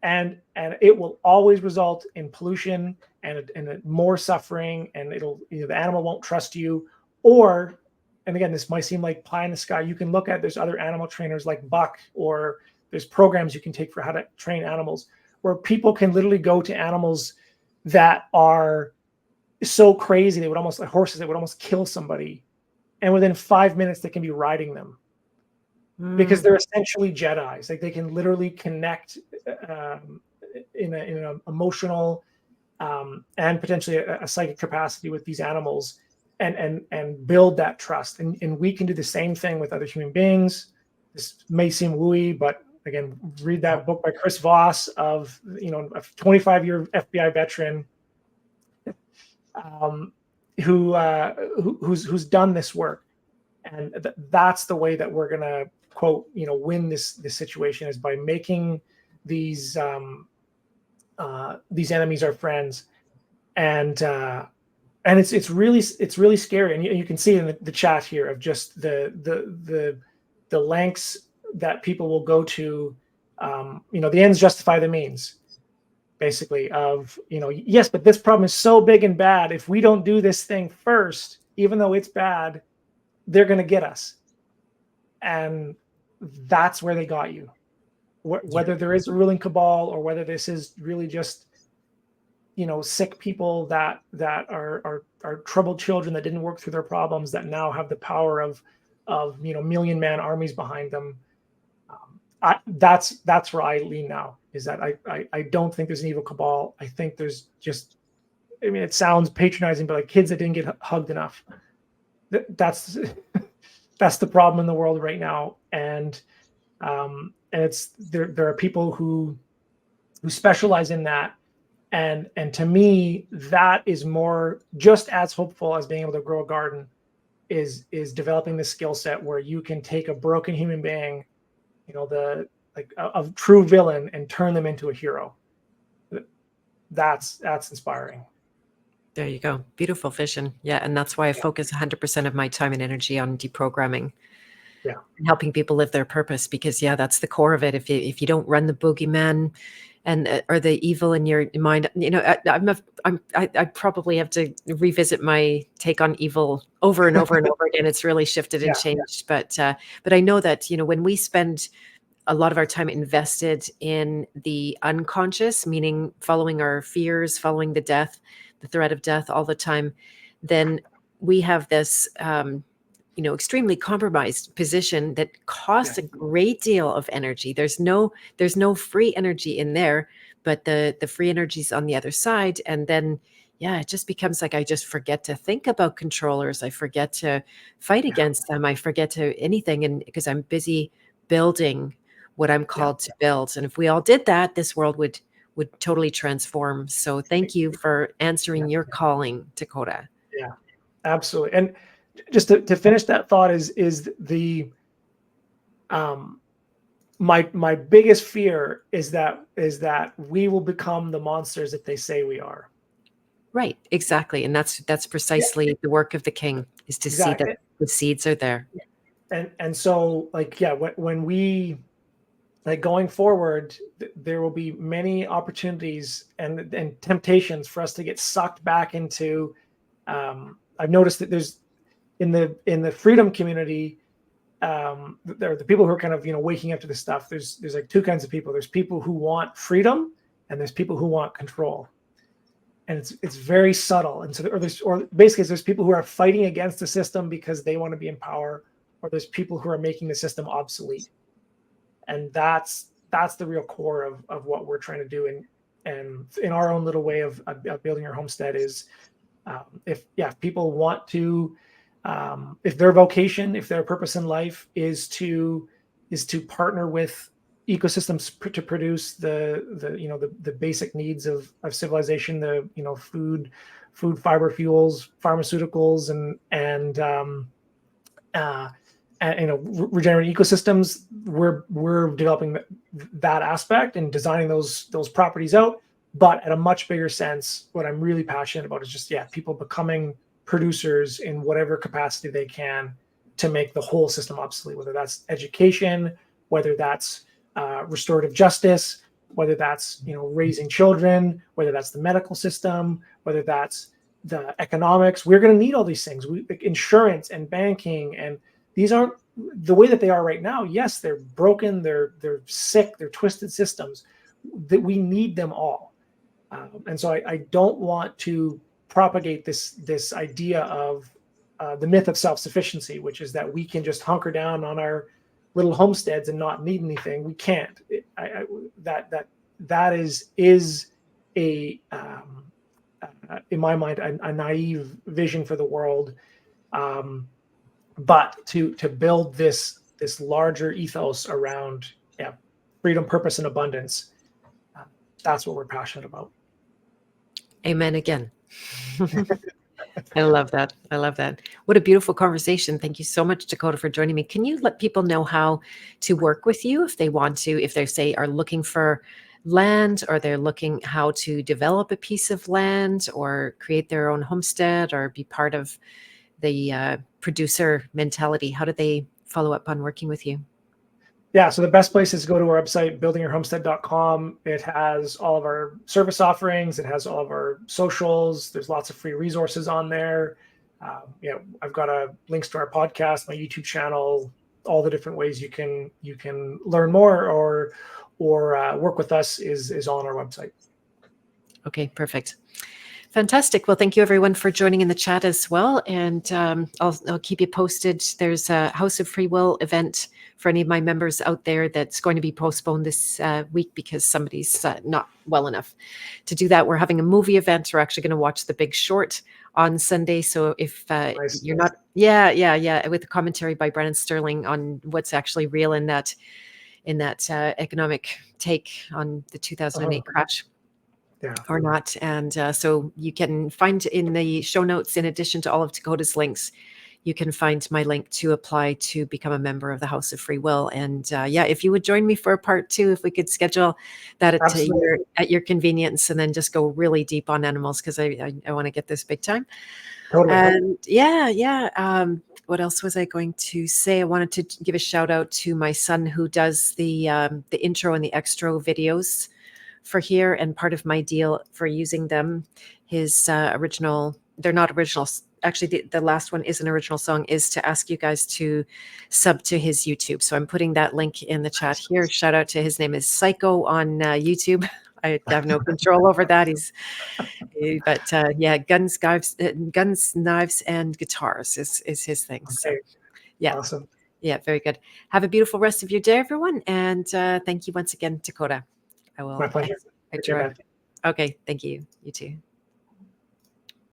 B: And it will always result in pollution and more suffering, and the animal won't trust you. Or, and again, this might seem like pie in the sky. You can look at, there's other animal trainers like Buck, or there's programs you can take for how to train animals, where people can literally go to animals that are so crazy, they would almost, like horses that would almost kill somebody, and within 5 minutes they can be riding them. Because they're essentially Jedis. Like they can literally connect in an emotional and potentially a psychic capacity with these animals and build that trust. And we can do the same thing with other human beings. This may seem wooey, but again, read that book by Chris Voss of a 25-year FBI veteran who's done this work. And that's the way that we're gonna, quote, win this situation, is by making these enemies our friends. And it's really scary. And you can see in the chat here of just the lengths that people will go to. The ends justify the means, basically, of yes, but this problem is so big and bad. If we don't do this thing first, even though it's bad, they're going to get us. And that's where they got you. Whether there is a ruling cabal or whether this is really just, sick people that are troubled children that didn't work through their problems, that now have the power of million-man armies behind them. That's where I lean now, is that I don't think there's an evil cabal. I think there's just, it sounds patronizing, but like kids that didn't get hugged enough. That's the problem in the world right now. And it's there are people who specialize in that. And to me, that is more just as hopeful as being able to grow a garden, is developing the skill set where you can take a broken human being, a true villain, and turn them into a hero. That's inspiring.
A: There you go. Beautiful vision. Yeah. And that's why I focus 100% of my time and energy on deprogramming.
B: Yeah.
A: And helping people live their purpose, because that's the core of it. If you don't run the boogeyman and or the evil in your mind. I probably have to revisit my take on evil over and over and over again. It's really shifted and
B: Yeah,
A: changed, but I know that when we spend a lot of our time invested in the unconscious, meaning following our fears, following the death, the threat of death all the time, then we have this extremely compromised position that costs
B: yeah,
A: a great deal of energy. There's no free energy in there, but the free energy is on the other side. And then yeah, it just becomes like I just forget to think about controllers. I forget to fight
B: yeah,
A: against them. I forget to anything, and because I'm busy building what I'm
B: yeah,
A: called to build. And if we all did that, this world would totally transform. So thank you for
B: yeah,
A: answering your calling, Takota.
B: yeah, absolutely. And just to finish that thought is the my biggest fear is that we will become the monsters that they say we are.
A: Right, exactly. And that's
B: Yeah,
A: precisely the work of the king, is to see that
B: exactly.
A: the seeds are there.
B: And so like yeah, when we like going forward, there will be many opportunities and temptations for us to get sucked back into. I've noticed that there's in the freedom community, there are the people who are kind of waking up to this stuff. There's like two kinds of people. There's people who want freedom, and there's people who want control, and it's very subtle. And so or basically there's people who are fighting against the system because they want to be in power, or there's people who are making the system obsolete. And that's the real core of what we're trying to do, and in our own little way of building our homestead is, if people want to, if their vocation, if their purpose in life is to partner with ecosystems to produce the basic needs of civilization, the food, fiber, fuels, pharmaceuticals, uh, and regenerative ecosystems, we're developing that aspect and designing those properties out. But at a much bigger sense, what I'm really passionate about is just people becoming producers in whatever capacity they can to make the whole system obsolete, whether that's education, whether that's restorative justice, whether that's raising children, whether that's the medical system, whether that's the economics. We're going to need all these things. Like insurance and banking, and these aren't the way that they are right now. Yes, they're broken, they're sick, they're twisted systems. That we need them all. And so I don't want to propagate this idea of the myth of self-sufficiency, which is that we can just hunker down on our little homesteads and not need anything. We can't. That is a in my mind a naive vision for the world. But to build this larger ethos around freedom, purpose, and abundance, that's what we're passionate about.
A: Amen again. I love that. I love that. What a beautiful conversation. Thank you so much, Takota, for joining me. Can you let people know how to work with you if they want to, if they say are looking for land, or they're looking how to develop a piece of land or create their own homestead or be part of the producer mentality? How do they follow up on working with you?
B: Yeah, so the best place is to go to our website, buildingyourhomestead.com. It has all of our service offerings. It has all of our socials. There's lots of free resources on there. I've got links to our podcast, my YouTube channel, all the different ways you can learn more or work with us is all on our website.
A: Okay, perfect. Fantastic. Well, thank you everyone for joining in the chat as well. And I'll keep you posted. There's a House of Free Will event for any of my members out there that's going to be postponed this week because somebody's not well enough to do that. We're having a movie event. We're actually going to watch The Big Short on Sunday. So if
B: Nice.
A: you're not, with a commentary by Brennan Sterling on what's actually real in that economic take on the 2008 crash.
B: Yeah.
A: Or not. And so you can find in the show notes, in addition to all of Takota's links, you can find my link to apply to become a member of the House of Free Will. And if you would join me for a part 2, if we could schedule that at your convenience, and then just go really deep on animals, because I want to get this big time.
B: Totally.
A: And what else was I going to say? I wanted to give a shout out to my son who does the intro and the extra videos for here, and part of my deal for using them, his original, they're not originals. Actually, the last one is an original song, is to ask you guys to sub to his YouTube. So I'm putting that link in the chat here. Shout out to his name is Psycho on YouTube. I have no control over that. But yeah, guns, knives, and guitars is his thing. So
B: Okay.
A: yeah,
B: Awesome.
A: yeah, very good. Have a beautiful rest of your day, everyone, and thank you once again, Takota.
B: My pleasure.
A: I
B: Okay,
A: try.
B: Beth.
A: Okay, thank you. You too.